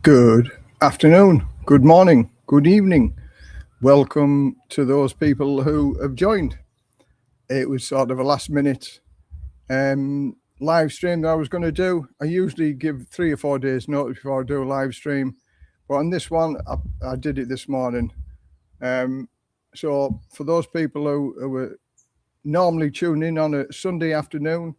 Good afternoon, good morning, good evening. Welcome to those people who have joined. It was sort of a last minute live stream that I was going to do. I usually give 3 or 4 days notice before I do a live stream, but on this one, I did it this morning. So for those people who were normally tuning in on a Sunday afternoon,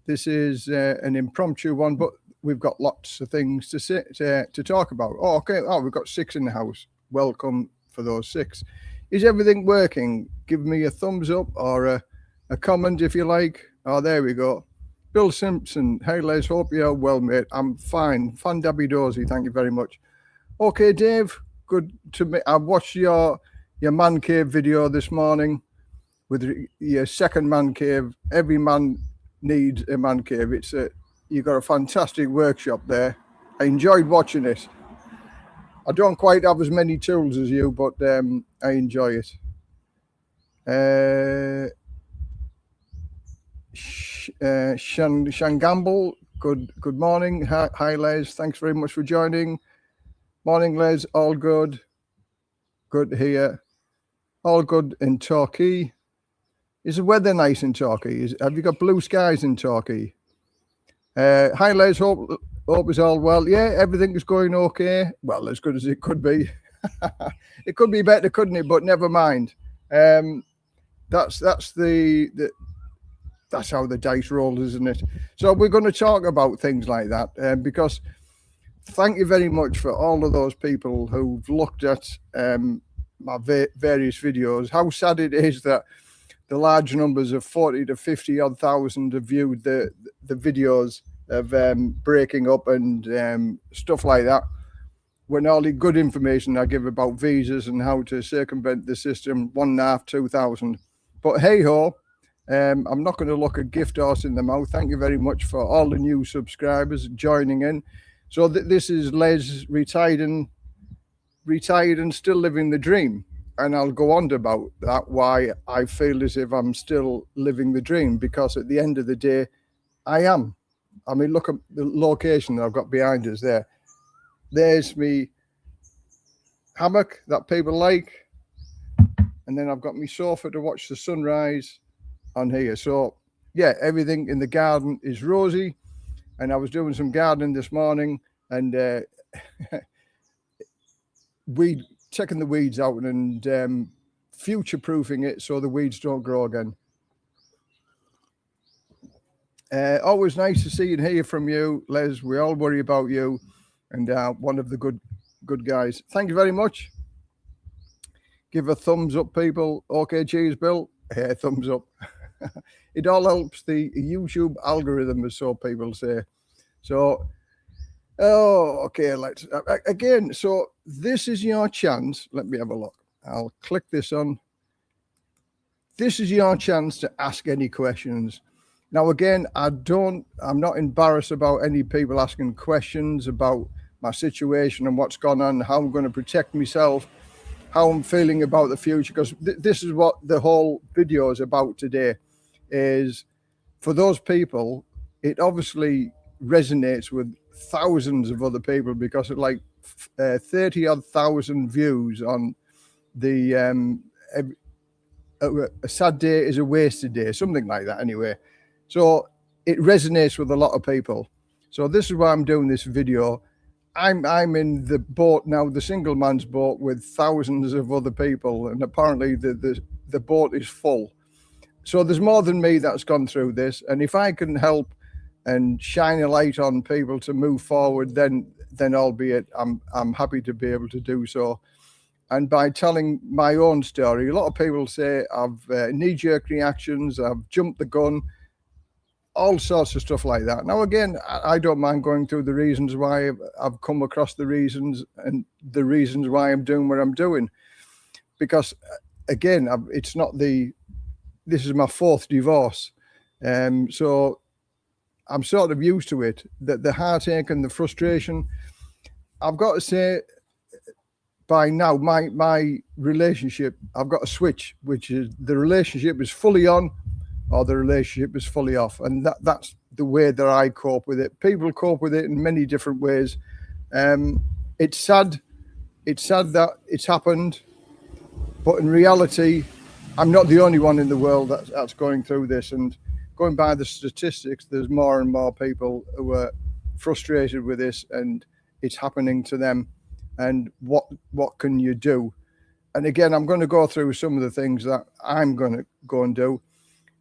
this is an impromptu one, but we've got lots of things to talk about. Oh, okay. Oh, we've got 6 in the house. Welcome for those 6. Is everything working? Give me a thumbs up or a comment if you like. Oh, there we go. Bill Simpson. Hey, Les. Hope you're well, mate. I'm fine. Fan Dabby Dozy. Thank you very much. Okay, Dave. Good to me. I watched your man cave video this morning with your second man cave. Every man needs a man cave. You've got a fantastic workshop there. I enjoyed watching it. I don't quite have as many tools as you, but I enjoy it. Shangamble, good morning. Hi, Les. Thanks very much for joining. Morning, Les. All good. Good here. All good in Turkey. Is the weather nice in Turkey? Have you got blue skies in Turkey? Hi, Les. Hope it's all well. Yeah, everything is going okay. Well, as good as it could be. It could be better, couldn't it? But never mind. That's how the dice rolls, isn't it? So we're going to talk about things like that because thank you very much for all of those people who've looked at my various videos. How sad it is that the large numbers of 40 to 50 odd thousand have viewed the videos of breaking up and stuff like that, when all the good information I give about visas and how to circumvent the system, 1.5, 2,000. But hey ho, I'm not going to look a gift horse in the mouth. Thank you very much for all the new subscribers joining in. So this is Les, retired and still living the dream. And I'll go on about that, why I feel as if I'm still living the dream, because at the end of the day, I am. I mean, look at the location that I've got behind us there. There's me hammock that people like. And then I've got my sofa to watch the sunrise on here. So, yeah, everything in the garden is rosy. And I was doing some gardening this morning and checking the weeds out and future-proofing it so the weeds don't grow again. Always nice to see and hear from you, Les. We all worry about you, and one of the good guys. Thank you very much. Give a thumbs up, people. Okay, cheers, Bill. Yeah, thumbs up. It all helps the YouTube algorithm, as so people say. So, okay, let's again. So this is your chance. Let me have a look. I'll click this on. This is your chance to ask any questions. Now, again, I'm not embarrassed about any people asking questions about my situation and what's gone on, how I'm going to protect myself, how I'm feeling about the future, because this is what the whole video is about today, is for those people, it obviously resonates with thousands of other people because it's like 30 odd thousand views on the a sad day is a wasted day, something like that anyway. So it resonates with a lot of people. So this is why I'm doing this video. I'm in the boat now, the single man's boat, with thousands of other people, and apparently the boat is full. So there's more than me that's gone through this, and if I can help and shine a light on people to move forward, then albeit I'm happy to be able to do so. And by telling my own story, a lot of people say I've knee-jerk reactions, I've jumped the gun, all sorts of stuff like that. Now, again, I don't mind going through the reasons why I've come across the reasons and the reasons why I'm doing what I'm doing. Because, again, this is my 4th divorce. So I'm sort of used to it, the heartache and the frustration. I've got to say, by now, my relationship, I've got a switch, which is the relationship is fully on or the relationship is fully off. And that's the way that I cope with it. People cope with it in many different ways. it's sad. It's sad that it's happened, but in reality, I'm not the only one in the world that's going through this. And going by the statistics, there's more and more people who are frustrated with this, and it's happening to them. And what can you do? And again, I'm going to go through some of the things that I'm going to go and do.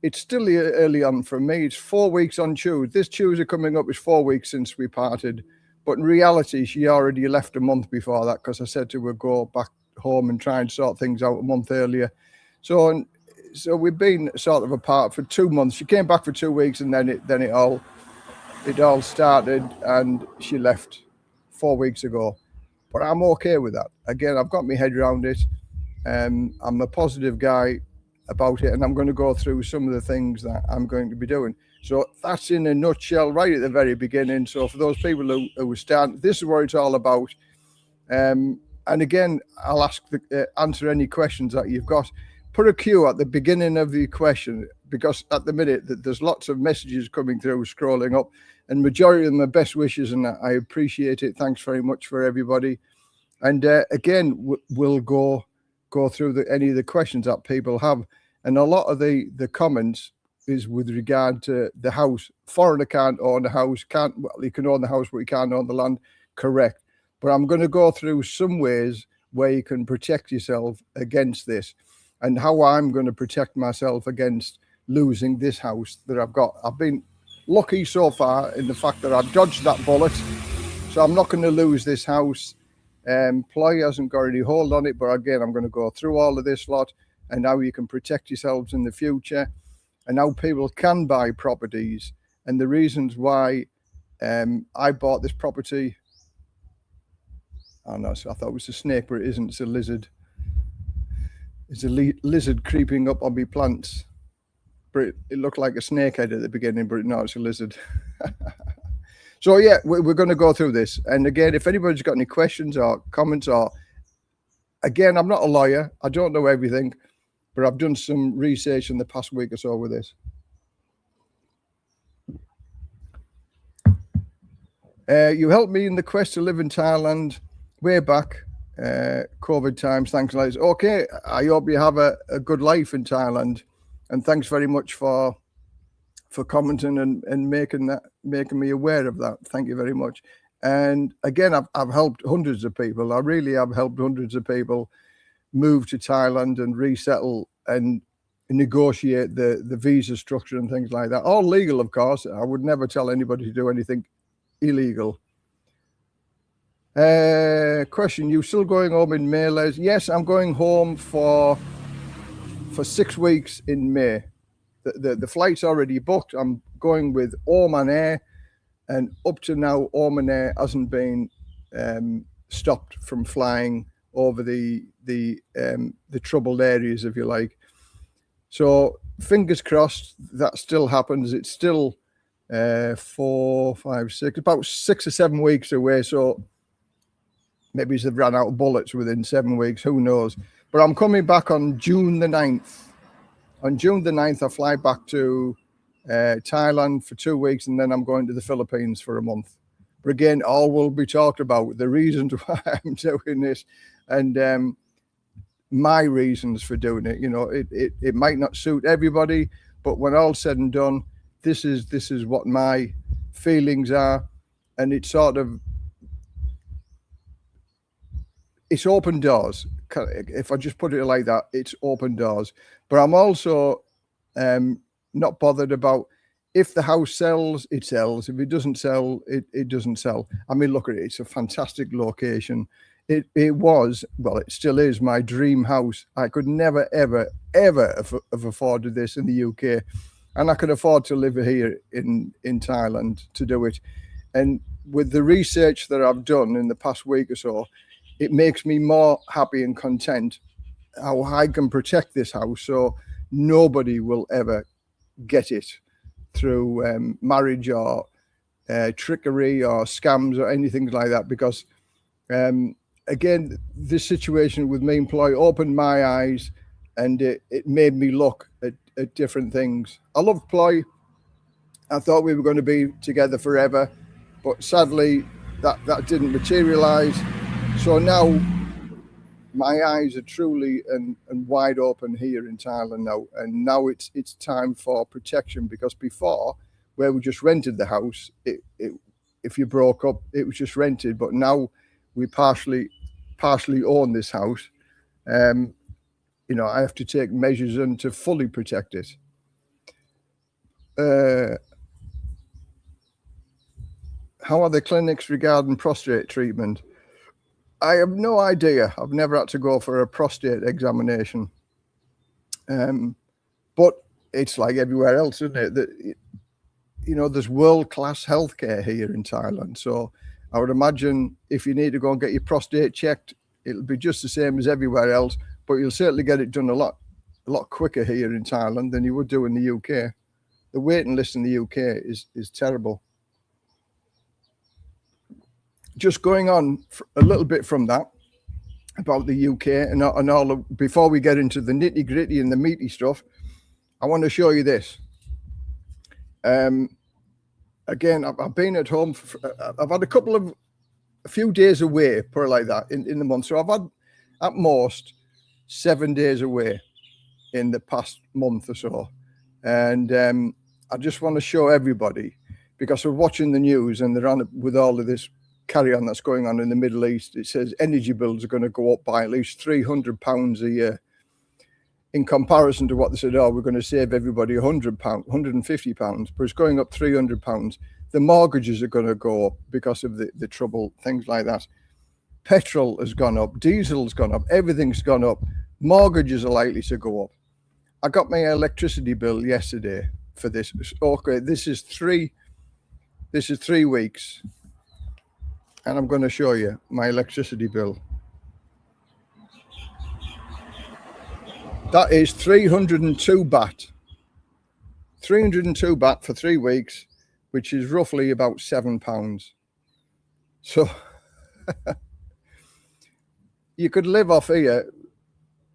It's still early on for me. It's 4 weeks on Tuesday. This Tuesday coming up is 4 weeks since we parted. But in reality, she already left a month before that, because I said to her, go back home and try and sort things out a month earlier. So we've been sort of apart for 2 months. She came back for 2 weeks, and then it all started, and she left 4 weeks ago. But I'm okay with that. Again, I've got my head around it. I'm a positive guy about it, and I'm going to go through some of the things that I'm going to be doing. So that's in a nutshell right at the very beginning. So for those people who start, this is what it's all about. And again, I'll answer any questions that you've got. Put a Q at the beginning of the question, because at the minute there's lots of messages coming through, scrolling up, and majority of them are best wishes, and I appreciate it. Thanks very much for everybody. And again, we'll go through any of the questions that people have. And a lot of the comments is with regard to the house. Foreigner can't own the house, he can own the house, but he can't own the land. Correct. But I'm going to go through some ways where you can protect yourself against this, and how I'm going to protect myself against losing this house that I've got. I've been lucky so far in the fact that I've dodged that bullet, so I'm not going to lose this house. Ploy hasn't got any hold on it, but again, I'm going to go through all of this lot, and how you can protect yourselves in the future, and how people can buy properties, and the reasons why I bought this property. Oh no, so I thought it was a snake, but it isn't. It's a lizard. It's a lizard creeping up on my plants. But it looked like a snake head at the beginning, but no, it's a lizard. So yeah, we're going to go through this. And again, if anybody's got any questions or comments, or again, I'm not a lawyer. I don't know everything, but I've done some research in the past week or so with this. You helped me in the quest to live in Thailand way back, COVID times. Thanks, guys. Okay, I hope you have a good life in Thailand, and thanks very much for commenting and making me aware of that. Thank you very much. And again, I've helped hundreds of people. I really have helped hundreds of people move to Thailand and resettle and negotiate the visa structure and things like that. All legal, of course. I would never tell anybody to do anything illegal. Question: you still going home in May, Les? Yes, I'm going home for 6 weeks in May. The flight's already booked. I'm going with Oman Air, and up to now, Oman Air hasn't been stopped from flying over the troubled areas, if you like. So fingers crossed that still happens. It's still 4, 5, 6, about 6 or 7 weeks away. So maybe they've run out of bullets within 7 weeks. Who knows? But I'm coming back on June the 9th. On June the 9th, I fly back to Thailand for 2 weeks, and then I'm going to the Philippines for a month. But again, all will be talked about, the reasons why I'm doing this, and my reasons for doing it. You know, it might not suit everybody, but when all's said and done, this is what my feelings are, and it's open doors. If I just put it like that, it's open doors. But I'm also not bothered about if the house sells, it sells. If it doesn't sell, it doesn't sell. I mean, look at it. It's a fantastic location. It was, well, it still is my dream house. I could never, ever, ever have afforded this in the UK. And I could afford to live here in Thailand to do it. And with the research that I've done in the past week or so, it makes me more happy and content how I can protect this house so nobody will ever get it through marriage or trickery or scams or anything like that. Because again, this situation with me and Ploy opened my eyes, and it made me look at different things. I love Ploy. I thought we were going to be together forever, but sadly that didn't materialize. So now my eyes are truly and wide open here in Thailand now, and now it's time for protection, because before, where we just rented the house, if you broke up, it was just rented, but now we partially own this house. I have to take measures and to fully protect it. How are the clinics regarding prostate treatment? I have no idea. I've never had to go for a prostate examination. But it's like everywhere else, isn't it? There's world-class healthcare here in Thailand. So I would imagine if you need to go and get your prostate checked, it'll be just the same as everywhere else, but you'll certainly get it done a lot quicker here in Thailand than you would do in the UK. The waiting list in the UK is terrible. Just going on a little bit from that about the UK and all before we get into the nitty gritty and the meaty stuff, I want to show you this. Again, I've been at home. I've had a few days away, put it like that, in the month. So I've had at most 7 days away in the past month or so. And I just want to show everybody, because we're watching the news and they're on with all of this carry on that's going on in the Middle East. It says energy bills are going to go up by at least £300 a year. In comparison to what they said, we're going to save everybody £100, £150, but it's going up £300. The mortgages are going to go up because of the trouble, things like that. Petrol has gone up, diesel's gone up, everything's gone up. Mortgages are likely to go up. I got my electricity bill yesterday for this. Okay, this is 3 weeks, and I'm going to show you my electricity bill. That is 302 baht. 302 baht for 3 weeks, which is roughly about £7. So you could live off here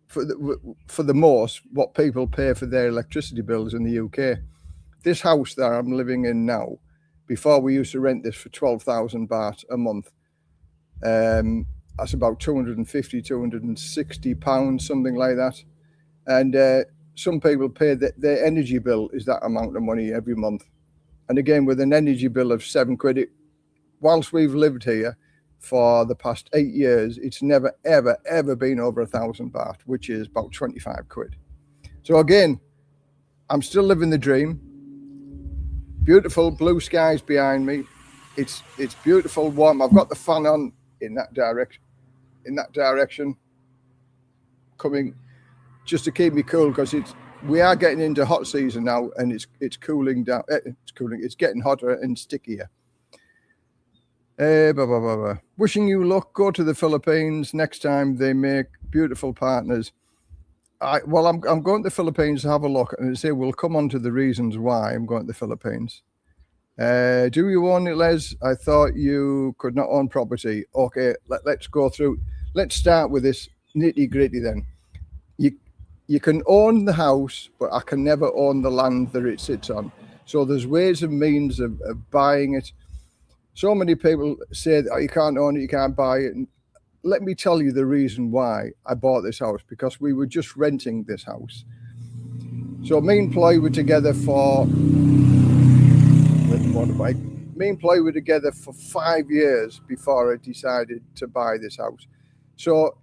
for the most what people pay for their electricity bills in the UK. This house that I'm living in now, before we used to rent this for 12,000 baht a month. That's about 250, 260 pounds, something like that. And some people pay their energy bill is that amount of money every month. And again, with an energy bill of £7, whilst we've lived here for the past 8 years, it's never, ever, ever been over 1,000 baht, which is about 25 quid. So again, I'm still living the dream. Beautiful blue skies behind me. It's beautiful, warm. I've got the fan on in that direction, coming just to keep me cool, because we are getting into hot season now, and it's cooling down. It's getting hotter and stickier. Wishing you luck. Go to the Philippines next time. They make beautiful partners. I'm going to the Philippines to have a look, and say we'll come on to the reasons why I'm going to the Philippines. Do you own it, Les? I thought you could not own property. Okay, let's go through. Let's start with this nitty gritty then. You can own the house, but I can never own the land that it sits on. So there's ways and means of buying it. So many people say that you can't own it, you can't buy it. And let me tell you the reason why I bought this house, because we were just renting this house. So me and Ploy were together for 5 years before I decided to buy this house. So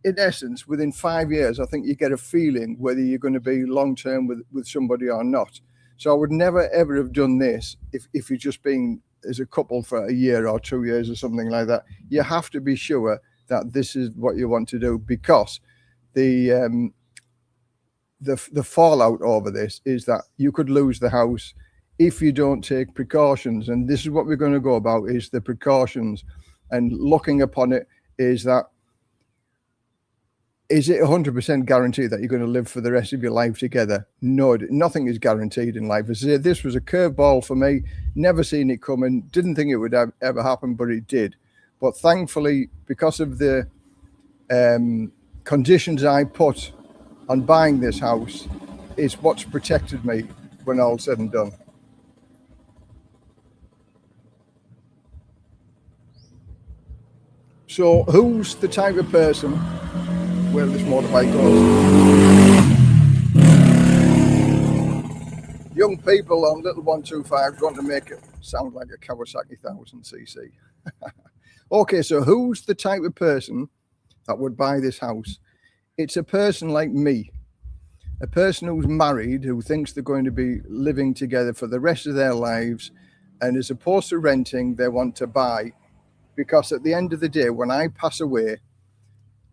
in essence, within 5 years, I think you get a feeling whether you're going to be long-term with somebody or not. So I would never, ever have done this if you're just being as a couple for a year or 2 years or something like that. You have to be sure that this is what you want to do, because the fallout over this is that you could lose the house if you don't take precautions. And this is what we're going to go about, is the precautions. And looking upon it is that, is it 100% guaranteed that you're going to live for the rest of your life together? No, nothing is guaranteed in life. This was a curveball for me. Never seen it coming. Didn't think it would ever happen, but it did. But thankfully, because of the conditions I put on buying this house, is what's protected me when all's said and done. So who's the type of person where this motorbike goes? Young people on little 125 want to make it sound like a Kawasaki 1000cc. Okay, so who's the type of person that would buy this house? It's a person like me, a person who's married, who thinks they're going to be living together for the rest of their lives, and as opposed to renting, they want to buy, because at the end of the day, when I pass away,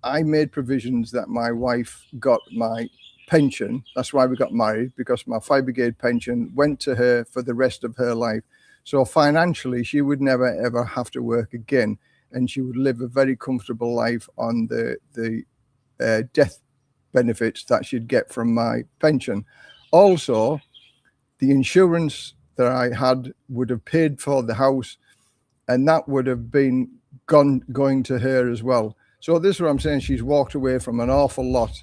I made provisions that my wife got my pension. That's why we got married, because my fire brigade pension went to her for the rest of her life. So financially, she would never ever have to work again, and she would live a very comfortable life on the death benefits that she'd get from my pension. Also, the insurance that I had would have paid for the house, and that would have been going to her as well. So this is what I'm saying. She's walked away from an awful lot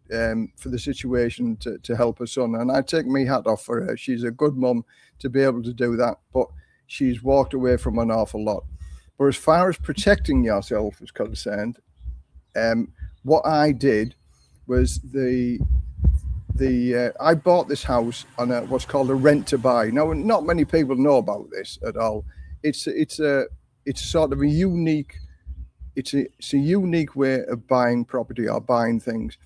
for the situation to help her son. And I take my hat off for her. She's a good mum to be able to do that, but she's walked away from an awful lot. But as far as protecting yourself is concerned, what I did was I bought this house on what's called a rent to buy. Now, not many people know about this at all. It's sort of a unique way of buying property or buying things.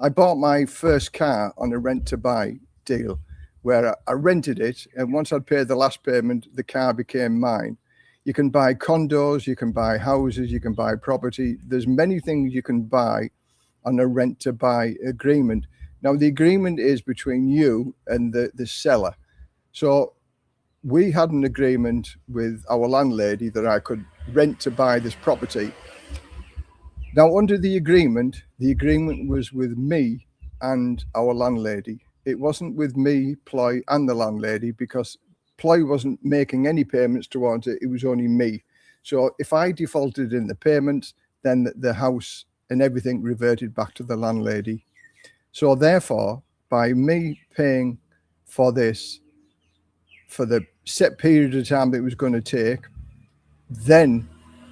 I bought my first car on a rent to buy deal, where I rented it, and once I'd paid the last payment, the car became mine. You can buy condos, you can buy houses, you can buy property. There's many things you can buy on a rent to buy agreement. Now, the agreement is between you and the seller. So we had an agreement with our landlady that I could rent to buy this property. Now, under the agreement was with me and our landlady. It wasn't with me, Ploy, and the landlady, because Ploy wasn't making any payments towards it. It was only me. So if I defaulted in the payments, then the house and everything reverted back to the landlady. So therefore, by me paying for this for the set period of time that it was going to take, then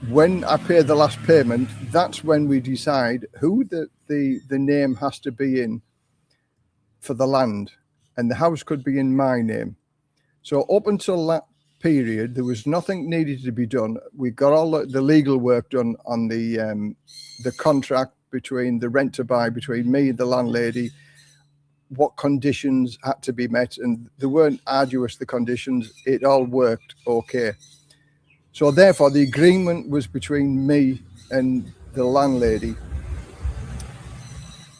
when I pay the last payment, that's when we decide who the name has to be in for the land, and the house could be in my name. So up until that period, there was nothing needed to be done. We got all the legal work done on the contract between the rent to buy between me and the landlady, what conditions had to be met, and they weren't arduous, the conditions. It all worked okay. So therefore, the agreement was between me and the landlady.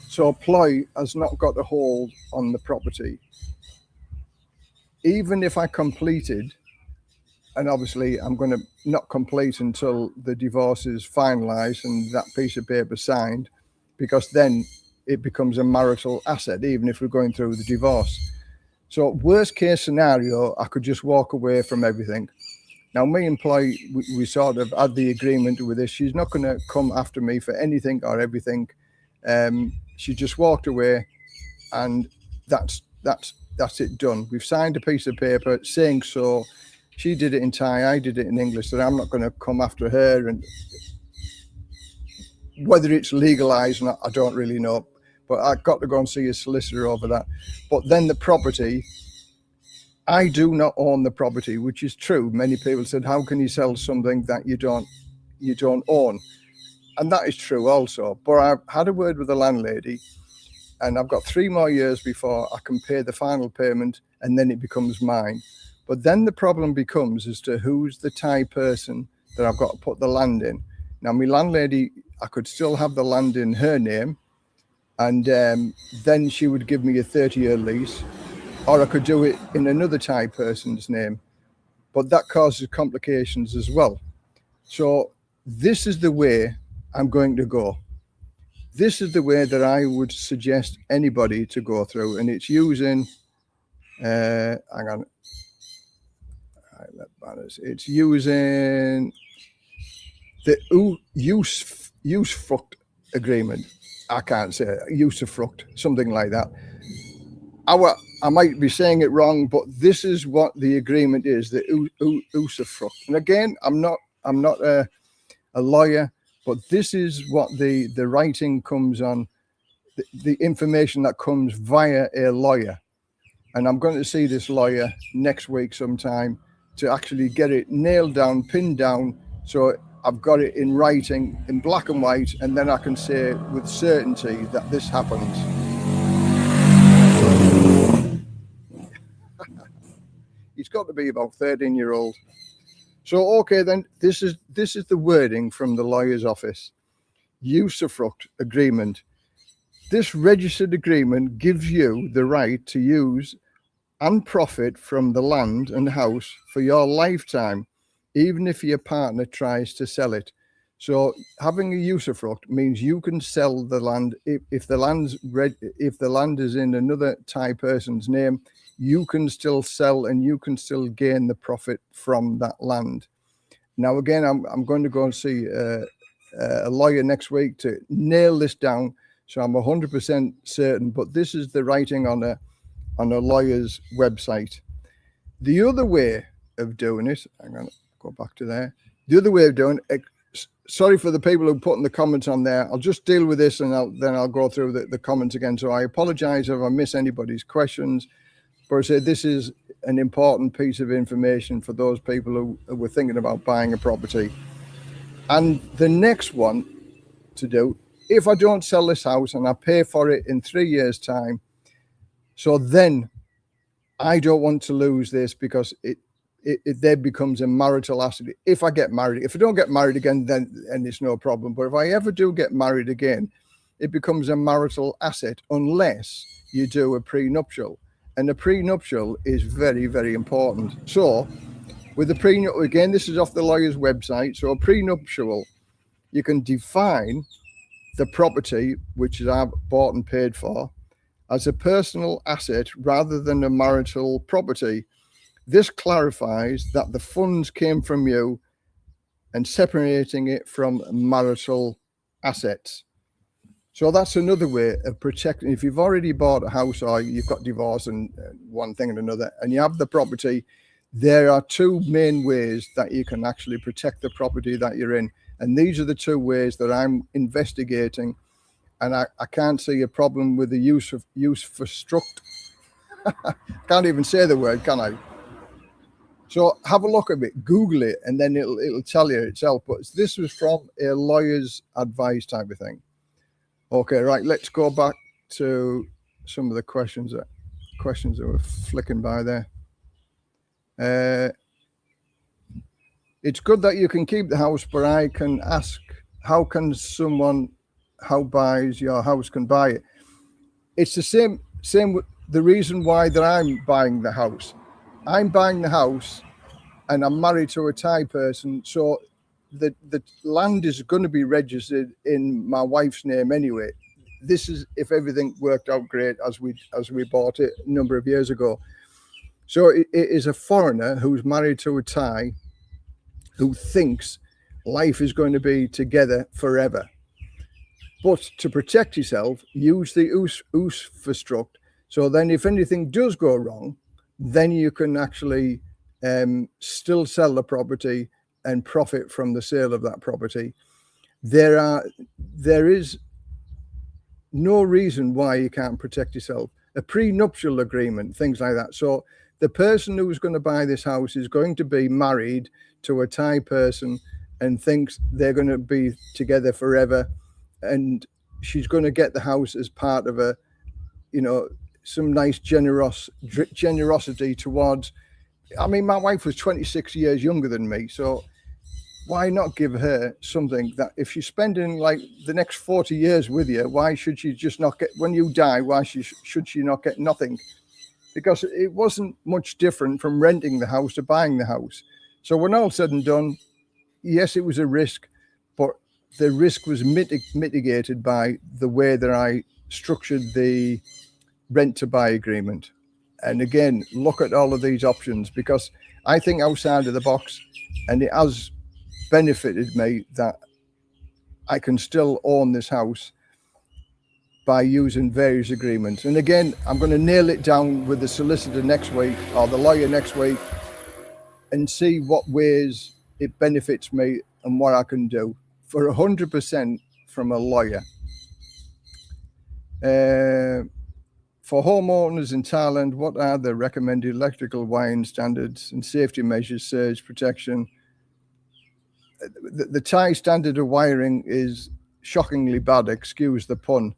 So Ploy has not got a hold on the property. Even if I completed, and obviously I'm going to not complete until the divorce is finalised and that piece of paper signed, because then it becomes a marital asset, even if we're going through the divorce. So worst case scenario, I could just walk away from everything. Now, me and Ploy, we sort of had the agreement with this. She's not going to come after me for anything or everything. She just walked away, and that's it, done. We've signed a piece of paper saying so. She did it in Thai, I did it in English, so I'm not going to come after her. And whether it's legalized or not, I don't really know. But I've got to go and see a solicitor over that. But then the property, I do not own the property, which is true. Many people said, how can you sell something that you don't own? And that is true also. But I've had a word with the landlady, and I've got 3 more years before I can pay the final payment, and then it becomes mine. But then the problem becomes as to who's the Thai person that I've got to put the land in. Now, my landlady, I could still have the land in her name, and then she would give me a 30-year lease, or I could do it in another Thai person's name. But that causes complications as well. So this is the way I'm going to go. This is the way that I would suggest anybody to go through, and it's using, hang on, it's using the usufruct agreement. I can't say it, usufruct, something like that. I might be saying it wrong, but this is what the agreement is, the usufruct. And again, I'm not a lawyer, But this is what the writing comes on, the information that comes via a lawyer. And I'm going to see this lawyer next week sometime to actually get it nailed down, pinned down, so I've got it in writing in black and white, and then I can say with certainty that this happens. He's got to be about 13-year-old. So, okay, then this is the wording from the lawyer's office. Usufruct agreement. This registered agreement gives you the right to use and profit from the land and house for your lifetime, even if your partner tries to sell it. So having a usufruct means you can sell the land if the land is in another Thai person's name. You can still sell and you can still gain the profit from that land. Now, again, I'm going to go and see a lawyer next week to nail this down, so I'm 100% certain. But this is the writing on a lawyer's website. The other way of doing it, I'm going to go back to there. The other way of doing it, sorry for the people who put in the comments on there. I'll just deal with this and then I'll go through the comments again. So I apologize if I miss anybody's questions. But I say this is an important piece of information for those people who were thinking about buying a property. And the next one to do, if I don't sell this house and I pay for it in 3 years' time, so then I don't want to lose this because it then becomes a marital asset. If I get married, if I don't get married again, then it's no problem. But if I ever do get married again, it becomes a marital asset unless you do a prenuptial. And the prenuptial is very, very important. So with the prenuptial, again, this is off the lawyer's website. So a prenuptial, you can define the property, which is I've bought and paid for, as a personal asset rather than a marital property. This clarifies that the funds came from you and separating it from marital assets. So that's another way of protecting. If you've already bought a house or you've got divorced and one thing and another, and you have the property, there are two main ways that you can actually protect the property that you're in. And these are the two ways that I'm investigating. And I can't see a problem with the usufruct. Can't even say the word, can I? So have a look at it, Google it, and then it'll tell you itself. But this was from a lawyer's advice type of thing. Okay, right. Let's go back to some of the questions that were flicking by there. It's good that you can keep the house, but I can ask, how can someone how buys your house can buy it? It's the same with the reason why that I'm buying the house. I'm buying the house and I'm married to a Thai person, so the land is going to be registered in my wife's name anyway. This is if everything worked out great as we bought it a number of years ago. So it is a foreigner who's married to a Thai who thinks life is going to be together forever. But to protect yourself, use the usufruct. So then if anything does go wrong, then you can actually still sell the property and profit from the sale of that property. There is no reason why you can't protect yourself. A prenuptial agreement, things like that. So the person who's going to buy this house is going to be married to a Thai person and thinks they're going to be together forever. And she's going to get the house as part of some nice generosity towards. I mean, my wife was 26 years younger than me, so why not give her something that if she's spending like the next 40 years with you, why should she just not get, when you die, why should she not get nothing? Because it wasn't much different from renting the house to buying the house. So when all said and done, yes, it was a risk, but the risk was mitigated by the way that I structured the rent to buy agreement. And again, look at all of these options, because I think outside of the box, and it has benefited me that I can still own this house by using various agreements. And again, I'm going to nail it down with the solicitor next week or the lawyer next week and see what ways it benefits me and what I can do. for 100% from a lawyer. For homeowners in Thailand, what are the recommended electrical wiring standards and safety measures, surge protection? The Thai standard of wiring is shockingly bad, excuse the pun.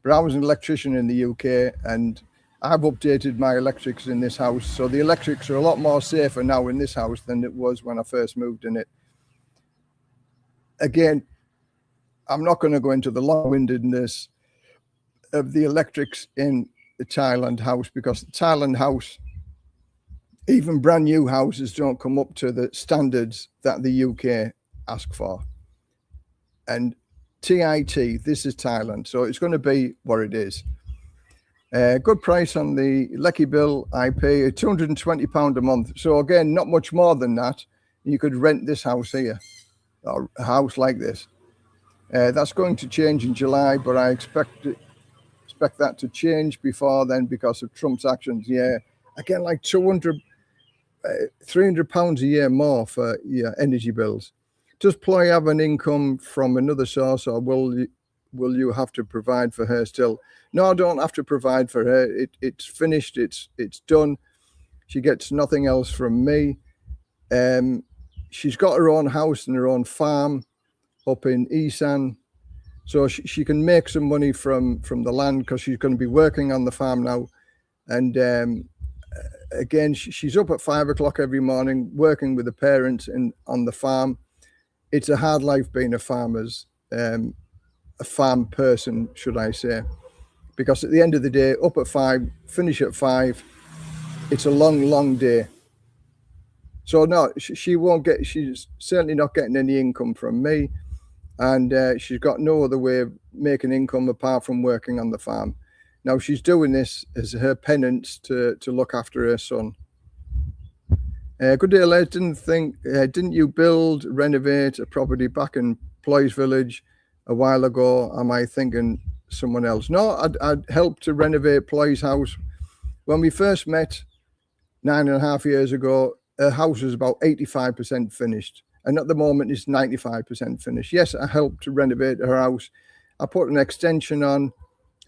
But I was an electrician in the UK and I've updated my electrics in this house. So the electrics are a lot more safer now in this house than it was when I first moved in it. Again, I'm not going to go into the long-windedness of the electrics in the Thailand house, because the Thailand house, even brand new houses, don't come up to the standards that the UK ask for. And TIT, this is Thailand, so it's going to be what it is. Good price on the Lecky bill. I pay £220 a month. So again, not much more than that. You could rent this house here, or a house like this. That's going to change in July, but I expect that to change before then because of Trump's actions. Yeah, again, like £300 a year more for your energy bills. Does Ploy have an income from another source, or will you have to provide for her still? No, I don't have to provide for her. It's finished. It's done. She gets nothing else from me. She's got her own house and her own farm up in Isan, so she can make some money from the land because she's going to be working on the farm now. And again, she's up at 5 o'clock every morning working with the parents on the farm. It's a hard life being a farmer's, a farm person, should I say, because at the end of the day, up at 5, finish at 5, it's a long day. So no, she won't get, she's certainly not getting any income from me, and she's got no other way of making income apart from working on the farm. Now she's doing this as her penance to look after her son. Good day, Les. Didn't you renovate a property back in Ploy's Village a while ago? Am I thinking someone else? No, I'd helped to renovate Ploy's house. When we first met 9.5 years ago, her house was about 85% finished. And at the moment, it's 95% finished. Yes, I helped to renovate her house. I put an extension on,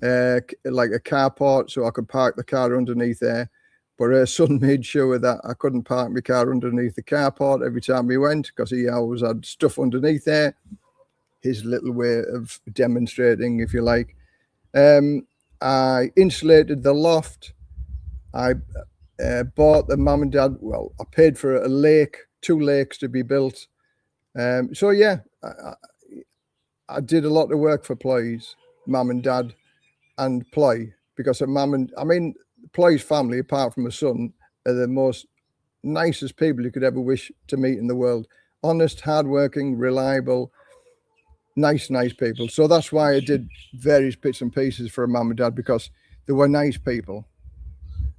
like a carport, so I could park the car underneath there. But her son made sure that I couldn't park my car underneath the carport every time we went, because he always had stuff underneath there. His little way of demonstrating, if you like. I insulated the loft. I bought the mum and dad, well, I paid for a lake, 2 lakes to be built. So yeah, I did a lot of work for Ploy's mum and dad and Ploy, because Ploy's family, apart from her son, are the most nicest people you could ever wish to meet in the world. Honest, hardworking, reliable, nice people. So that's why I did various bits and pieces for mum and dad, because they were nice people.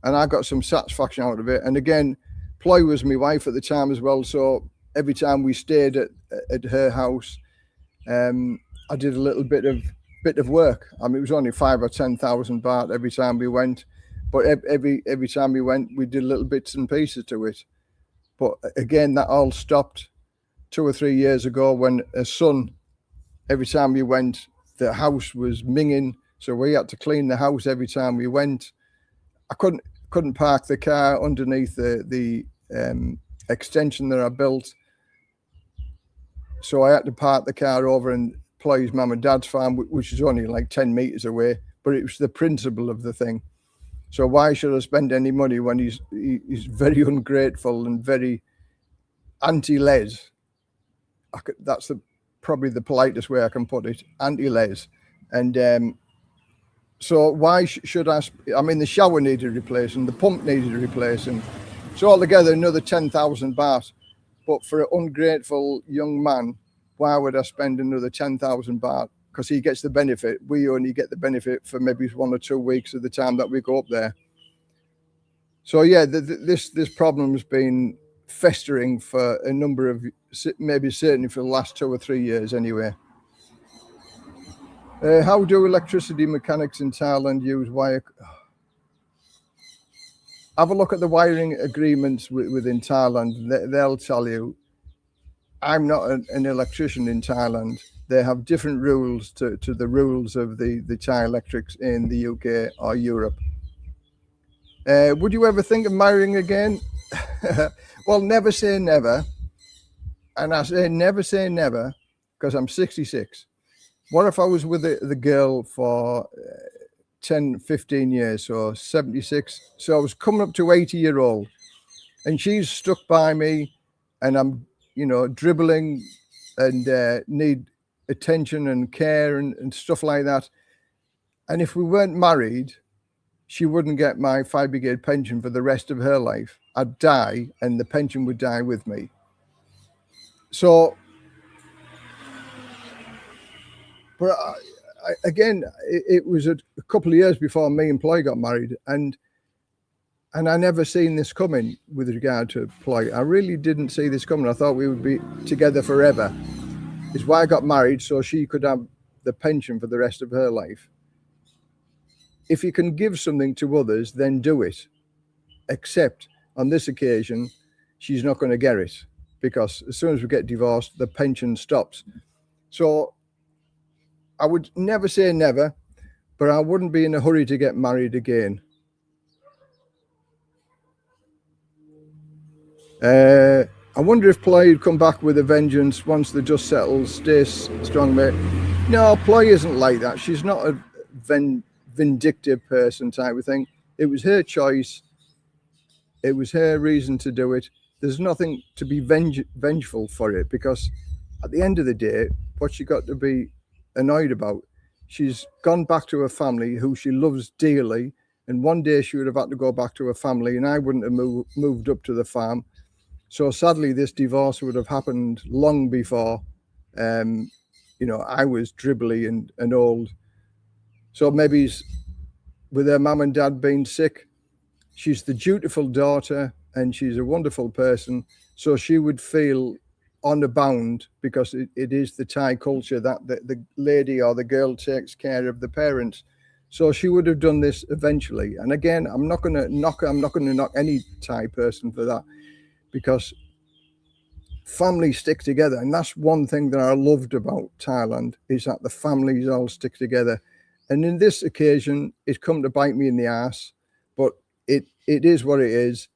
And I got some satisfaction out of it. And again, Ploy was my wife at the time as well. So every time we stayed at her house, I did a little bit of work. I mean, it was only 5,000 or 10,000 baht every time we went. But every time we went, we did little bits and pieces to it. But again, that all stopped 2 or 3 years ago when a son, every time we went, the house was minging. So we had to clean the house every time we went. I couldn't park the car underneath the extension that I built. So I had to park the car over in Ploy's mum and dad's farm, which is only like 10 meters away. But it was the principle of the thing. So why should I spend any money when he's very ungrateful and very anti-Les? That's probably the politest way I can put it, anti-Les. And so why should I? I mean, the shower needed replacing, the pump needed replacing. So altogether, another 10,000 baht. But for an ungrateful young man, why would I spend another 10,000 baht? Because he gets the benefit. We only get the benefit for maybe 1 or 2 weeks of the time that we go up there. So yeah, this problem has been festering for a number of, maybe certainly for the last 2 or 3 years anyway. How do electricity mechanics in Thailand use wire? Have a look at the wiring agreements within Thailand. They'll tell you I'm not an electrician in Thailand. They have different rules to the rules of the Thai electrics in the UK or Europe. Would you ever think of marrying again? Well, never say never. And I say never because I'm 66. What if I was with the girl for 10, 15 years, so 76? So I was coming up to 80-year-old and she's stuck by me and I'm, dribbling and need attention and care and stuff like that. And if we weren't married, she wouldn't get my fire brigade pension for the rest of her life. I'd die and the pension would die with me. So, but again, it was a couple of years before me and Ploy got married, and I never seen this coming with regard to Ploy. I really didn't see this coming. I thought we would be together forever. It's why I got married, so she could have the pension for the rest of her life. If you can give something to others, then do it. Except on this occasion, she's not going to get it because as soon as we get divorced, the pension stops. So I would never say never, but I wouldn't be in a hurry to get married again. I wonder if Ploy would come back with a vengeance once the dust settles. Stay strong, mate. No, Ploy isn't like that. She's not a vindictive person type of thing. It was her choice. It was her reason to do it. There's nothing to be vengeful for it because at the end of the day, what she got to be annoyed about, she's gone back to her family who she loves dearly, and one day she would have had to go back to her family and I wouldn't have moved up to the farm. So sadly, this divorce would have happened long before, I was dribbly and old. So maybe with her mum and dad being sick, she's the dutiful daughter and she's a wonderful person. So she would feel honor bound because it is the Thai culture that the lady or the girl takes care of the parents. So she would have done this eventually. And again, I'm not going to knock any Thai person for that, because families stick together. And that's one thing that I loved about Thailand, is that the families all stick together. And in this occasion, it's come to bite me in the ass, but it is what it is.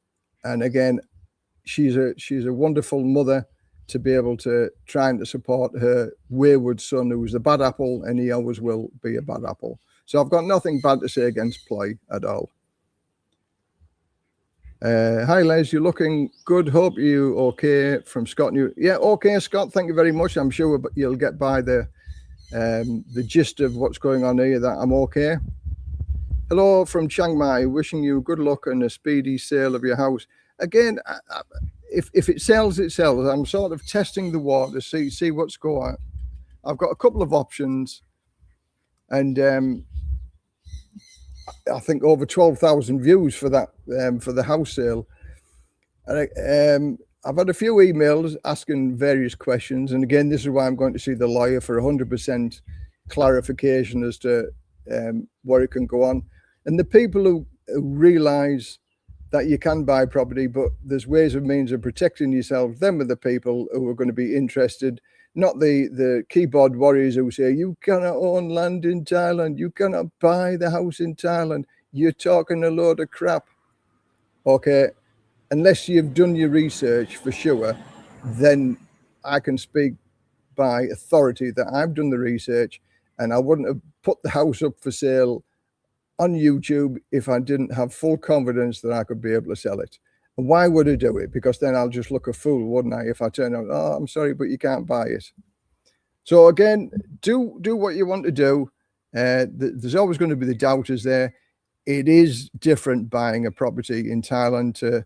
And again, she's a wonderful mother to be able to try and to support her wayward son, who was a bad apple, and he always will be a bad apple. So I've got nothing bad to say against Ploy at all. Hi Les, you're looking good. Hope you okay, from Scott. Yeah, okay, Scott. Thank you very much. I'm sure you'll get by the gist of what's going on here. That I'm okay. Hello from Chiang Mai. Wishing you good luck and a speedy sale of your house. Again, if it sells, it sells. I'm sort of testing the water to see what's going on. I've got a couple of options, and I think over 12,000 views for that, for the house sale. And I've had a few emails asking various questions. And again, this is why I'm going to see the lawyer for 100% clarification as to where it can go on. And the people who realize that you can buy property, but there's ways and means of protecting yourself, them are the people who are going to be interested, not the keyboard warriors who say, you cannot own land in Thailand, you cannot buy the house in Thailand, you're talking a load of crap. Okay, unless you've done your research for sure, then I can speak by authority that I've done the research, and I wouldn't have put the house up for sale on YouTube if I didn't have full confidence that I could be able to sell it. And why would I do it? Because then I'll just look a fool, wouldn't I, if I turn out, oh, I'm sorry, but you can't buy it. So again, do what you want to do. There's always going to be the doubters there. It is different buying a property in Thailand to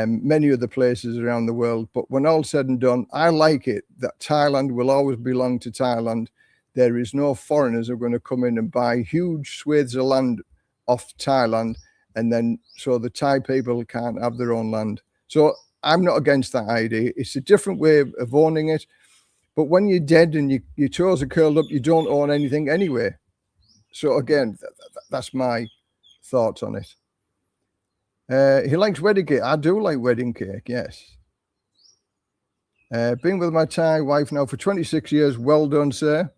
many other places around the world. But when all's said and done, I like it that Thailand will always belong to Thailand. There is no foreigners who are going to come in and buy huge swathes of land off Thailand, and then so the Thai people can't have their own land. So I'm not against that idea. It's a different way of owning it. But when you're dead and your toes are curled up, you don't own anything anyway. So again, that's my thoughts on it. He likes wedding cake. I do like wedding cake, yes. Been with my Thai wife now for 26 years. Well done, sir.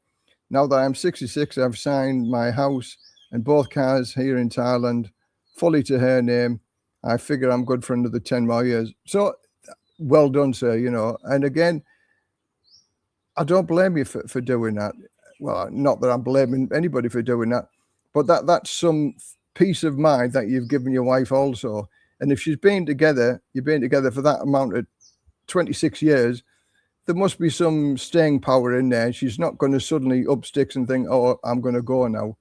Now that I'm 66, I've signed my house and both cars here in Thailand fully to her name. I figure I'm good for another 10 more years. So well done, sir, you know. And again, I don't blame you for doing that. Well, not that I'm blaming anybody for doing that, but that's some peace of mind that you've given your wife also. And if you've been together for that amount of 26 years, there must be some staying power in there. She's not going to suddenly up sticks and think, oh, I'm going to go now.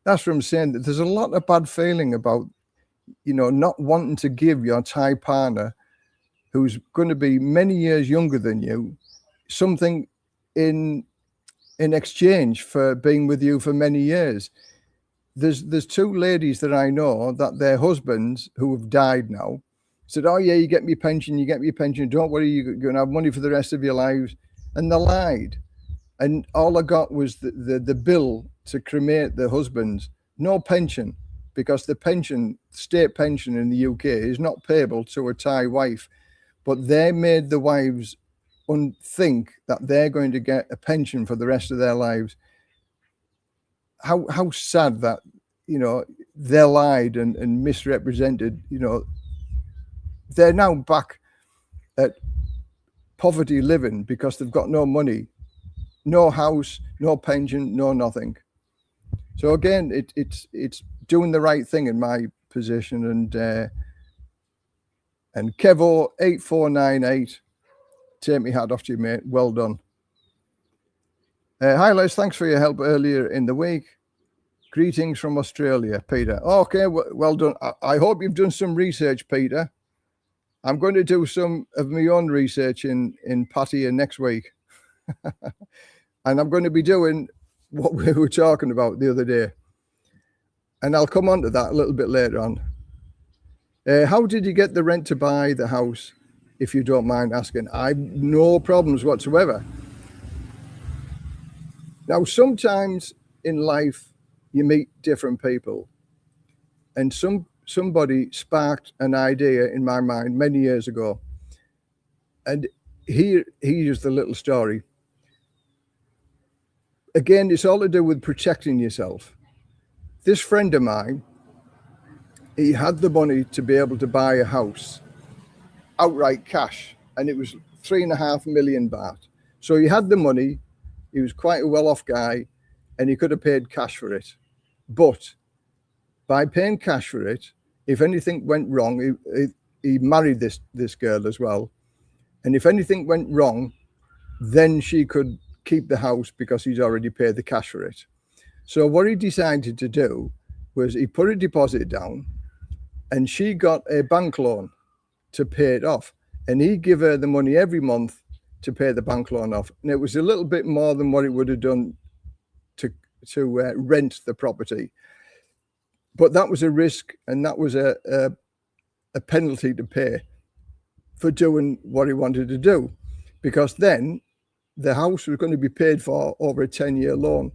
That's what I'm saying. That there's a lot of bad feeling about, you know, not wanting to give your Thai partner, who's going to be many years younger than you, something in exchange for being with you for many years. There's two ladies that I know that their husbands who have died now said, oh yeah, you get me pension, don't worry, you're going to have money for the rest of your lives. And they lied. And all I got was the bill to cremate the husbands. No pension, because the pension, state pension in the UK is not payable to a Thai wife. But they made the wives think that they're going to get a pension for the rest of their lives. How sad that, you know, they lied and misrepresented. You know, they're now back at poverty living because they've got no money, no house, no pension, no nothing. So again, it's doing the right thing in my position. And Kevo 8498, take me hat off to you, mate. Well done. Hi, Les. Thanks for your help earlier in the week. Greetings from Australia, Peter. Okay, well done. I hope you've done some research, Peter. I'm going to do some of my own research in Pattaya next week. And I'm going to be doing what we were talking about the other day. And I'll come on to that a little bit later on. How did you get the rent to buy the house, if you don't mind asking? I've no problems whatsoever. Now, sometimes in life, you meet different people. And somebody sparked an idea in my mind many years ago. And here's the little story. Again, it's all to do with protecting yourself. This friend of mine, he had the money to be able to buy a house outright cash, and it was 3.5 million baht. So he had the money, he was quite a well-off guy, and he could have paid cash for it. But by paying cash for it, if anything went wrong, he married this girl as well. And if anything went wrong, then she could keep the house because he's already paid the cash for it. So what he decided to do was he put a deposit down, and she got a bank loan to pay it off. And he gave her the money every month to pay the bank loan off. And it was a little bit more than what it would have done to rent the property. But that was a risk, and that was a penalty to pay for doing what he wanted to do, because then the house was going to be paid for over a 10-year loan.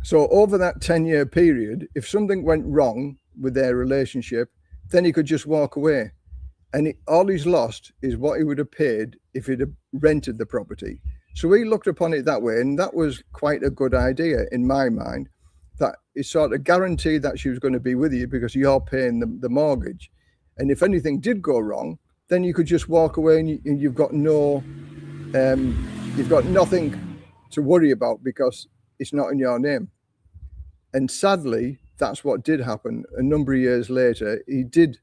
So over that 10-year period, if something went wrong with their relationship, then he could just walk away. And all he's lost is what he would have paid if he'd have rented the property. So he looked upon it that way, and that was quite a good idea in my mind, that it sort of guaranteed that she was going to be with you because you're paying the mortgage. And if anything did go wrong, then you could just walk away, and you've got nothing to worry about because it's not in your name. And sadly, that's what did happen. A number of years later, he did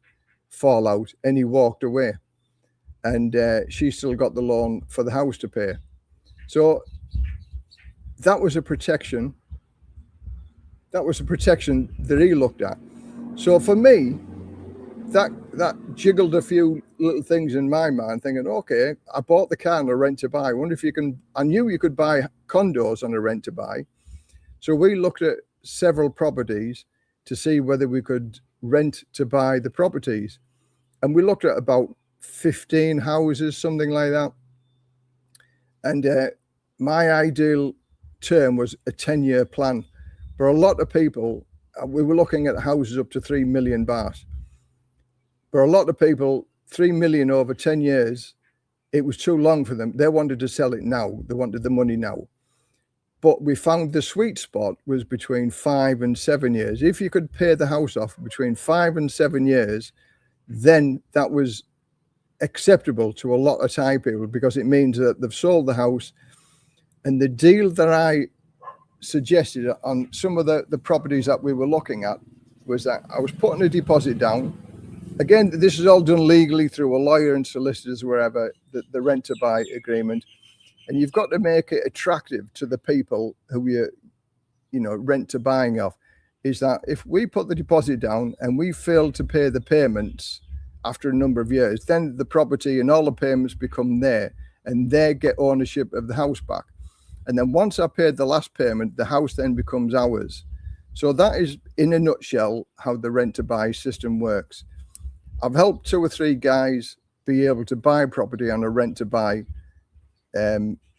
fall out and he walked away, and she still got the loan for the house to pay. So that was a protection. That was a protection that he looked at. So for me, that jiggled a few little things in my mind, thinking, okay, I bought the car on a rent to buy. I wonder if I knew you could buy condos on a rent to buy. So we looked at several properties to see whether we could rent to buy the properties. And we looked at about 15 houses, something like that. And my ideal term was a 10-year plan. For a lot of people, we were looking at houses up to 3 million baht. For a lot of people, 3 million over 10 years it was too long for them. They wanted to sell it now. They wanted the money now. But we found the sweet spot was between 5 and 7 years. If you could pay the house off between 5 and 7 years, then that was acceptable to a lot of Thai people, because it means that they've sold the house. And the deal that I suggested on some of the properties that we were looking at was that I was putting a deposit down. Again, this is all done legally through a lawyer and solicitors, wherever, the rent to buy agreement. And you've got to make it attractive to the people who you rent to buying off, is that if we put the deposit down and we fail to pay the payments after a number of years, then the property and all the payments become there, and they get ownership of the house back. And then once I paid the last payment, the house then becomes ours. So that is, in a nutshell, how the rent to buy system works. I've helped 2 or 3 guys be able to buy property on a rent to buy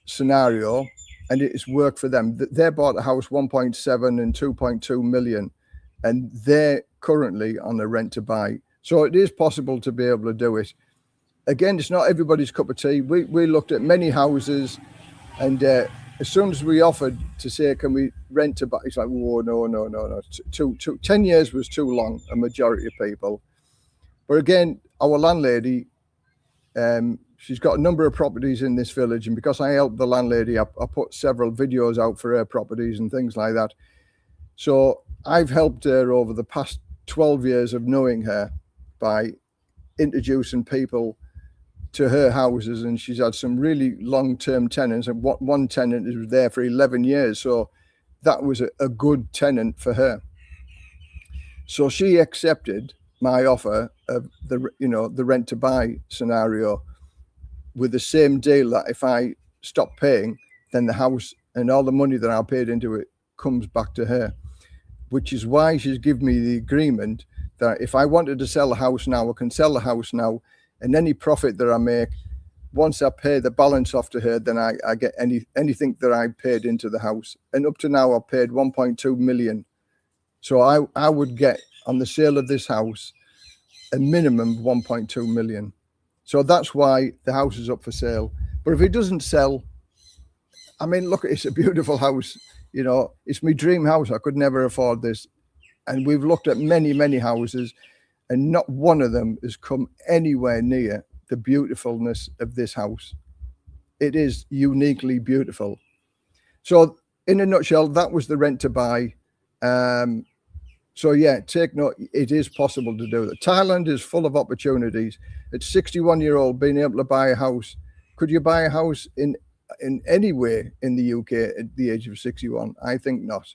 scenario, and it's worked for them. They bought a house 1.7 and 2.2 million, and they're currently on a rent to buy. So it is possible to be able to do it. Again, it's not everybody's cup of tea. We looked at many houses, and as soon as we offered to say, can we rent to buy, it's like, whoa, no. 10 years was too long, a majority of people. But again, our landlady, she's got a number of properties in this village, and because I helped the landlady, I put several videos out for her properties and things like that. So I've helped her over the past 12 years of knowing her by introducing people to her houses, and she's had some really long-term tenants, and one tenant was there for 11 years. So that was a good tenant for her. So she accepted my offer of the rent to buy scenario, with the same deal that if I stop paying, then the house and all the money that I paid into it comes back to her, which is why she's given me the agreement that if I wanted to sell the house now, I can sell the house now, and any profit that I make, once I pay the balance off to her, then I get anything that I paid into the house. And up to now, I've paid 1.2 million. So I would get, on the sale of this house, a minimum of 1.2 million. So that's why the house is up for sale. But if it doesn't sell, I mean, look, it's a beautiful house. It's my dream house. I could never afford this. And we've looked at many, many houses, and not one of them has come anywhere near the beautifulness of this house. It is uniquely beautiful. So in a nutshell, that was the rent to buy. So yeah, take note, it is possible to do that. Thailand is full of opportunities. At 61-year-old being able to buy a house. Could you buy a house in anywhere in the UK at the age of 61? I think not.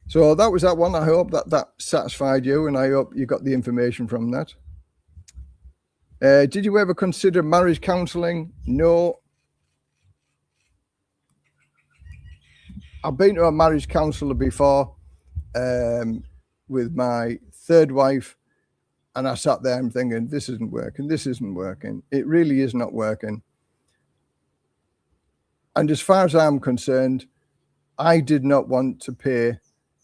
So that was that one. I hope that satisfied you, and I hope you got the information from that. Did you ever consider marriage counselling? No. I've been to a marriage counsellor before with my third wife, and I sat there and thinking, this isn't working. This isn't working. It really is not working. And as far as I'm concerned, I did not want to pay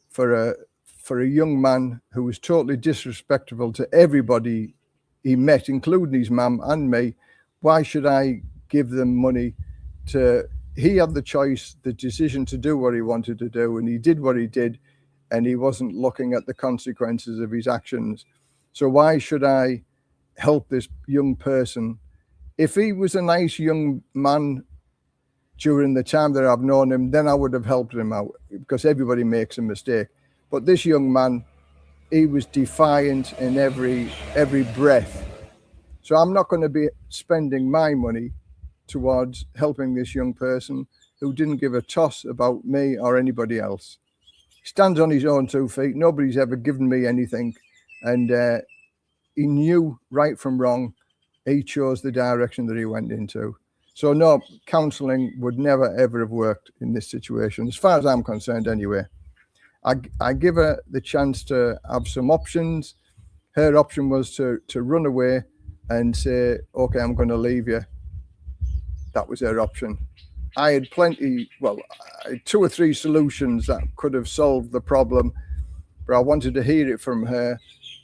for a young man who was totally disrespectful to everybody he met, including his mum and me. Why should I give them money to? He had the choice, the decision to do what he wanted to do, and he did what he did, and he wasn't looking at the consequences of his actions. So why should I help this young person? If he was a nice young man during the time that I've known him, then I would have helped him out, because everybody makes a mistake. But this young man, he was defiant in every breath. So I'm not going to be spending my money towards helping this young person who didn't give a toss about me or anybody else. He stands on his own 2 feet. Nobody's ever given me anything. And he knew right from wrong. He chose the direction that he went into. So no, counselling would never, ever have worked in this situation, as far as I'm concerned anyway. I give her the chance to have some options. Her option was to run away and say, okay, I'm going to leave you. That was her option. I had plenty, well, 2 or 3 solutions that could have solved the problem, but I wanted to hear it from her,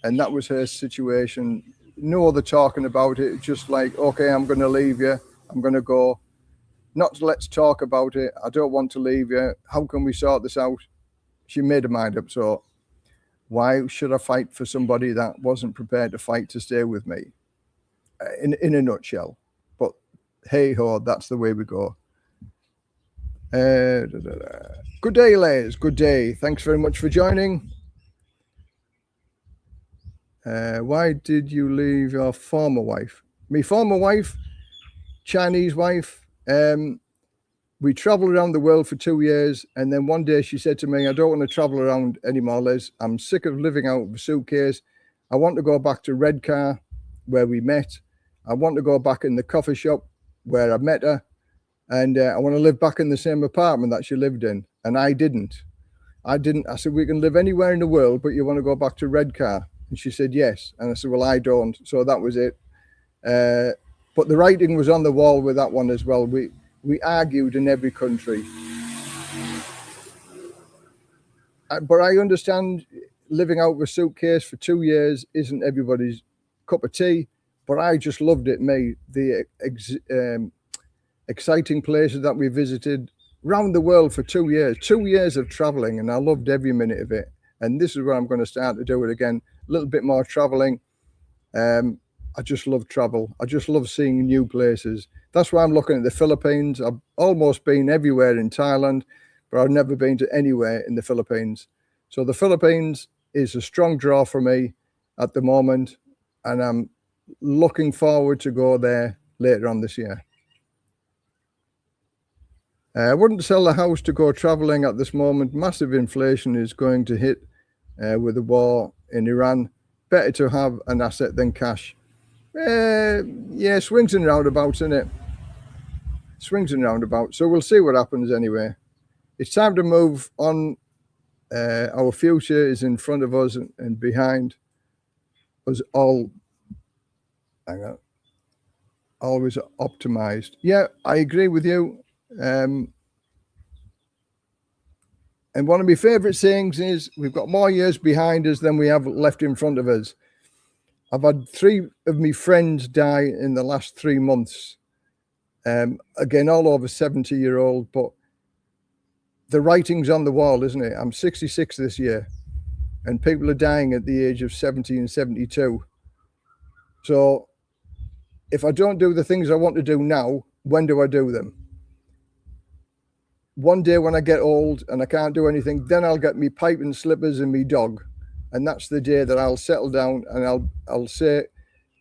and that was her situation. no other talking about it. It's just like, okay, I'm going to leave you. I'm going to go. Not let's talk about it. I don't want to leave you. How can we sort this out? She made her mind up. So why should I fight for somebody that wasn't prepared to fight to stay with me? In a nutshell. But hey ho, that's the way we go. Good day, Les. Good day. Thanks very much for joining. Why did you leave your former wife? My former wife, Chinese wife. We traveled around the world for 2 years, and then one day she said to me, I don't want to travel around anymore, Liz. I'm sick of living out of a suitcase. I want to go back to Redcar, where we met. I want to go back in the coffee shop where I met her, and I want to live back in the same apartment that she lived in. And I didn't. I said, we can live anywhere in the world, but you want to go back to Redcar? And she said, yes. And I said, well, I don't. So that was it. But the writing was on the wall with that one as well. We argued in every country. But I understand living out of a suitcase for 2 years isn't everybody's cup of tea, but I just loved it, me. The exciting places that we visited around the world for 2 years, 2 years of traveling, and I loved every minute of it. And this is where I'm going to start to do it again, a little bit more traveling. I just love travel. I just love seeing new places. That's why I'm looking at the Philippines. I've almost been everywhere in Thailand, but I've never been to anywhere in the Philippines. So the Philippines is a strong draw for me at the moment, and I'm looking forward to go there later on this year. I wouldn't sell the house to go traveling at this moment. Massive inflation is going to hit with the war in Iran. Better to have an asset than cash. Yeah, swings and roundabouts, isn't it? Swings and roundabouts. So we'll see what happens anyway. It's time to move on. Our future is in front of us and behind us all. Hang on. Always optimized. Yeah, I agree with you. And one of my favorite sayings is we've got more years behind us than we have left in front of us. I've had 3 of my friends die in the last 3 months. Again, all over 70-year-old, but the writing's on the wall, isn't it? I'm 66 this year, and people are dying at the age of 70 and 72. So if I don't do the things I want to do now, when do I do them? One day when I get old and I can't do anything, then I'll get me pipe and slippers and me dog. And that's the day that I'll settle down and I'll say,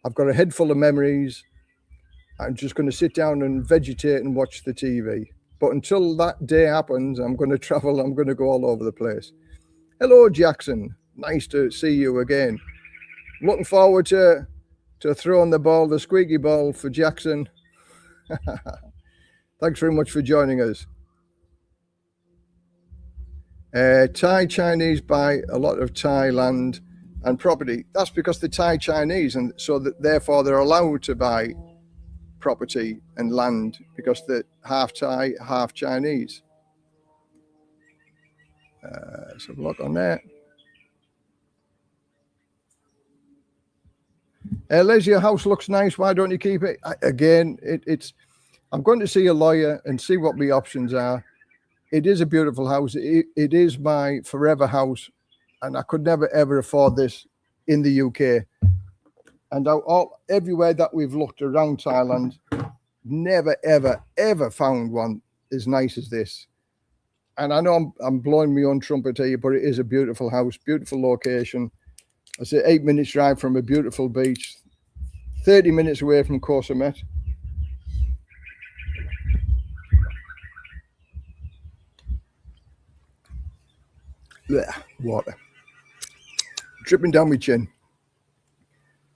I've got a head full of memories. I'm just going to sit down and vegetate and watch the TV. But until that day happens, I'm going to travel. I'm going to go all over the place. Hello, Jackson. Nice to see you again. Looking forward to throwing the squeaky ball for Jackson. Thanks very much for joining us. Thai Chinese buy a lot of Thai land and property. That's because they're Thai Chinese, and so that therefore they're allowed to buy property and land because they're half Thai, half Chinese. Let's have a look on there. Les, your house looks nice. Why don't you keep it? Again, I'm going to see a lawyer and see what the options are. It is a beautiful house. It is my forever house, and I could never, ever afford this in the UK. And everywhere that we've looked around Thailand, never, ever, ever found one as nice as this. And I know I'm blowing my own trumpet here, but it is a beautiful house, beautiful location. I say 8 minutes drive from a beautiful beach, 30 minutes away from Koh Samet. Water dripping down my chin.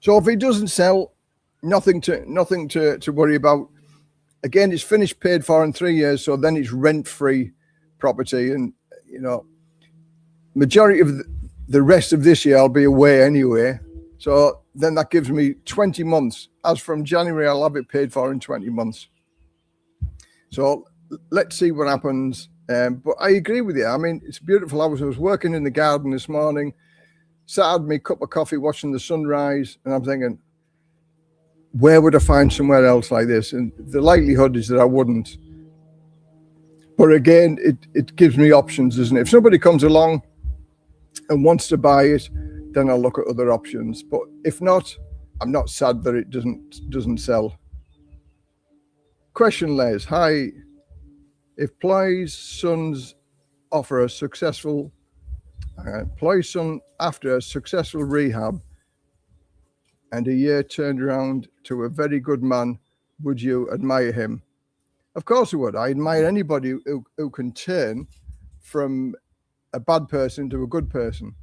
So if it doesn't sell, nothing to worry about. Again, it's finished, paid for in 3 years, so then it's rent-free property, and majority of the rest of this year I'll be away anyway. So then that gives me 20 months. As from January, I'll have it paid for in 20 months. So let's see what happens. But I agree with you. I mean, it's a beautiful house. I was working in the garden this morning, sat had me cup of coffee, watching the sunrise, and I'm thinking, where would I find somewhere else like this? And the likelihood is that I wouldn't. But again, it gives me options, doesn't it? If somebody comes along and wants to buy it, then I'll look at other options. But if not, I'm not sad that it doesn't sell. Question, Les. Hi. If Ply's sons offer a successful Ply's son after a successful rehab and a year turned around to a very good man, would you admire him? Of course I would. I admire anybody who can turn from a bad person to a good person.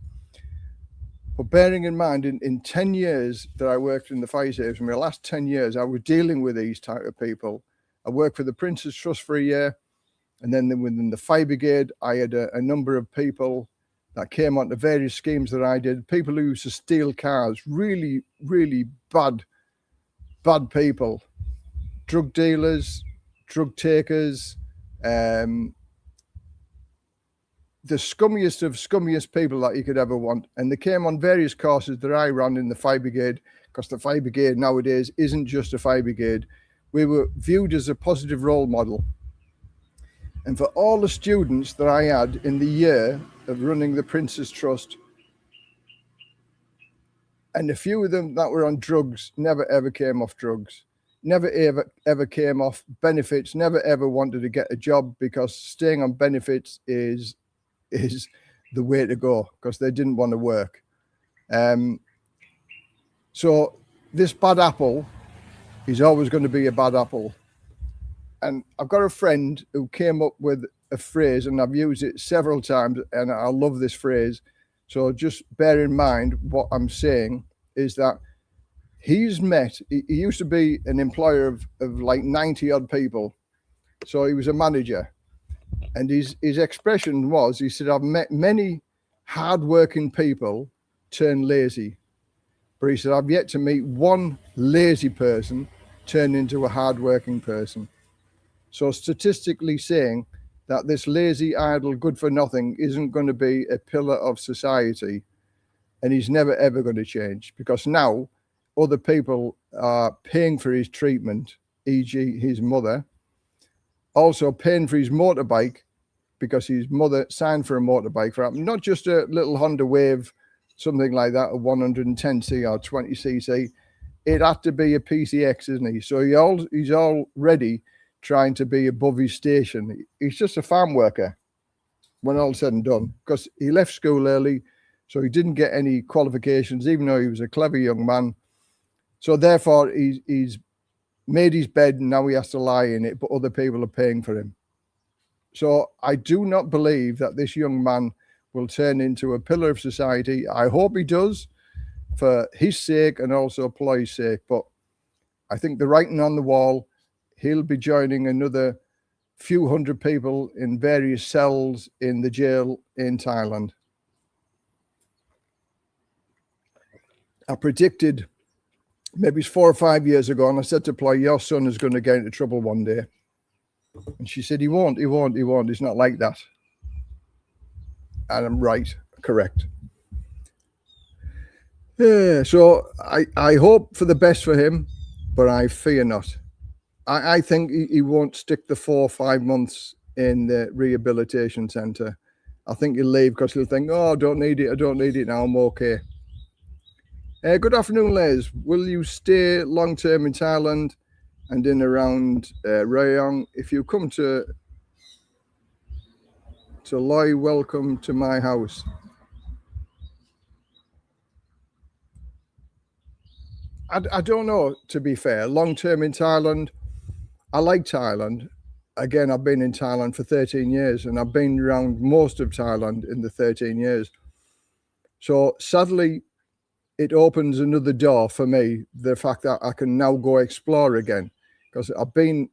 But bearing in mind, in 10 years that I worked in the fire service, in my last 10 years, I was dealing with these type of people. I worked for the Prince's Trust for a year, and then within the fire brigade, I had a number of people that came onto various schemes that I did. People who used to steal cars, really, really bad people, drug dealers, drug takers, the scummiest of scummiest people that you could ever want. And they came on various courses that I ran in the fire brigade, because the fire brigade nowadays isn't just a fire brigade. We were viewed as a positive role model. And for all the students that I had in the year of running the Prince's Trust, and a few of them that were on drugs never ever came off drugs, never ever came off benefits, never ever wanted to get a job, because staying on benefits is the way to go, because they didn't want to work. So this bad apple is always going to be a bad apple. And I've got a friend who came up with a phrase, and I've used it several times, and I love this phrase. So just bear in mind what I'm saying is that he used to be an employer of like 90 odd people. So he was a manager. And his expression was, he said, I've met many hardworking people turn lazy. But he said, I've yet to meet one lazy person turn into a hardworking person. So statistically saying that this lazy, idle, good for nothing isn't going to be a pillar of society, and he's never ever going to change, because now other people are paying for his treatment, e.g. his mother, also paying for his motorbike, because his mother signed for a motorbike for him, not just a little Honda Wave, something like that, a 110c or 20cc. It had to be a PCX, isn't he? So he's already trying to be above his station. He's just a farm worker when all's said and done, because he left school early, so he didn't get any qualifications, even though he was a clever young man. So therefore, he's made his bed, and now he has to lie in it, but other people are paying for him. So I do not believe that this young man will turn into a pillar of society. I hope he does, for his sake and also Ply's sake. But I think the writing on the wall, he'll be joining another few hundred people in various cells in the jail in Thailand. I predicted, maybe it's 4 or 5 years ago, and I said to Ply, your son is going to get into trouble one day. And she said, he won't. He's not like that. And I'm right, correct. Yeah, so I hope for the best for him, but I fear not. I think he won't stick the 4 or 5 months in the rehabilitation centre. I think he'll leave because he'll think, oh, I don't need it now, I'm okay. Good afternoon, Les. Will you stay long-term in Thailand and in around Rayong? If you come to Loy, welcome to my house. I don't know, to be fair. Long-term in Thailand, I like Thailand. Again, I've been in Thailand for 13 years, and I've been around most of Thailand in the 13 years. So sadly, it opens another door for me, the fact that I can now go explore again, because I've been,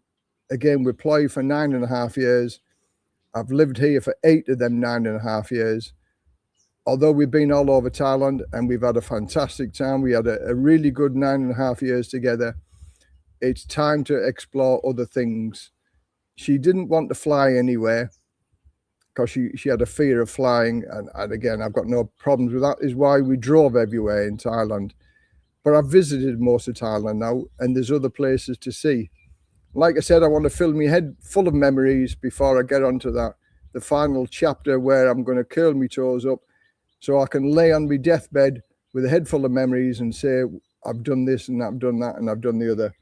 again, with Ply for 9.5 years. I've lived here for 8 of them 9.5 years. Although we've been all over Thailand and we've had a fantastic time, we had a really good 9.5 years together. It's time to explore other things. She didn't want to fly anywhere because she had a fear of flying. And again, I've got no problems with that. Is why we drove everywhere in Thailand. but I've visited most of Thailand now, and there's other places to see. Like I said, I want to fill my head full of memories before I get onto the final chapter where I'm going to curl my toes up so I can lay on my deathbed with a head full of memories and say, I've done this and I've done that and I've done the other.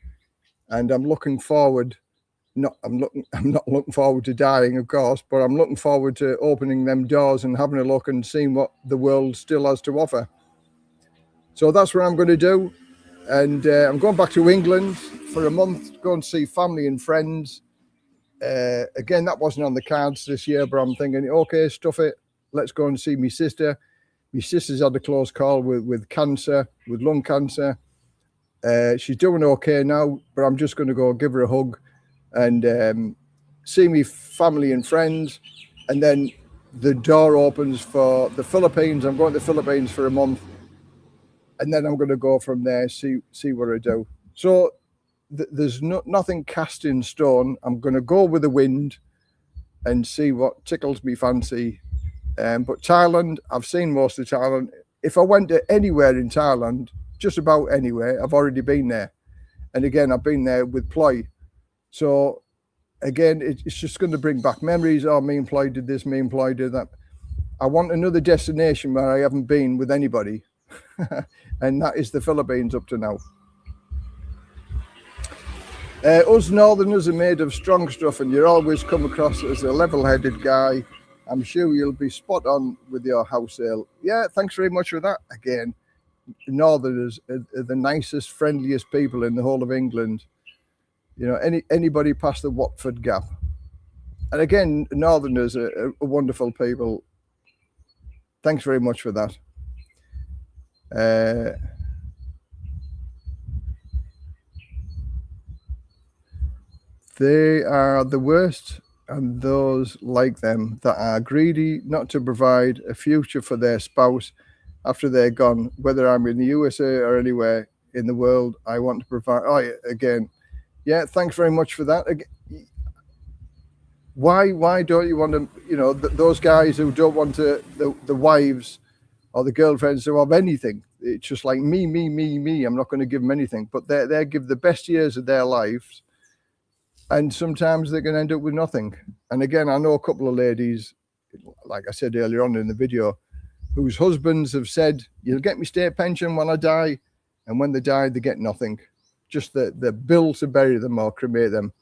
And I'm looking forward, I'm not looking forward to dying, of course, but I'm looking forward to opening them doors and having a look and seeing what the world still has to offer. So that's what I'm going to do. And I'm going back to England for a month, go and see family and friends. Again, that wasn't on the cards this year, but I'm thinking, okay, stuff it. Let's go and see my sister. My sister's had a close call with cancer, with lung cancer. She's doing okay now, but I'm just going to go give her a hug and see me family and friends. And then the door opens for the Philippines. I'm going to the Philippines for a month. And then I'm going to go from there, see what I do. So there's nothing cast in stone. I'm going to go with the wind and see what tickles me fancy. But Thailand, I've seen most of Thailand. If I went to anywhere in Thailand, just about anywhere, I've already been there. And again, I've been there with Ploy. So again, it's just going to bring back memories. Oh, me and Ploy did this, me and Ploy did that. I want another destination where I haven't been with anybody. And that is the Philippines up to now. Us Northerners are made of strong stuff, and you always come across as a level-headed guy. I'm sure you'll be spot on with your house sale. Yeah, thanks very much for that. Again, Northerners are the nicest, friendliest people in the whole of England. You know, anybody past the Watford Gap. And again, Northerners are wonderful people. Thanks very much for that. They are the worst, and those like them that are greedy not to provide a future for their spouse after they're gone. Whether I'm in the USA or anywhere in the world, I want to provide. Oh, again, yeah, thanks very much for that. Why don't you want to, you know, those guys who don't want to, the wives or the girlfriends to have anything? It's just like me. I'm not going to give them anything, but they give the best years of their lives, and sometimes they can end up with nothing. And again, I know a couple of ladies, like I said earlier on in the video, whose husbands have said, "You'll get me state pension when I die," and when they die, they get nothing, just the bill to bury them or cremate them.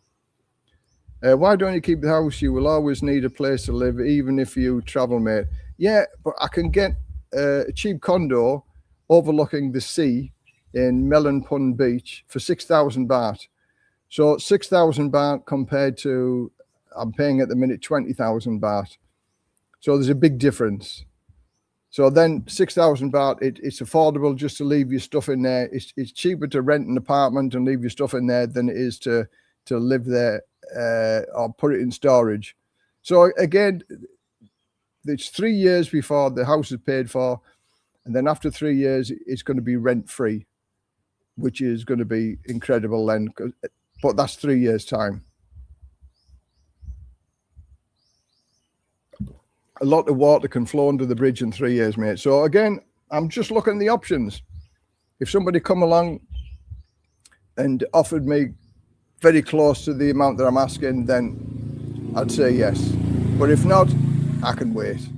Why don't you keep the house? You will always need a place to live, even if you travel, mate. Yeah, but I can get a cheap condo overlooking the sea in Melonpun Beach for 6,000 baht. So 6,000 baht compared to, I'm paying at the minute 20,000 baht. So there's a big difference. So then 6,000 baht, it's affordable just to leave your stuff in there. It's cheaper to rent an apartment and leave your stuff in there than it is to live there or put it in storage. So again, it's 3 years before the house is paid for. And then after 3 years, it's going to be rent-free, which is going to be incredible then. But that's 3 years' time. A lot of water can flow under the bridge in 3 years, mate. So again, I'm just looking at the options. If somebody come along and offered me very close to the amount that I'm asking, then I'd say yes. But if not, I can wait.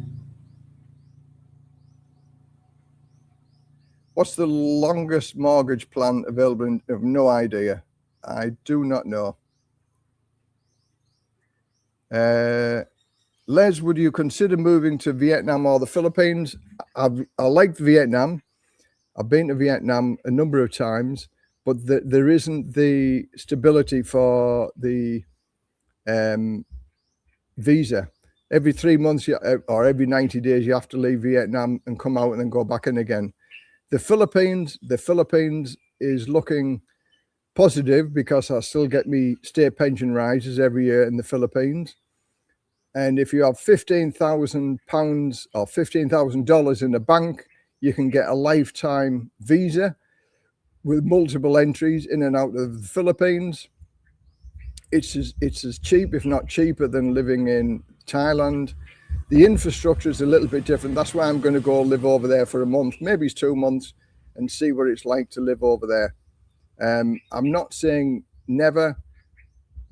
What's the longest mortgage plan available? I have no idea. I do not know. Les, would you consider moving to Vietnam or the Philippines? I like Vietnam. I've been to Vietnam a number of times, but there isn't the stability for the visa. Every 3 months or every 90 days, you have to leave Vietnam and come out and then go back in again. The Philippines is looking positive because I still get me state pension rises every year in the Philippines. And if you have £15,000 or $15,000 in the bank, you can get a lifetime visa with multiple entries in and out of the Philippines. It's as cheap, if not cheaper, than living in Thailand. The infrastructure is a little bit different. That's why I'm going to go live over there for a month. Maybe it's 2 months. and see what it's like to live over there. I'm not saying never,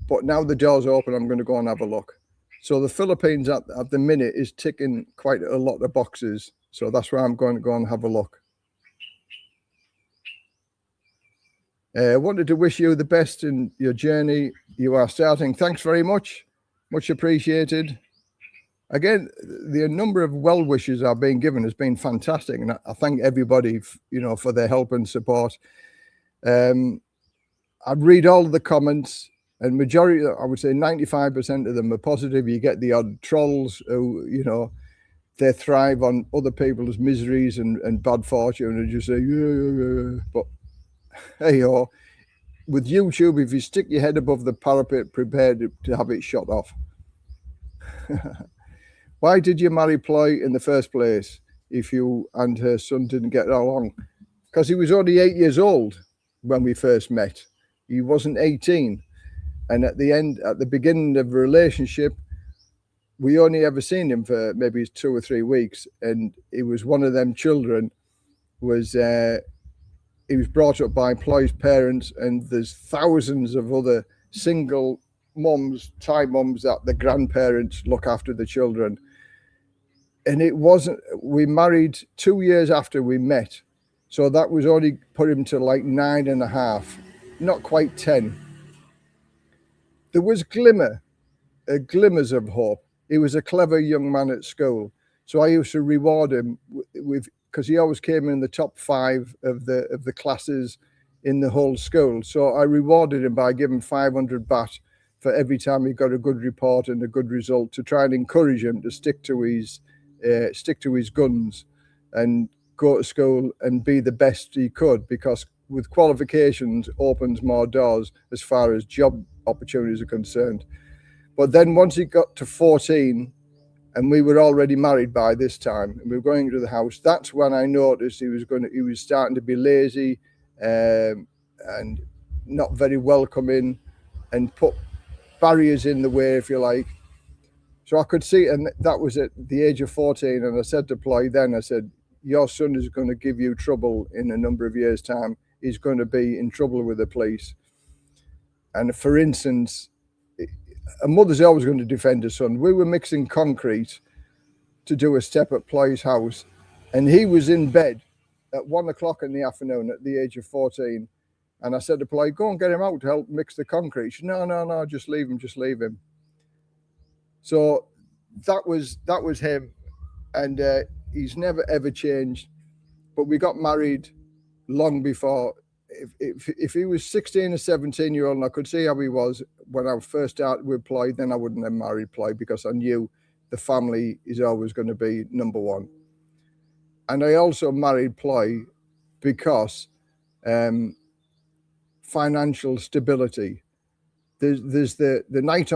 but now the door's open, I'm going to go and have a look. So the Philippines at the minute is ticking quite a lot of boxes. So that's where I'm going to go and have a look. I wanted to wish you the best in your journey you are starting. Thanks very much. Much appreciated. Again, the number of well wishes are being given has been fantastic. And I thank everybody, for their help and support. I read all of the comments, and majority, I would say 95% of them are positive. You get the odd trolls who, they thrive on other people's miseries and bad fortune and just say, yeah. But hey, with YouTube, if you stick your head above the parapet, prepare to have it shot off. Why did you marry Ploy in the first place if you and her son didn't get along? Because he was only 8 years old when we first met. He wasn't 18. And at the beginning of the relationship, we only ever seen him for maybe 2 or 3 weeks. And he was one of them children, he was brought up by Ploy's parents, and there's thousands of other single mums, Thai mums, that the grandparents look after the children. And we married 2 years after we met. So that was only put him to like 9.5, not quite 10. There was glimmers of hope. He was a clever young man at school. So I used to reward him because he always came in the top 5 of the classes in the whole school. So I rewarded him by giving 500 baht for every time he got a good report and a good result, to try and encourage him to stick to his guns and go to school and be the best he could, because with qualifications opens more doors as far as job opportunities are concerned. But then once he got to 14, and we were already married by this time, and we were going to the house, that's when I noticed he was starting to be lazy and not very welcoming, and put barriers in the way, if you like. So I could see, and that was at the age of 14. And I said to Ploy then, I said, your son is going to give you trouble in a number of years' time. He's going to be in trouble with the police. And for instance, a mother's always going to defend her son. We were mixing concrete to do a step at Ploy's house, and he was in bed at 1 o'clock in the afternoon at the age of 14. And I said to Ploy, go and get him out to help mix the concrete. She said, no, just leave him. So that was him, and he's never ever changed. But we got married long before. If he was 16 or 17-year-old, and I could see how he was when I first started with Ploy, then I wouldn't have married Ploy, because I knew the family is always going to be number one. And I also married Ploy because financial stability. There's the night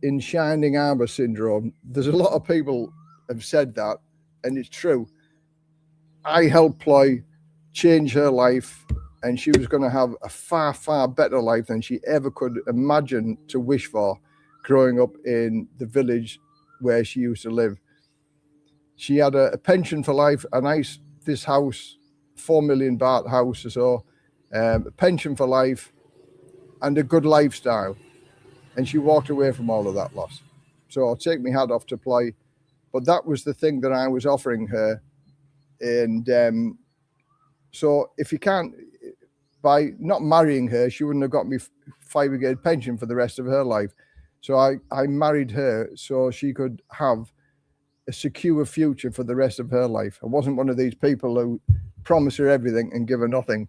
in shining armor syndrome. There's a lot of people have said that, and it's true. I helped Ploy change her life, and she was going to have a far, far better life than she ever could imagine to wish for, growing up in the village where she used to live. She had a pension for life, this house, 4 million baht house or so, a pension for life, and a good lifestyle. And she walked away from all of that loss. So I'll take my hat off to Ploy. But that was the thing that I was offering her. And so if you can't, by not marrying her, she wouldn't have got me 5 brigade pension for the rest of her life. So I married her so she could have a secure future for the rest of her life. I wasn't one of these people who promise her everything and give her nothing.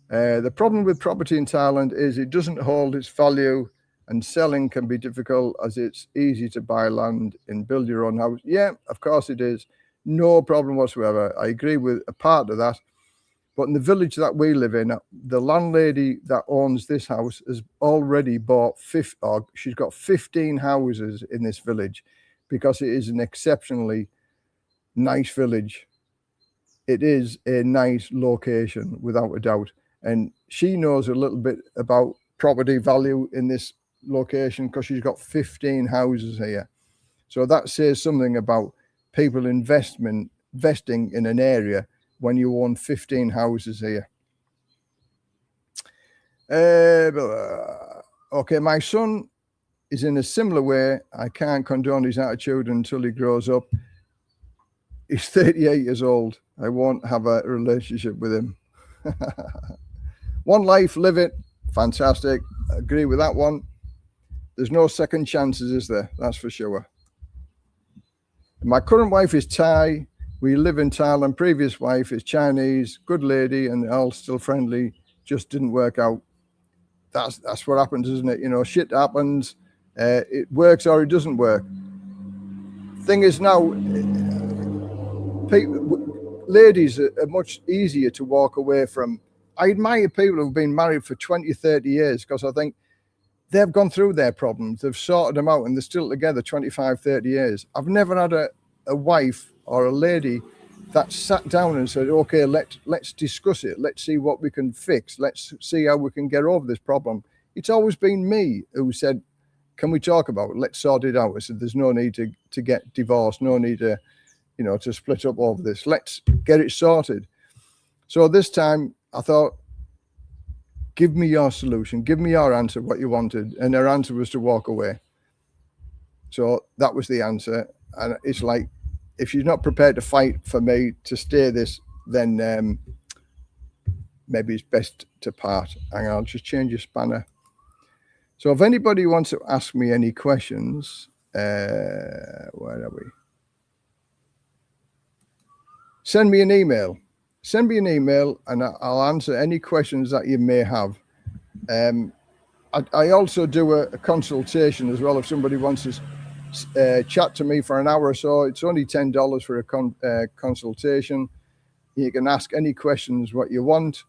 The problem with property in Thailand is it doesn't hold its value, and selling can be difficult, as it's easy to buy land and build your own house. Yeah, of course it is. No problem whatsoever. I agree with a part of that. But in the village that we live in, the landlady that owns this house has already bought she's got 15 houses in this village, because it is an exceptionally nice village. It is a nice location, without a doubt. And she knows a little bit about property value in this location, because she's got 15 houses here. So that says something about people investment investing in an area when you own 15 houses here. Okay, my son is in a similar way. I can't condone his attitude until he grows up. He's 38 years old. I won't have a relationship with him. One life, live it. Fantastic. I agree with that one. There's no second chances, is there? That's for sure. My current wife is Thai. We live in Thailand. Previous wife is Chinese. Good lady, and all still friendly. Just didn't work out. That's what happens, isn't it? You know, shit happens. It works or it doesn't work. Thing is now, ladies are much easier to walk away from. I admire people who've been married for 20, 30 years because I think they've gone through their problems. They've sorted them out and they're still together 25, 30 years. I've never had a wife or a lady that sat down and said, okay, let's discuss it. Let's see what we can fix. Let's see how we can get over this problem. It's always been me who said, can we talk about it? Let's sort it out. I said, there's no need to get divorced. No need to, you know, to split up over this. Let's get it sorted. So this time I thought, give me your solution. Give me your answer, what you wanted. And her answer was to walk away. So that was the answer. And it's like, if she's not prepared to fight for me to stay this, then maybe it's best to part. Hang on, I'll just change your spanner. So if anybody wants to ask me any questions, where are we? Send me an email. Send me an email and I'll answer any questions that you may have. I also do a consultation as well. If somebody wants to chat to me for an hour or so, it's only $10 for a consultation. You can ask any questions what you want.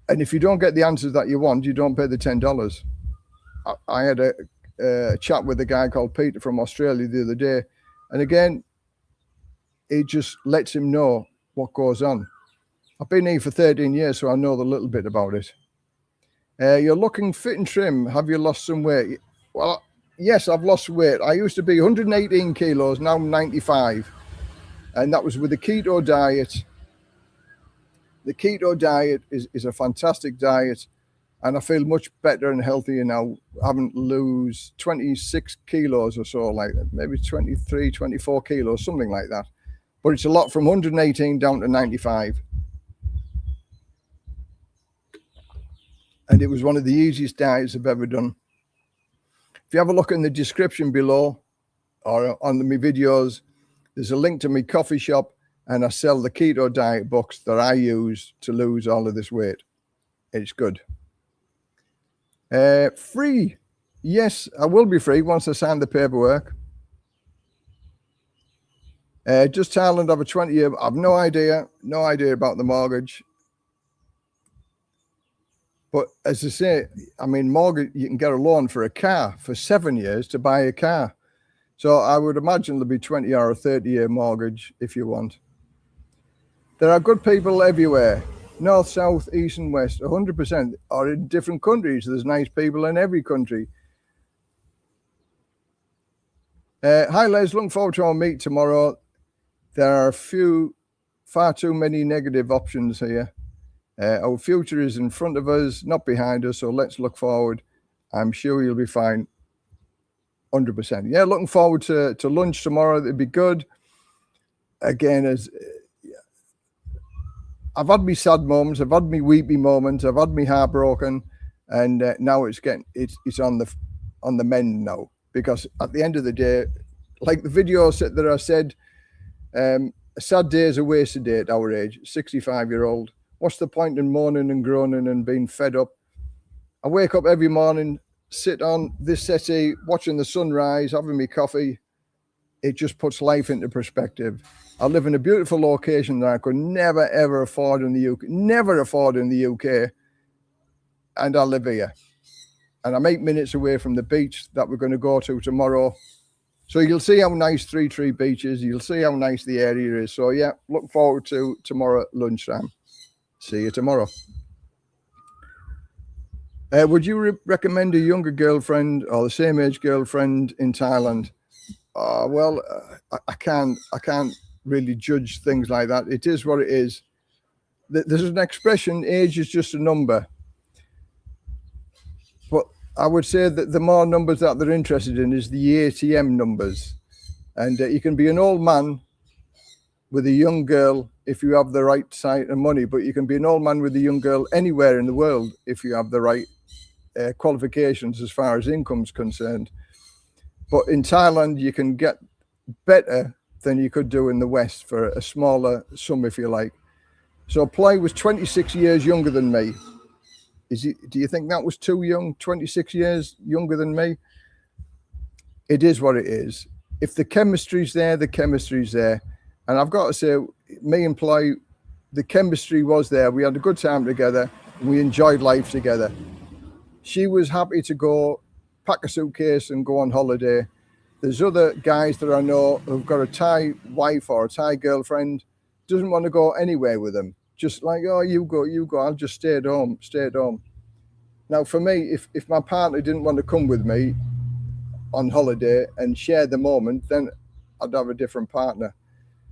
And if you don't get the answers that you want, you don't pay the $10. I had a chat with a guy called Peter from Australia the other day. And again, it just lets him know what goes on. I've been here for 13 years, so I know a little bit about it. You're looking fit and trim. Have you lost some weight? Well, yes, I've lost weight. I used to be 118 kilos, now I'm 95. And that was with the keto diet. The keto diet is a fantastic diet. And I feel much better and healthier now. I haven't lose 26 kilos or so, like that. Maybe 23, 24 kilos, something like that. But it's a lot from 118 down to 95. And it was one of the easiest diets I've ever done. If you have a look in the description below or on my videos, there's a link to my coffee shop and I sell the keto diet books that I use to lose all of this weight. It's good. Free. Yes, I will be free once I sign the paperwork. Just Thailand have a 20-year. I've no idea about the mortgage. But as I say, I mean, mortgage, you can get a loan for a car for 7 years to buy a car. So I would imagine there'll be 20 or a 30-year mortgage if you want. There are good people everywhere. North, south, east and west, 100%. Or in different countries. There's nice people in every country. Hi, Les. Looking forward to our meet tomorrow. There are far too many negative options here. Our future is in front of us, not behind us. So let's look forward. I'm sure you'll be fine. 100%. Yeah, looking forward to lunch tomorrow. It'd be good. Again, I've had me sad moments. I've had me weepy moments. I've had me heartbroken, and now it's on the mend now. Because at the end of the day, like the video that I said, a sad day is a wasted day at our age, 65-year-old. What's the point in moaning and groaning and being fed up? I wake up every morning, sit on this settee, watching the sunrise, having me coffee. It just puts life into perspective. I live in a beautiful location that I could never, ever afford in the UK. Never afford in the UK. And I live here. And I'm 8 minutes away from the beach that we're going to go to tomorrow. So you'll see how nice Three Tree Beach is. You'll see how nice the area is. So yeah, look forward to tomorrow at lunchtime. See you tomorrow. Would you recommend a younger girlfriend or the same age girlfriend in Thailand? Well, I can't really judge things like that. It is what it is. There's an expression, age is just a number. But I would say that the more numbers that they're interested in is the ATM numbers. And you can be an old man with a young girl if you have the right side and money, but you can be an old man with a young girl anywhere in the world if you have the right qualifications as far as income's concerned. But in Thailand, you can get better than you could do in the West for a smaller sum, if you like. So Ply was 26 years younger than me. Do you think that was too young? 26 years younger than me? It is what it is. If the chemistry's there, the chemistry's there. And I've got to say, me and Ply, the chemistry was there. We had a good time together. And we enjoyed life together. She was happy to go pack a suitcase and go on holiday. There's other guys that I know who've got a Thai wife or a Thai girlfriend, doesn't want to go anywhere with them. Just like, oh, you go, I'll just stay at home. Now, for me, if my partner didn't want to come with me on holiday and share the moment, then I'd have a different partner.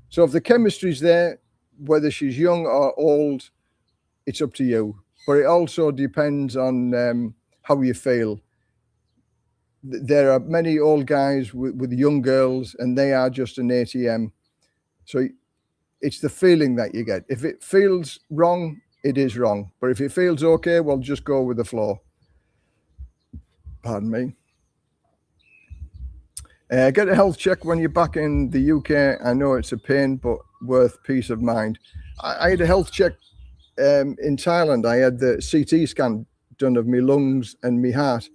So if the chemistry's there, whether she's young or old, it's up to you. But it also depends on how you feel. There are many old guys with young girls, and they are just an ATM. So it's the feeling that you get. If it feels wrong, it is wrong. But if it feels okay, well, just go with the flow. Pardon me. Get a health check when you're back in the UK. I know it's a pain, but worth peace of mind. I had a health check in Thailand. I had the CT scan done of my lungs and my heart,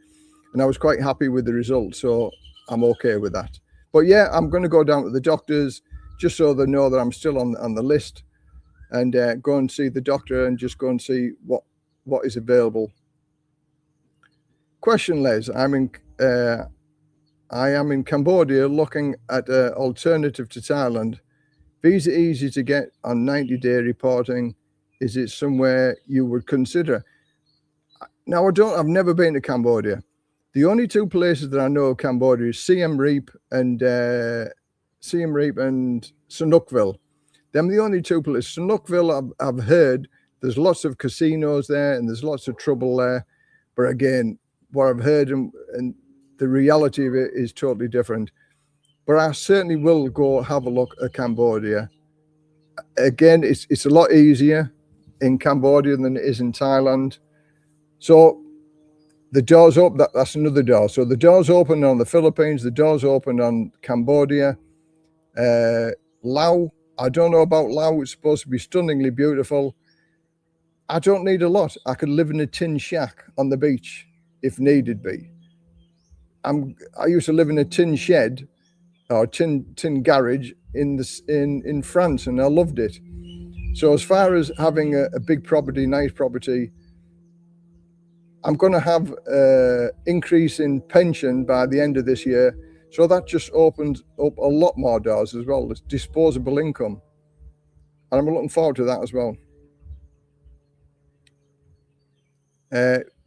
and I was quite happy with the results, so I'm okay with that. But yeah, I'm going to go down to the doctors just so they know that I'm still on the list, and go and see the doctor and just go and see what is available. Question, Les. I am in Cambodia looking at an alternative to Thailand. Visa easy to get on 90-day reporting. Is it somewhere you would consider? Now, I've never been to Cambodia. The only two places that I know of Cambodia is Siem Reap and Sihanoukville. Them the only two places. Sihanoukville, I've heard there's lots of casinos there and there's lots of trouble there. But again, what I've heard and the reality of it is totally different. But I certainly will go have a look at Cambodia. Again, it's a lot easier in Cambodia than it is in Thailand. So the doors open, that's another door. So the doors open on the Philippines, the doors open on Cambodia. Laos, I don't know about Laos, it's supposed to be stunningly beautiful. I don't need a lot. I could live in a tin shack on the beach if needed be. I used to live in a tin shed or tin garage in France, and I loved it. So as far as having a big property, nice property, I'm going to have an increase in pension by the end of this year. So that just opens up a lot more doors as well. It's disposable income. And I'm looking forward to that as well.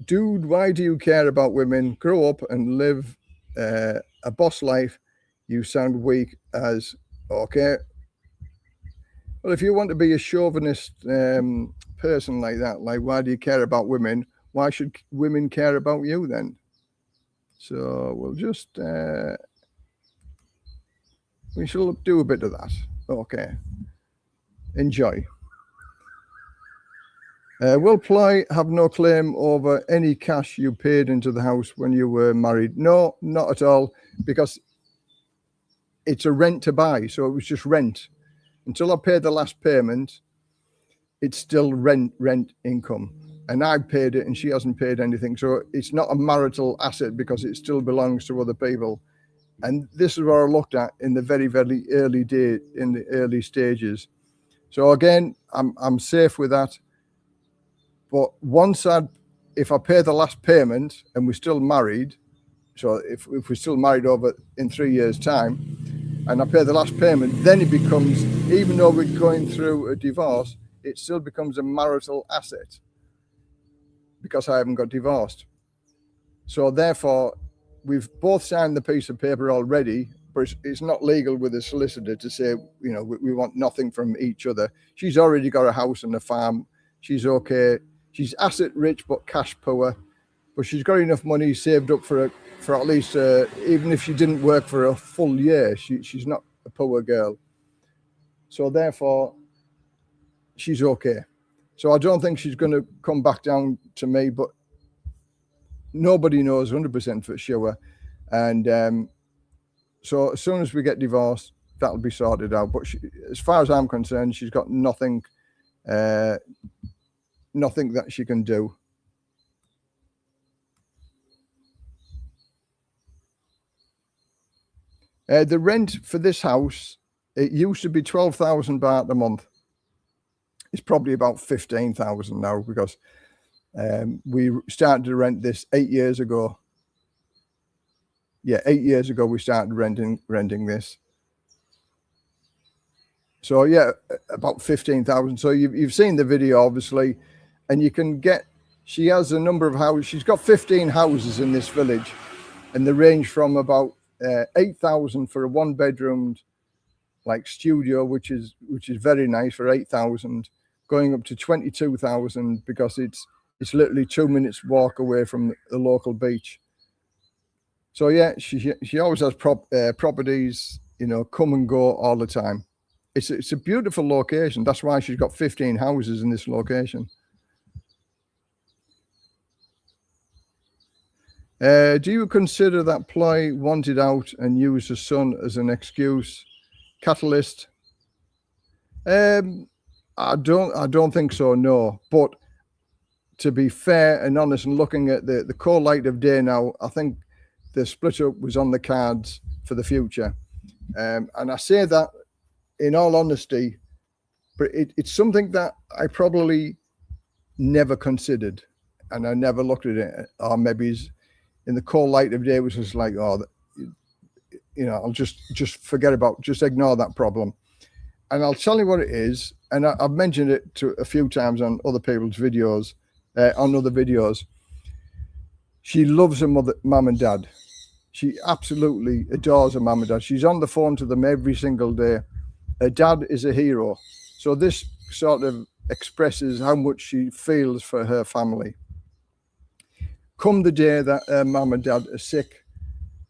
Dude, why do you care about women? Grow up and live a boss life. You sound weak as okay. Well, if you want to be a chauvinist person like that, like why do you care about women? Why should women care about you then? So we'll just we shall do a bit of that. Okay. Enjoy. Will Ply have no claim over any cash you paid into the house when you were married? No, not at all, because it's a rent to buy, so it was just rent. Until I paid the last payment, it's still rent income. And I paid it and she hasn't paid anything. So it's not a marital asset because it still belongs to other people. And this is what I looked at in the very, very early stages. So again, I'm safe with that. But if I pay the last payment and we're still married, so if we're still married over in 3 years' time, and I pay the last payment, then it becomes, even though we're going through a divorce, it still becomes a marital asset because I haven't got divorced. So therefore, we've both signed the piece of paper already but it's not legal with a solicitor to say, you know, we want nothing from each other. She's already got a house and a farm. She's okay. She's asset rich but cash poor, but she's got enough money saved up for at least even if she didn't work for a full year, she's not a poor girl. So therefore, she's okay. So I don't think she's going to come back down to me, but nobody knows 100% for sure. And so as soon as we get divorced, that'll be sorted out. But as far as I'm concerned, she's got nothing that she can do. The rent for this house, it used to be 12,000 baht a month. It's probably about 15,000 now, because we started to rent this 8 years ago. Yeah, 8 years ago we started renting this. So yeah, about 15,000. So you've seen the video, obviously, and you can get. She has a number of houses. She's got 15 houses in this village, and they range from about 8,000 for a one-bedroom like studio, which is very nice for 8,000, going up to 22,000 because it's literally 2 minutes walk away from the local beach. So yeah, she always has properties, you know, come and go all the time. It's a beautiful location. That's why she's got 15 houses in this location. Do you consider that Ploy wanted out and used the son as an excuse? Catalyst? I don't think so, no. But to be fair and honest, and looking at the cold light of day now, I think the split up was on the cards for the future. And I say that in all honesty, but it's something that I probably never considered, and I never looked at it. Or maybe in the cold light of day, it was just like, oh, you know, I'll just forget about, just ignore that problem. And I'll tell you what it is, and I've mentioned it a few times on other people's videos, on other videos. She loves her mum and dad. She absolutely adores her mum and dad. She's on the phone to them every single day. Her dad is a hero. So this sort of expresses how much she feels for her family. Come the day that her mum and dad are sick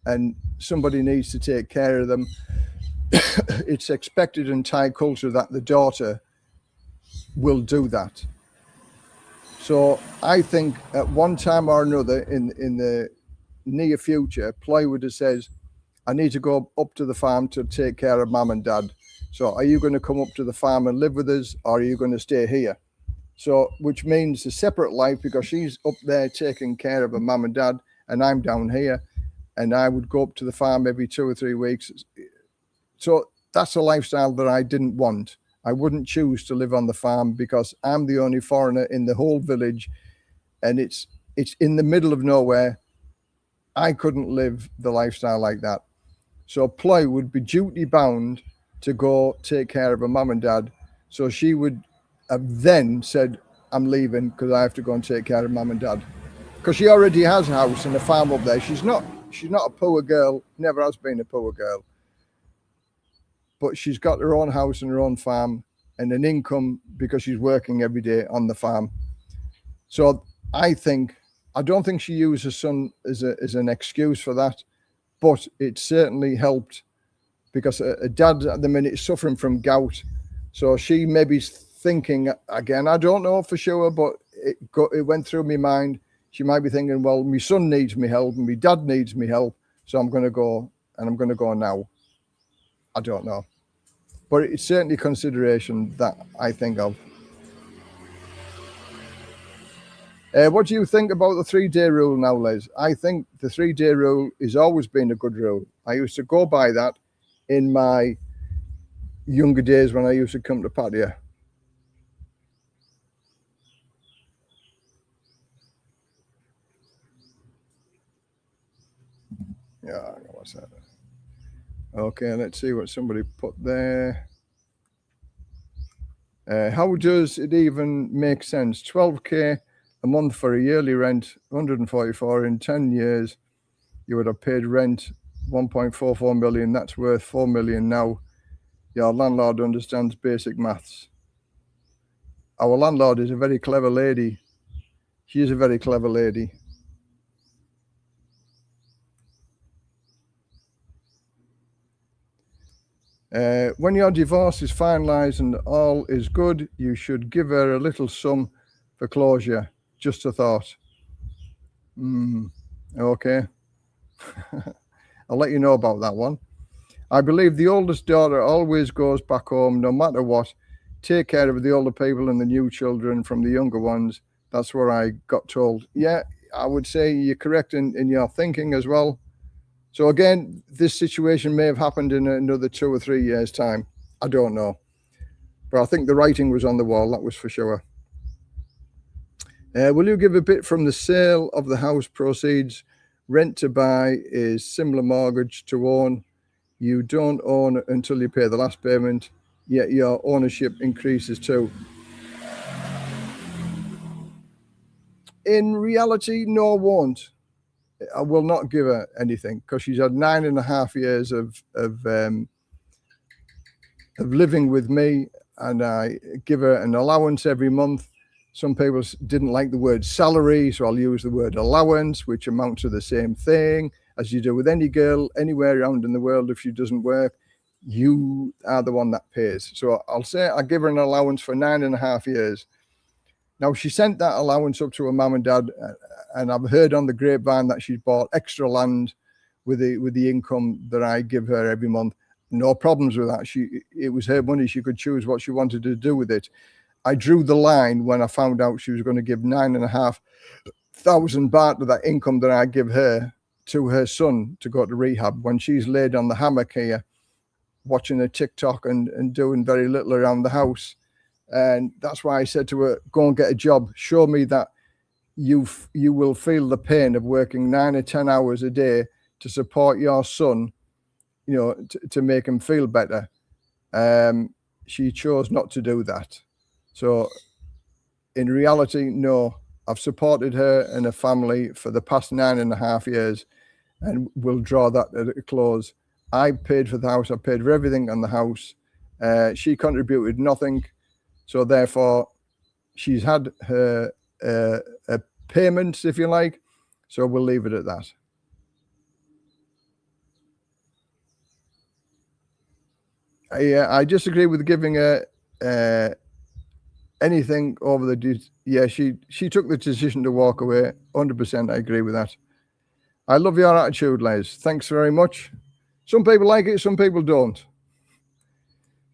and somebody needs to take care of them, it's expected in Thai culture that the daughter will do that. So I think at one time or another in the near future, Plywood says, I need to go up to the farm to take care of mum and dad. So are you going to come up to the farm and live with us, or are you going to stay here? So, which means a separate life, because she's up there taking care of her mum and dad, and I'm down here, and I would go up to the farm every 2 or 3 weeks. So that's a lifestyle that I didn't want. I wouldn't choose to live on the farm because I'm the only foreigner in the whole village, and it's in the middle of nowhere. I couldn't live the lifestyle like that. So Ploy would be duty bound to go take care of her mum and dad. So she would have then said, I'm leaving because I have to go and take care of mum and dad. Because she already has a house and a farm up there. She's not a poor girl, never has been a poor girl. But she's got her own house and her own farm and an income because she's working every day on the farm. So I don't think she used her son as an excuse for that, but it certainly helped because her dad at the minute is suffering from gout. So she may be thinking, again, I don't know for sure, but it went through my mind. She might be thinking, well, my son needs me help and my dad needs me help. So I'm going to go, and I'm going to go now. I don't know. But it's certainly consideration that I think of. What do you think about the 3-day rule now, Les? I think the 3-day rule has always been a good rule. I used to go by that in my younger days when I used to come to Pattaya. Yeah, what's that? Okay, let's see what somebody put there. How does it even make sense? 12K a month for a yearly rent, 144 in 10 years. You would have paid rent 1.44 million, that's worth 4 million now. Your landlord understands basic maths. Our landlord is a very clever lady. She is a very clever lady. When your divorce is finalised and all is good, you should give her a little sum for closure. Just a thought. Okay. I'll let you know about that one. I believe the oldest daughter always goes back home no matter what. Take care of the older people and the new children from the younger ones. That's what I got told. Yeah, I would say you're correct in your thinking as well. So again, this situation may have happened in another 2 or 3 years' time. I don't know. But I think the writing was on the wall, that was for sure. Will you give a bit from the sale of the house proceeds? Rent to buy is similar mortgage to own. You don't own until you pay the last payment, yet your ownership increases too. In reality, no, I won't. I will not give her anything because she's had 9.5 years of living with me, and I give her an allowance every month. Some people didn't like the word salary, so I'll use the word allowance, which amounts to the same thing as you do with any girl anywhere around in the world. If she doesn't work, you are the one that pays. So I'll say I give her an allowance for 9.5 years. Now, she sent that allowance up to her mum and dad, and I've heard on the grapevine that she's bought extra land with the income that I give her every month. No problems with that. It was her money. She could choose what she wanted to do with it. I drew the line when I found out she was going to give 9,500 baht of that income that I give her to her son to go to rehab when she's laid on the hammock here, watching a TikTok and doing very little around the house. And that's why I said to her, go and get a job. Show me that you will feel the pain of working 9 or 10 hours a day to support your son, you know, to make him feel better. She chose not to do that. So in reality, no, I've supported her and her family for the past 9.5 years, and we'll draw that at a close. I paid for the house. I paid for everything on the house. She contributed nothing. So therefore, she's had her payments, if you like. So we'll leave it at that. I disagree with giving her anything over the. Yeah, she took the decision to walk away. 100%, I agree with that. I love your attitude, Les. Thanks very much. Some people like it, some people don't.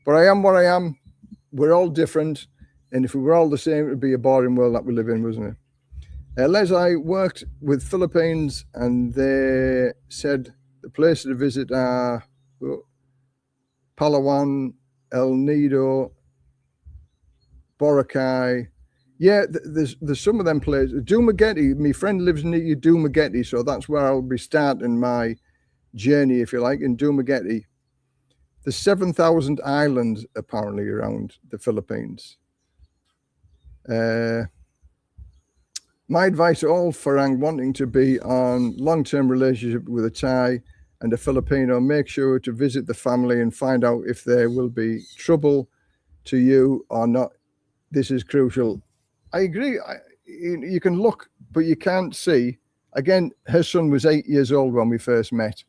But I am what I am. We're all different. And if we were all the same, it would be a boring world that we live in, wasn't it? Les, I worked with Philippines, and they said the places to visit are Palawan, El Nido, Boracay. Yeah, there's some of them places. Dumaguete, my friend lives near Dumaguete, so that's where I'll be starting my journey, if you like, in Dumaguete. There's 7,000 islands apparently around the Philippines. My advice to all Farang wanting to be on long-term relationship with a Thai and a Filipino, make sure to visit the family and find out if there will be trouble to you or not. This is crucial. I agree. You can look, but you can't see. Again, her son was 8 years old when we first met.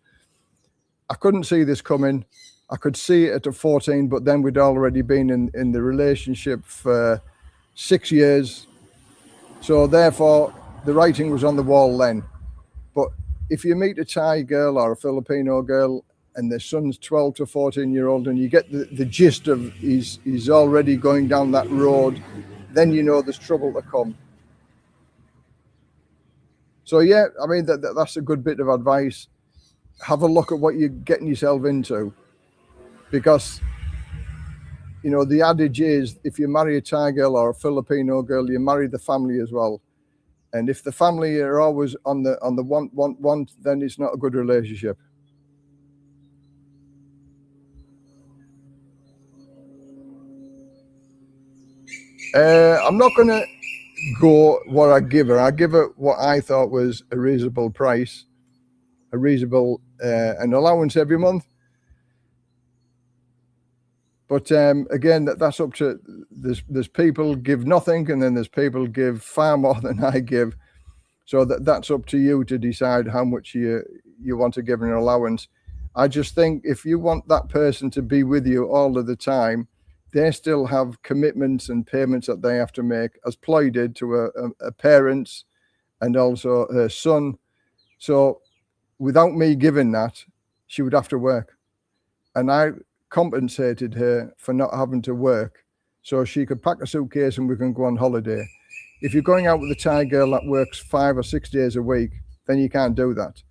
I couldn't see this coming. I could see it at 14, but then we'd already been in the relationship for 6 years. So therefore, the writing was on the wall then. But if you meet a Thai girl or a Filipino girl and their son's 12 to 14-year-old and you get the gist of he's already going down that road, then you know there's trouble to come. So yeah, I mean, that's a good bit of advice. Have a look at what you're getting yourself into. Because, you know, the adage is if you marry a Thai girl or a Filipino girl, you marry the family as well. And if the family are always on the want, then it's not a good relationship. I'm not going to go what I give her. I give her what I thought was a reasonable price, a reasonable an allowance every month. But again, that's up to, there's people give nothing, and then there's people give far more than I give. So that's up to you to decide how much you want to give an allowance. I just think if you want that person to be with you all of the time, they still have commitments and payments that they have to make, as Ploy did to her parents and also her son. So without me giving that, she would have to work. And I compensated her for not having to work, so she could pack a suitcase and we can go on holiday. If you're going out with a Thai girl that works 5 or 6 days a week, then you can't do that.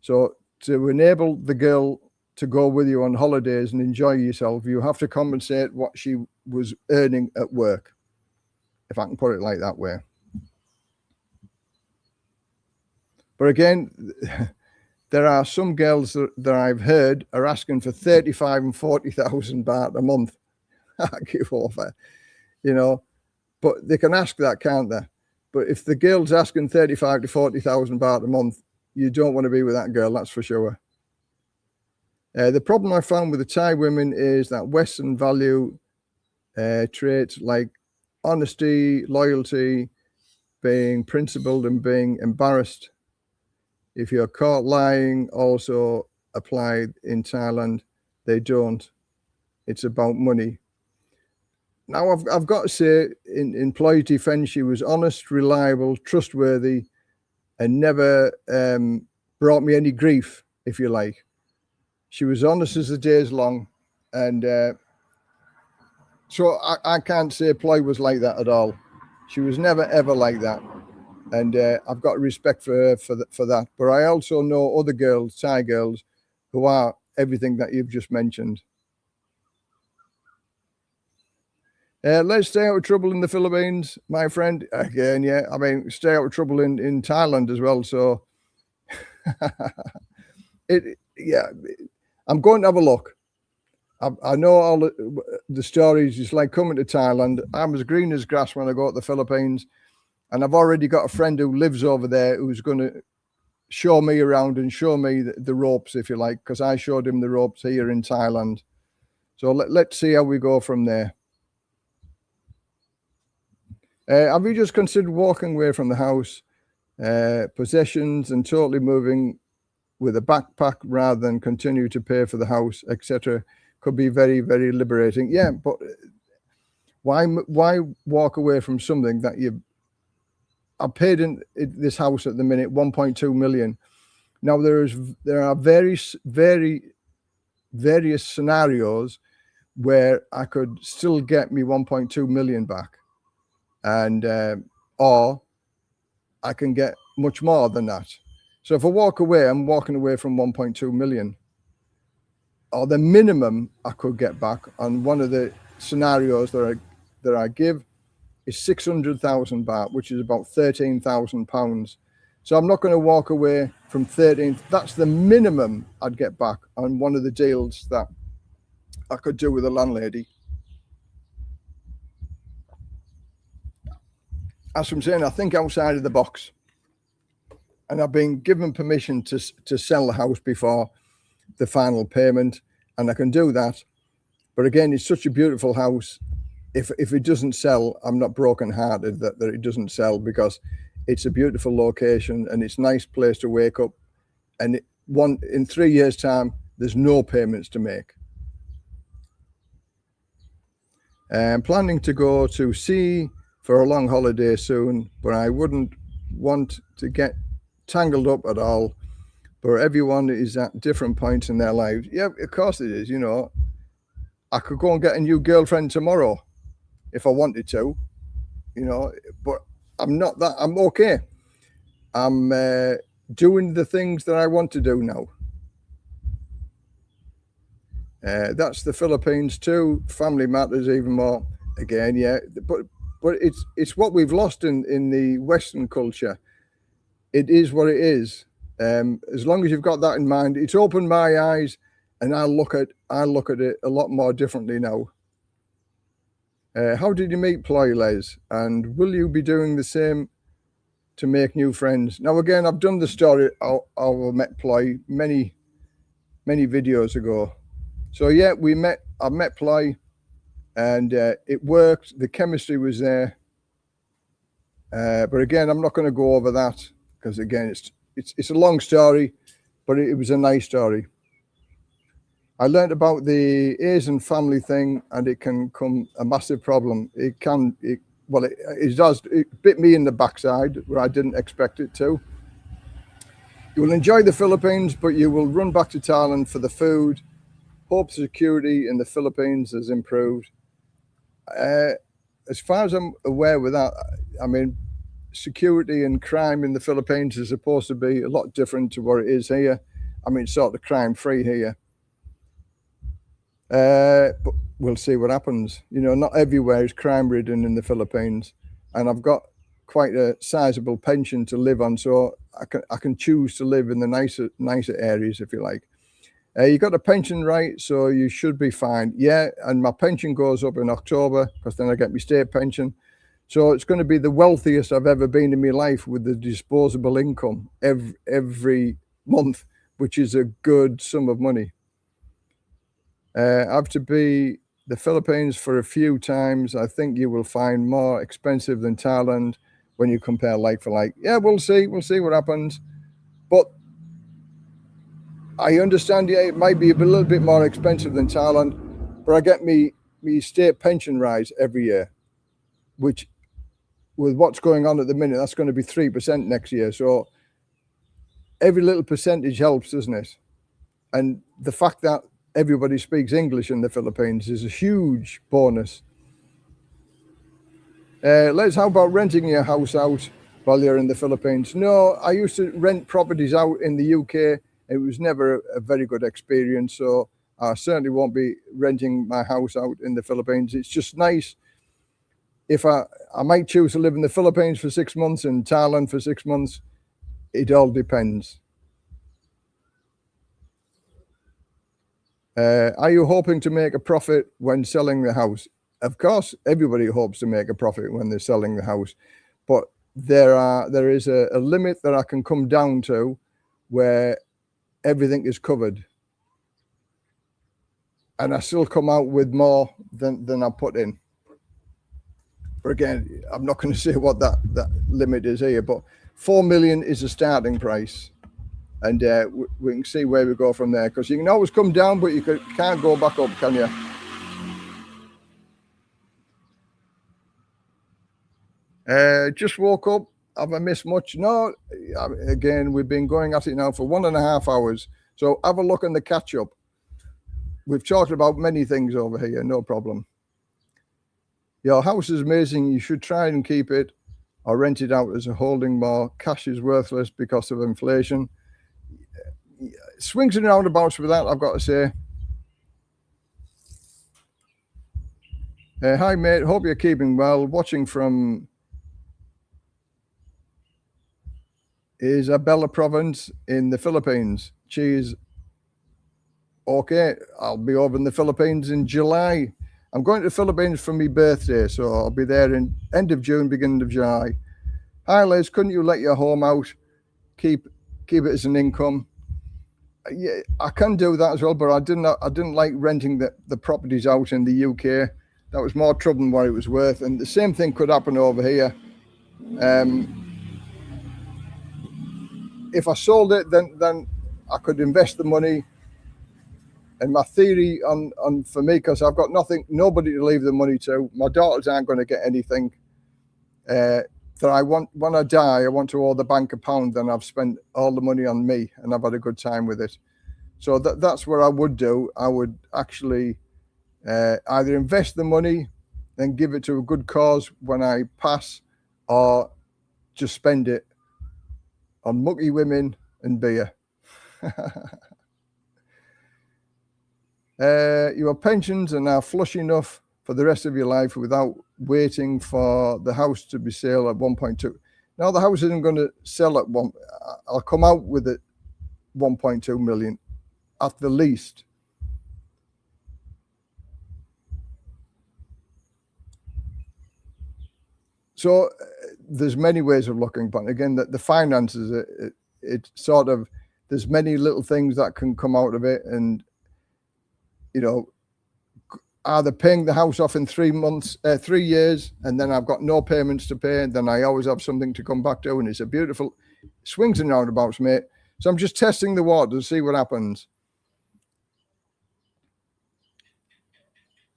So to enable the girl to go with you on holidays and enjoy yourself, you have to compensate what she was earning at work, if I can put it like that way. But again, there are some girls that I've heard are asking for 35 and 40,000 baht a month. I give over, you know, but they can ask that, can't they? But if the girl's asking 35 to 40,000 baht a month, you don't want to be with that girl, that's for sure. The problem I found with the Thai women is that Western value traits like honesty, loyalty, being principled, and being embarrassed. If you're caught lying, also applied in Thailand. They don't. It's about money. Now, I've got to say, in Ploy's defense, she was honest, reliable, trustworthy, and never brought me any grief, if you like. She was honest as the day's long. And so I can't say Ploy was like that at all. She was never, ever like that. And I've got respect for her for that. But I also know other girls, Thai girls, who are everything that you've just mentioned. Let's stay out of trouble in the Philippines, my friend. Again, yeah. I mean, stay out of trouble in Thailand as well. So, yeah, I'm going to have a look. I know all the stories. It's like coming to Thailand. I'm as green as grass when I go to the Philippines. And I've already got a friend who lives over there who's going to show me around and show me the ropes, if you like, because I showed him the ropes here in Thailand. So let's see how we go from there. Have you just considered walking away from the house, possessions, and totally moving with a backpack rather than continue to pay for the house, etc.? Could be very, very liberating. Yeah, but why walk away from something that I paid in this house at the minute 1.2 million. Now there are various scenarios where I could still get me 1.2 million back, and or I can get much more than that. So if I walk away, I'm walking away from 1.2 million, or the minimum I could get back on one of the scenarios that I give is 600,000 baht, which is about 13,000 pounds. So I'm not going to walk away from 13. That's the minimum I'd get back on one of the deals that I could do with a landlady. As I'm saying, I think outside of the box. And I've been given permission to sell the house before the final payment, and I can do that. But again, it's such a beautiful house. If it doesn't sell, I'm not brokenhearted that it doesn't sell, because it's a beautiful location and it's a nice place to wake up. And in 3 years' time, there's no payments to make. I'm planning to go to sea for a long holiday soon, but I wouldn't want to get tangled up at all. But everyone is at different points in their lives. Yeah, of course it is. You know, I could go and get a new girlfriend tomorrow if I wanted to, you know, but I'm not that. I'm okay. I'm doing the things that I want to do now. That's the Philippines too. Family matters even more. Again, yeah, but it's what we've lost in the Western culture. It is what it is. As long as you've got that in mind, it's opened my eyes, and I look at it a lot more differently now. How did you meet Ploy, Les? And will you be doing the same to make new friends? Now, again, I've done the story. I met Ploy many many videos ago. So yeah, I met Ply, and it worked. The chemistry was there. But again, I'm not going to go over that because again, it's a long story, but it was a nice story. I learned about the Asian family thing, and it can come a massive problem. It does. It bit me in the backside where I didn't expect it to. You will enjoy the Philippines, but you will run back to Thailand for the food. Hope security in the Philippines has improved. As far as I'm aware with that, I mean, security and crime in the Philippines is supposed to be a lot different to what it is here. I mean, it's sort of crime-free here. But we'll see what happens. You know, not everywhere is crime-ridden in the Philippines, and I've got quite a sizable pension to live on, so I can choose to live in the nicer areas, if you like. You got a pension, right? So you should be fine. Yeah, and my pension goes up in October because then I get my state pension. So it's going to be the wealthiest I've ever been in my life with the disposable income every month, which is a good sum of money. I have to be the Philippines for a few times. I think you will find more expensive than Thailand when you compare like for like. Yeah, we'll see. We'll see what happens. But I understand, yeah, it might be a little bit more expensive than Thailand, but I get me state pension rise every year, which with what's going on at the minute, that's going to be 3% next year. So every little percentage helps, doesn't it? And the fact that everybody speaks English in the Philippines is a huge bonus. How about renting your house out while you're in the Philippines? No, I used to rent properties out in the UK. It was never a very good experience. So I certainly won't be renting my house out in the Philippines. It's just nice. If I might choose to live in the Philippines for 6 months and Thailand for 6 months. It all depends. Are you hoping to make a profit when selling the house? Of course, everybody hopes to make a profit when they're selling the house, but there is a limit that I can come down to where everything is covered, and I still come out with more than I put in. But again, I'm not going to say what that limit is here, but 4 million is a starting price. And we can see where we go from there, because you can always come down, but you can't go back up, can you? Just woke up. Have I missed much? No. Again, we've been going at it now for 1.5 hours. So have a look on the catch up. We've talked about many things over here, no problem. Your house is amazing. You should try and keep it or rent it out as a holding more. Cash is worthless because of inflation. Swings and roundabouts with that, I've got to say. Hi, mate. Hope you're keeping well. Watching from Isabela province in the Philippines. Cheers. Okay, I'll be over in the Philippines in July. I'm going to the Philippines for my birthday, so I'll be there in end of June, beginning of July. Hi, Liz. Couldn't you let your home out? Keep it as an income. Yeah, I can do that as well, but I didn't like renting the properties out in the UK. That was more trouble than what it was worth, and the same thing could happen over here. If I sold it, then I could invest the money. And my theory on for me, because I've got nobody to leave the money to. My daughters aren't going to get anything. That I want, when I die, I want to owe the bank £1. Then I've spent all the money on me, and I've had a good time with it. So that's what I would do. I would actually either invest the money and give it to a good cause when I pass, or just spend it on mucky women and beer. Your pensions are now flush enough for the rest of your life without waiting for the house to be sold at 1.2. Now the house isn't going to sell at one. I'll come out with it 1.2 million at the least. So there's many ways of looking, but again, the finances, it sort of there's many little things that can come out of it. And, you know, either paying the house off in 3 years, and then I've got no payments to pay, and then I always have something to come back to, and it's a beautiful swings and roundabouts, mate. So I'm just testing the water to see what happens.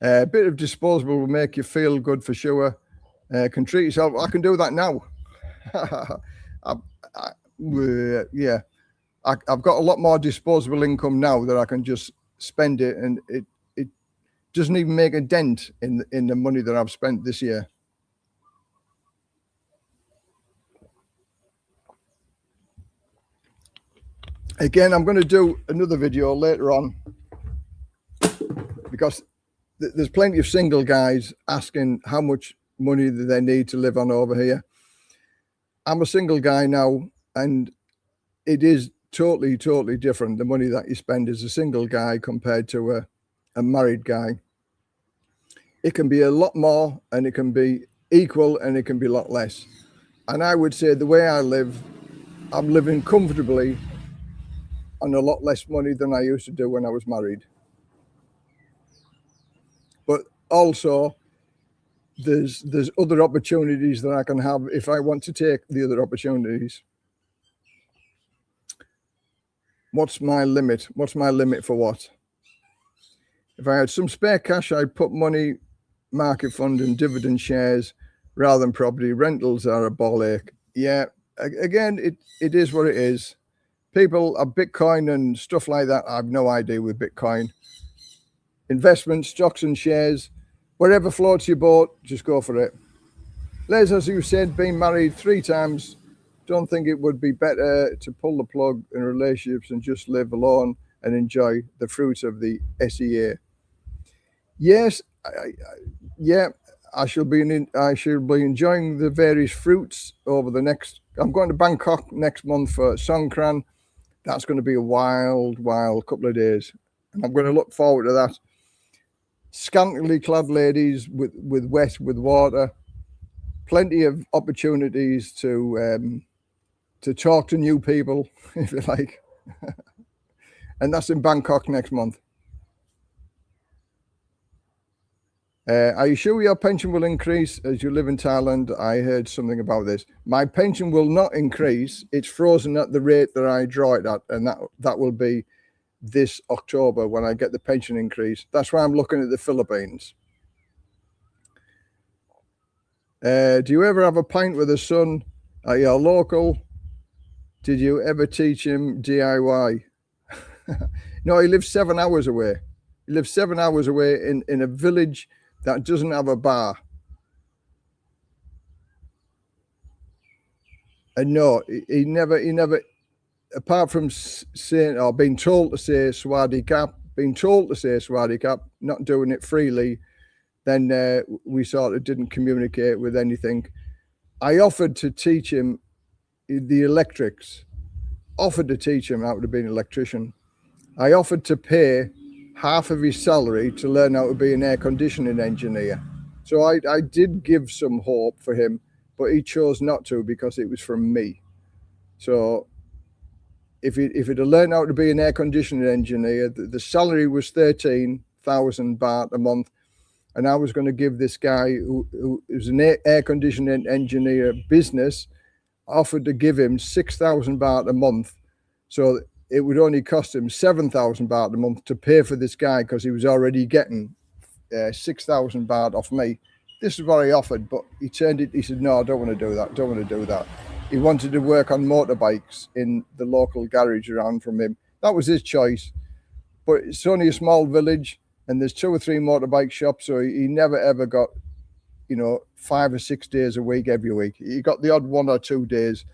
A bit of disposable will make you feel good for sure. Can treat yourself. I can do that now. Yeah, I've got a lot more disposable income now that I can just spend it, and it doesn't even make a dent in the money that I've spent this year. Again, I'm going to do another video later on, because there's plenty of single guys asking how much money do they need to live on over here. I'm a single guy now, and it is totally different, the money that you spend as a single guy compared to a married guy. It can be a lot more, and it can be equal, and it can be a lot less. And I would say the way I live, I'm living comfortably on a lot less money than I used to do when I was married. But also, there's other opportunities that I can have if I want to take the other opportunities. What's my limit? What's my limit for what? If I had some spare cash, I'd put money, market fund, and dividend shares rather than property. Rentals are a ball ache. Yeah, again, it is what it is. People are Bitcoin and stuff like that. I have no idea with Bitcoin. Investments, stocks and shares, whatever floats your boat, just go for it. Les, as you said, being married 3 times, don't think it would be better to pull the plug in relationships and just live alone and enjoy the fruits of the SEA. Yes, I shall be enjoying the various fruits over the next. I'm going to Bangkok next month for Songkran. That's going to be a wild couple of days, and I'm going to look forward to that. Scantily clad ladies with water, plenty of opportunities to talk to new people, if you like. And that's in Bangkok next month. Are you sure your pension will increase as you live in Thailand? I heard something about this. My pension will not increase. It's frozen at the rate that I draw it at, and that will be this October when I get the pension increase. That's why I'm looking at the Philippines. Do you ever have a pint with a son at your local? Did you ever teach him DIY? No, he lives 7 hours away. He lives 7 hours away in a village that doesn't have a bar. And no, he never, apart from saying or being told to say Swadee Kap, not doing it freely, then we sort of didn't communicate with anything. I offered to teach him the electrics, offered to teach him how to be an electrician. I offered to pay half of his salary to learn how to be an air conditioning engineer. So I did give some hope for him, but he chose not to because it was from me. So if he'd have learned how to be an air conditioning engineer, the salary was 13,000 baht a month. And I was going to give this guy who was an air conditioning engineer business, offered to give him 6,000 baht a month. So it would only cost him 7,000 baht a month to pay for this guy because he was already getting 6,000 baht off me. This is what I offered, but he turned it. He said, no, I don't want to do that. He wanted to work on motorbikes in the local garage around from him. That was his choice. But it's only a small village and there's 2 or 3 motorbike shops. So he never, ever got, 5 or 6 days a week every week. He got the odd 1 or 2 days.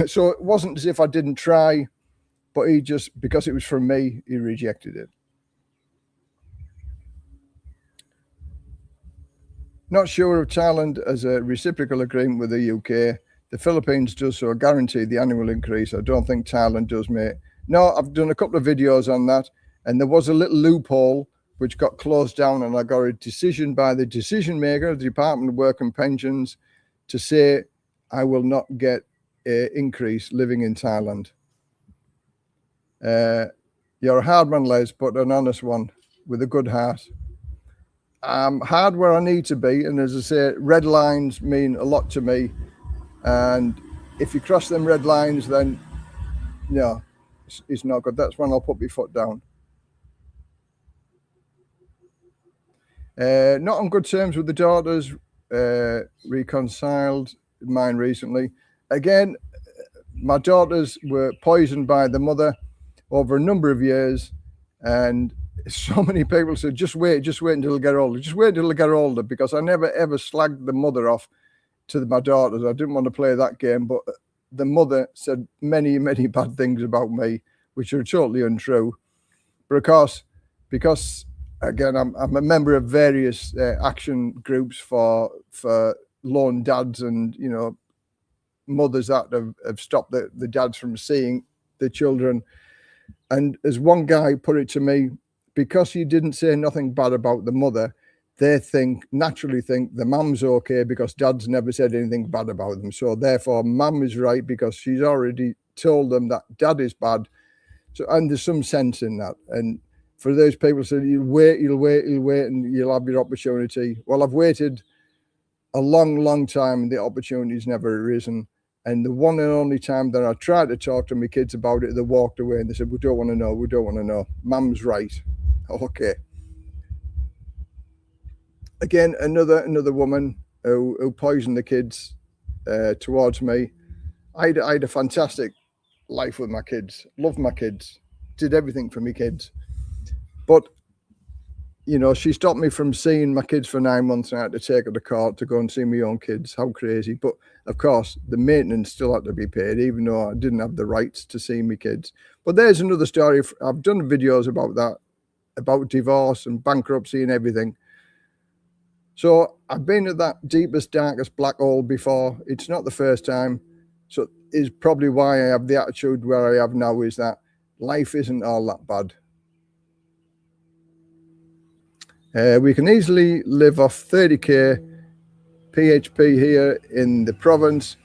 So it wasn't as if I didn't try, but he just, because it was from me, he rejected it. Not sure if Thailand has a reciprocal agreement with the UK. The Philippines does, so I guarantee the annual increase. I don't think Thailand does, mate. No, I've done a couple of videos on that, and there was a little loophole which got closed down, and I got a decision by the decision maker, the Department of Work and Pensions, to say I will not get an increase living in Thailand. You're a hard one, Les, but an honest one with a good heart. I'm hard where I need to be, and as I say, red lines mean a lot to me. And if you cross them red lines, then no, it's not good. That's when I'll put my foot down. Not on good terms with the daughters. Reconciled mine recently. Again, my daughters were poisoned by the mother over a number of years, and so many people said, just wait until they get older. Just wait until they get older, because I never ever slagged the mother off to my daughters. I didn't want to play that game, but the mother said many, many bad things about me, which are totally untrue. But of course, because again, I'm a member of various action groups for lone dads and, you know, mothers that have stopped the dads from seeing the children. And as one guy put it to me, because you didn't say nothing bad about the mother, they naturally think the mum's okay because dad's never said anything bad about them. So therefore, mum is right because she's already told them that dad is bad. So, and there's some sense in that. And for those people who say, you'll wait, and you'll have your opportunity. Well, I've waited a long, long time, and the opportunity's never arisen. And the one and only time that I tried to talk to my kids about it, they walked away and they said, we don't want to know. Mum's right. Okay. Again, another woman who poisoned the kids towards me. I had a fantastic life with my kids. Loved my kids. Did everything for my kids. But, you know, she stopped me from seeing my kids for 9 months, and I had to take her to court to go and see my own kids. How crazy. But, of course, the maintenance still had to be paid, even though I didn't have the rights to see my kids. But there's another story. I've done videos about that, about divorce and bankruptcy and everything. So I've been at that deepest, darkest black hole before. It's not the first time. So it's probably why I have the attitude where I have now, is that life isn't all that bad. We can easily live off 30k PHP here in the province.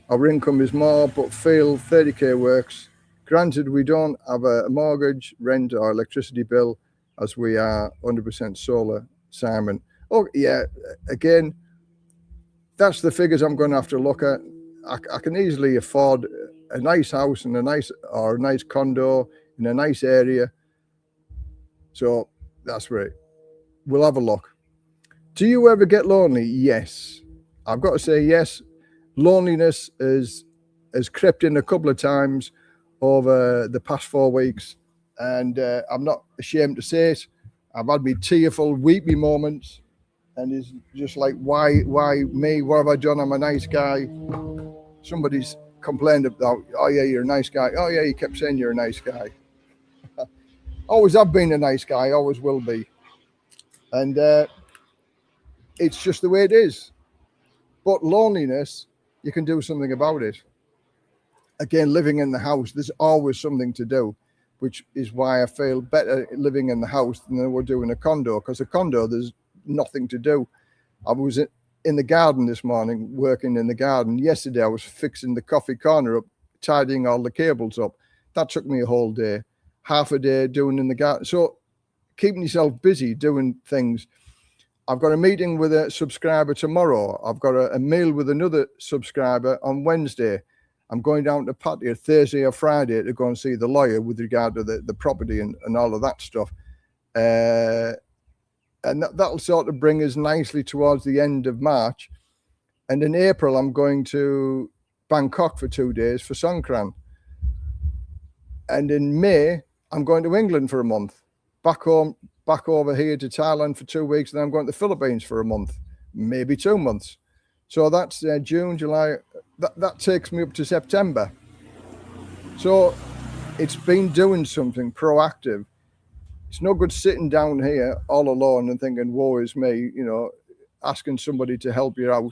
Our income is more, but feel 30k works. Granted, we don't have a mortgage, rent or electricity bill, as we are 100% solar, Simon. Oh, yeah, again, that's the figures I'm going to have to look at. I can easily afford a nice house and a nice condo in a nice area. So that's where we'll have a look. Do you ever get lonely? Yes. I've got to say yes. Loneliness has crept in a couple of times over the past 4 weeks, and I'm not ashamed to say it. I've had me tearful, weepy moments, and it's just like, why me? What have I done? I'm a nice guy. Somebody's complained about, oh yeah, you're a nice guy. Oh yeah, you kept saying you're a nice guy. Always have been a nice guy, always will be. And it's just the way it is. But loneliness, you can do something about it. Again, living in the house, there's always something to do, which is why I feel better living in the house than I would do in a condo, because a condo, there's nothing to do. I was in the garden this morning, working in the garden. Yesterday, I was fixing the coffee corner up, tidying all the cables up. That took me a whole day, half a day doing in the garden. So keeping yourself busy doing things. I've got a meeting with a subscriber tomorrow. I've got a meal with another subscriber on Wednesday. I'm going down to Pattaya Thursday or Friday to go and see the lawyer with regard to the property and all of that stuff. And that'll sort of bring us nicely towards the end of March. And in April, I'm going to Bangkok for 2 days for Songkran. And in May, I'm going to England for a month. Back over here to Thailand for 2 weeks, and then I'm going to the Philippines for a month, maybe 2 months. So that's June, July. That takes me up to September. So it's been doing something proactive. It's no good sitting down here all alone and thinking, woe is me, you know, asking somebody to help you out.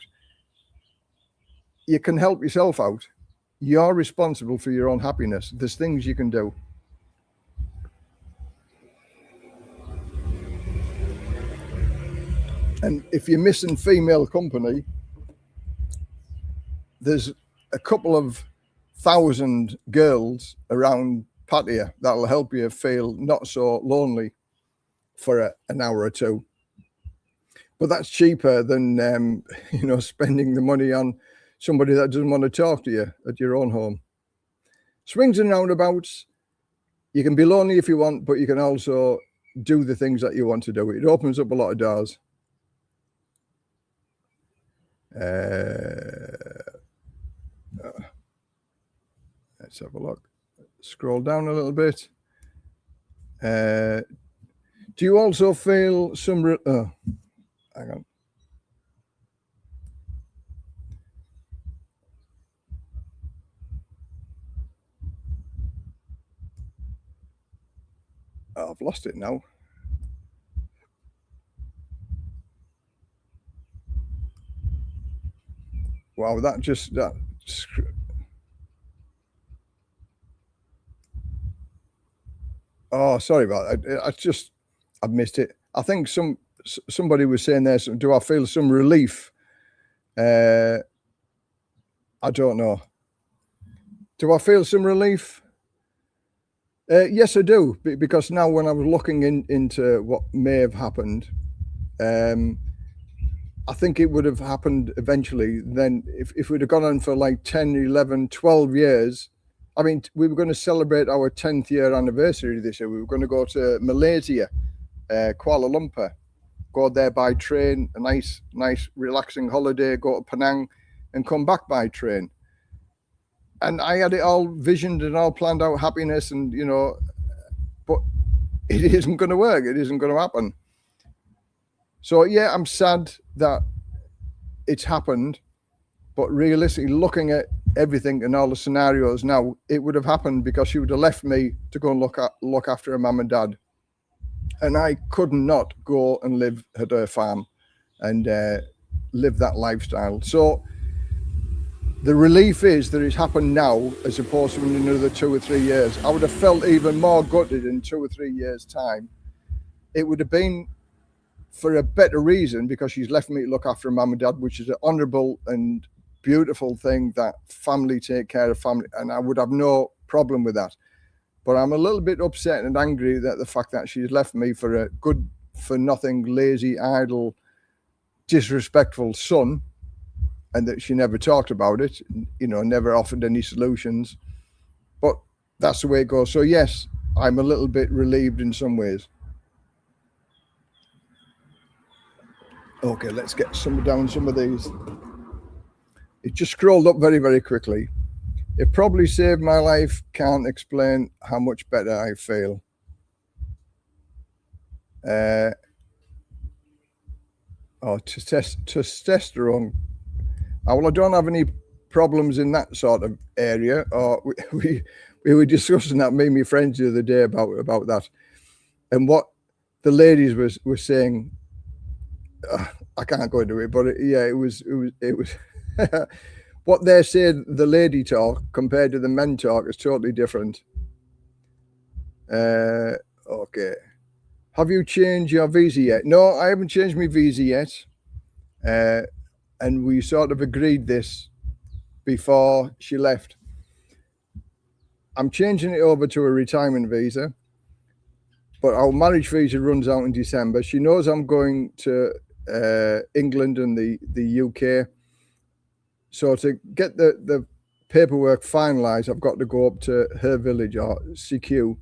You can help yourself out. You're responsible for your own happiness. There's things you can do. And if you're missing female company, there's a couple of thousand girls around patio that'll help you feel not so lonely for an hour or two. But that's cheaper than spending the money on somebody that doesn't want to talk to you at your own home. Swings and roundabouts. You can be lonely if you want, but you can also do the things that you want to do. It opens up a lot of doors. Let's have a look. Scroll down a little bit. Do you also feel some... hang on. Oh, I've lost it now. Wow, oh, sorry about that. I've missed it. I think somebody was saying there, do I feel some relief? I don't know. Do I feel some relief? Yes, I do, because now when I was looking into what may have happened, I think it would have happened eventually. Then if we'd have gone on for like 10, 11, 12 years, I mean, we were going to celebrate our 10th year anniversary this year. We were going to go to Malaysia, Kuala Lumpur, go there by train, a nice relaxing holiday, go to Penang and come back by train. And I had it all visioned and all planned out, happiness and, but it isn't going to work. It isn't going to happen. So, yeah, I'm sad that it's happened, but realistically, looking at everything and all the scenarios now, it would have happened because she would have left me to go and look after her mum and dad. And I could not go and live at her farm and live that lifestyle. So the relief is that it's happened now as opposed to in another 2 or 3 years. I would have felt even more gutted in 2 or 3 years' time. It would have been for a better reason because she's left me to look after her mum and dad, which is an honourable and beautiful thing that family take care of family. And I would have no problem with that. But I'm a little bit upset and angry that the fact that she's left me for a good for nothing, lazy, idle, disrespectful son, and that she never talked about it, never offered any solutions. But that's the way it goes. So yes, I'm a little bit relieved in some ways. Okay, let's get down some of these. It just scrolled up very, very quickly. It probably saved my life. Can't explain how much better I feel. Testosterone. Well, I don't have any problems in that sort of area. We were discussing that, me and my friends the other day about that, and what the ladies were saying. I can't go into it, but it was what they said. The lady talk compared to the men talk is totally different. Okay. Have you changed your visa yet? No, I haven't changed my visa yet. And we sort of agreed this before she left. I'm changing it over to a retirement visa, but our marriage visa runs out in December. She knows I'm going to England and the UK. So to get the paperwork finalized, I've got to go up to her village or CQ.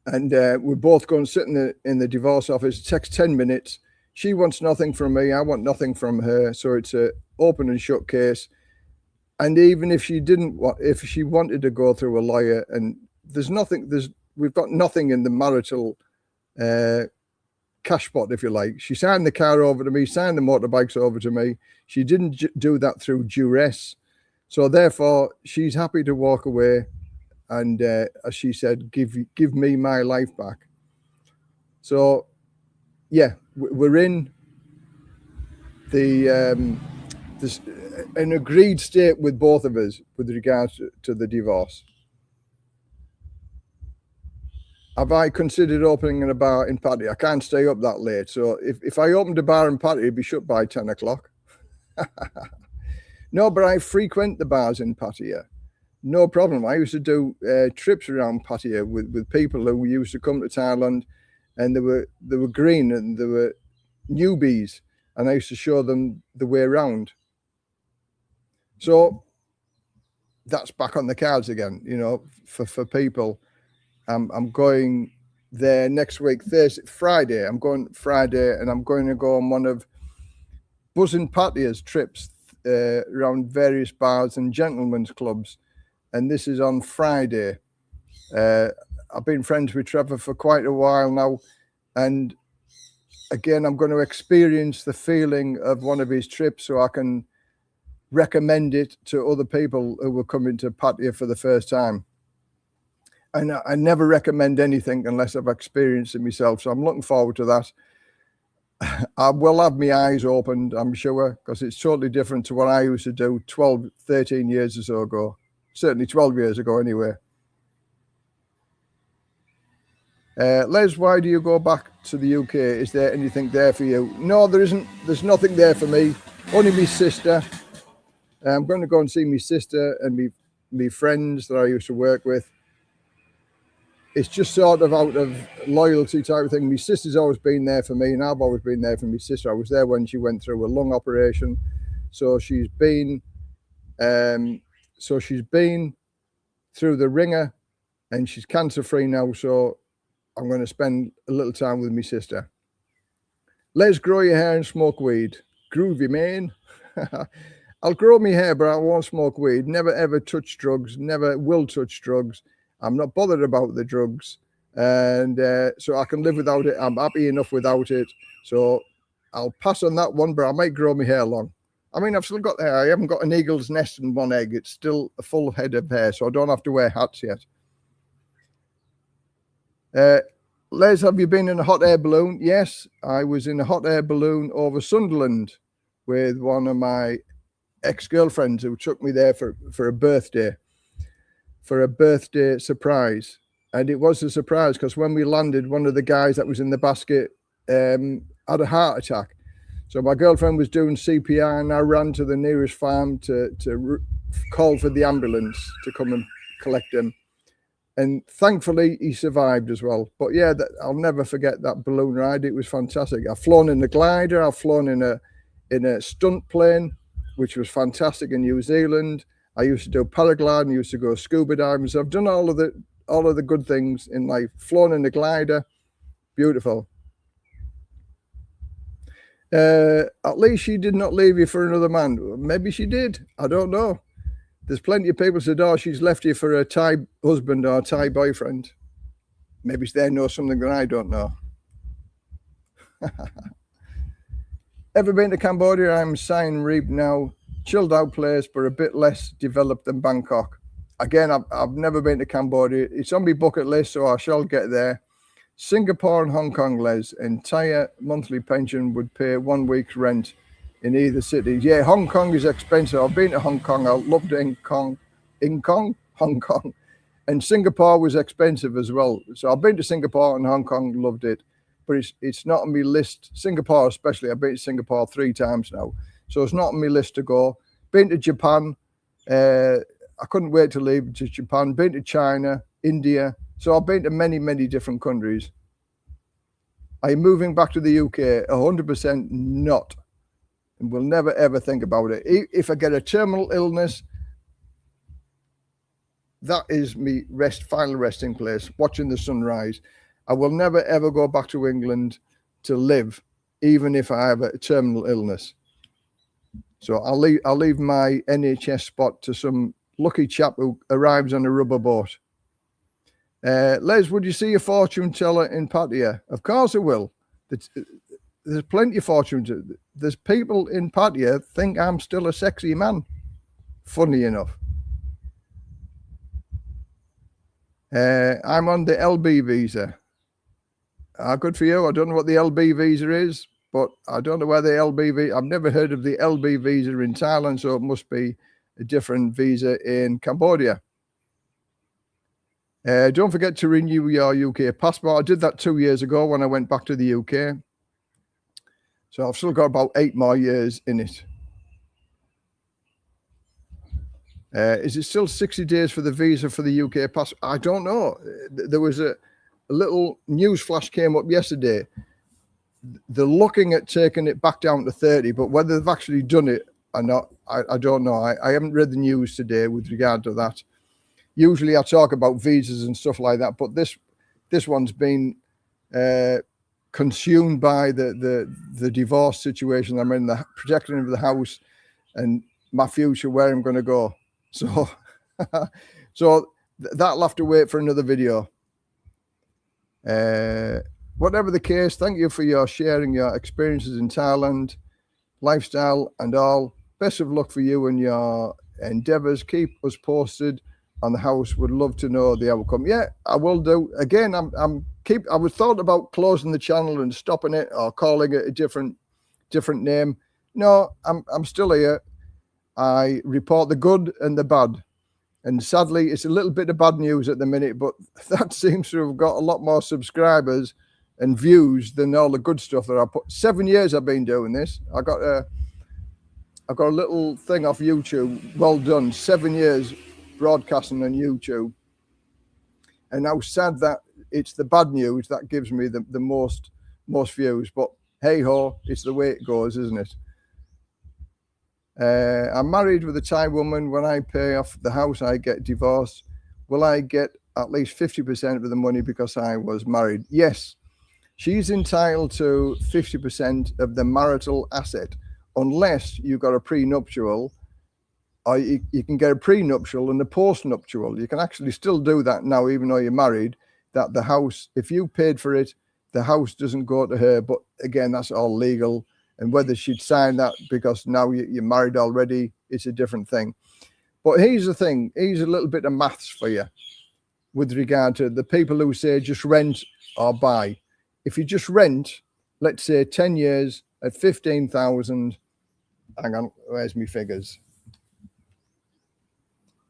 And we're both going to sit in the divorce office. It takes 10 minutes. She wants nothing from me. I want nothing from her. So it's an open and shut case. And even if she if she wanted to go through a lawyer, and we've got nothing in the marital cash pot, if you like. She signed the car over to me, signed the motorbikes over to me. She didn't do that through duress. So therefore, she's happy to walk away. And as she said, give me my life back. So, yeah, we're in an agreed state with both of us with regards to the divorce. Have I considered opening a bar in Paddy? I can't stay up that late. So if I opened a bar in Paddy, it'd be shut by 10 o'clock. No, but I frequent the bars in Pattaya. no problem. I used to do trips around Pattaya with people who used to come to Thailand, and they were green and they were newbies, and I used to show them the way around. So that's back on the cards again, you know, for people. I'm going there next week, Friday. I'm going Friday, and I'm going to go on one of Buzzin' Pattaya's trips around various bars and gentlemen's clubs. And this is on Friday. I've been friends with Trevor for quite a while now. And again, I'm going to experience the feeling of one of his trips so I can recommend it to other people who are coming to Pattaya for the first time. And I never recommend anything unless I've experienced it myself. So I'm looking forward to that. I will have my eyes opened, I'm sure, because it's totally different to what I used to do 12, 13 years or so ago. Certainly 12 years ago anyway. Les, why do you go back to the UK? Is there anything there for you? No, there isn't. There's nothing there for me. Only my sister. I'm going to go and see my sister and me friends that I used to work with. It's just sort of out of loyalty type of thing. My sister's always been there for me, and I've always been there for my sister. I was there when she went through a lung operation, so she's been through the ringer, and she's cancer free now. So I'm going to spend a little time with my sister. Let's grow your hair and smoke weed. Groovy, man. I'll grow my hair, but I won't smoke weed. Never ever touch drugs. Never will touch drugs. I'm not bothered about the drugs, and so I can live without it. I'm happy enough without it. So I'll pass on that one, but I might grow my hair long. I mean, I've still got hair. I haven't got an eagle's nest and one egg. It's still a full head of hair, so I don't have to wear hats yet. Les, have you been in a hot air balloon? Yes, I was in a hot air balloon over Sunderland with one of my ex-girlfriends who took me there for a birthday surprise. And it was a surprise because when we landed, one of the guys that was in the basket had a heart attack. So my girlfriend was doing CPR, and I ran to the nearest farm to call for the ambulance to come and collect him. And thankfully, he survived as well. But yeah, I'll never forget that balloon ride. It was fantastic. I've flown in a glider. I've flown in a stunt plane, which was fantastic in New Zealand. I used to do paragliding. I used to go scuba diving. So I've done all of the good things in life. Flown in a glider, beautiful. At least she did not leave you for another man. Maybe she did. I don't know. There's plenty of people said, "Oh, she's left you for a Thai husband or a Thai boyfriend." Maybe they know something that I don't know. Ever been to Cambodia? I'm Siem Reap now. Chilled out place, but a bit less developed than Bangkok. Again, I've never been to Cambodia. It's on my bucket list, so I shall get there. Singapore and Hong Kong, Les. Entire monthly pension would pay 1 week's rent in either city. Yeah, Hong Kong is expensive. I've been to Hong Kong. I loved Hong Kong. And Singapore was expensive as well. So I've been to Singapore and Hong Kong, loved it. But it's not on my list. Singapore especially. I've been to Singapore 3 times now. So it's not on my list to go. Been to Japan. I couldn't wait to leave to Japan. Been to China, India. So I've been to many, many different countries. Are you moving back to the UK? 100% not. And we'll never, ever think about it. If I get a terminal illness, that is me final resting place, watching the sunrise. I will never, ever go back to England to live, even if I have a terminal illness. So I'll leave my NHS spot to some lucky chap who arrives on a rubber boat. Les, would you see a fortune teller in Pattaya? Of course I will. There's plenty of fortune tellers. There's people in Pattaya think I'm still a sexy man. Funny enough. I'm on the LB visa. Good for you. I don't know what the LB visa is, but I don't know where the LB visa. I've never heard of the LB visa in Thailand, so it must be a different visa in Cambodia. Don't forget to renew your UK passport. I did that 2 years ago when I went back to the UK. So I've still got about 8 more years in it. Is it still 60 days for the visa for the UK pass? I don't know. There was a little news flash came up yesterday. They're looking at taking it back down to 30, but whether they've actually done it or not, I don't know. I haven't read the news today with regard to that. Usually I talk about visas and stuff like that, but this one's been consumed by the divorce situation. I'm in the protection of the house and my future, where I'm going to go. So, that'll have to wait for another video. Whatever the case, thank you for your sharing your experiences in Thailand, lifestyle and all. Best of luck for you and your endeavors. Keep us posted on the house. Would love to know the outcome. Yeah, I will do. Again, I was thought about closing the channel and stopping it or calling it a different name. No, I'm still here. I report the good and the bad. And sadly, it's a little bit of bad news at the minute, but that seems to have got a lot more subscribers and views than all the good stuff that I put. 7 years I've been doing this. I got a little thing off YouTube. Well done. 7 years broadcasting on YouTube. And how sad that it's the bad news that gives me the most views. But hey ho, it's the way it goes, isn't it? I'm married with a Thai woman. When I pay off the house, I get divorced. Will I get at least 50% of the money because I was married? Yes. She's entitled to 50% of the marital asset, unless you've got a prenuptial, or you can get a prenuptial and a postnuptial. You can actually still do that now, even though you're married, that the house, if you paid for it, the house doesn't go to her. But again, that's all legal. And whether she'd sign that because now you're married already, it's a different thing. But here's the thing. Here's a little bit of maths for you with regard to the people who say just rent or buy. If you just rent, let's say 10 years at 15,000, hang on, where's my figures?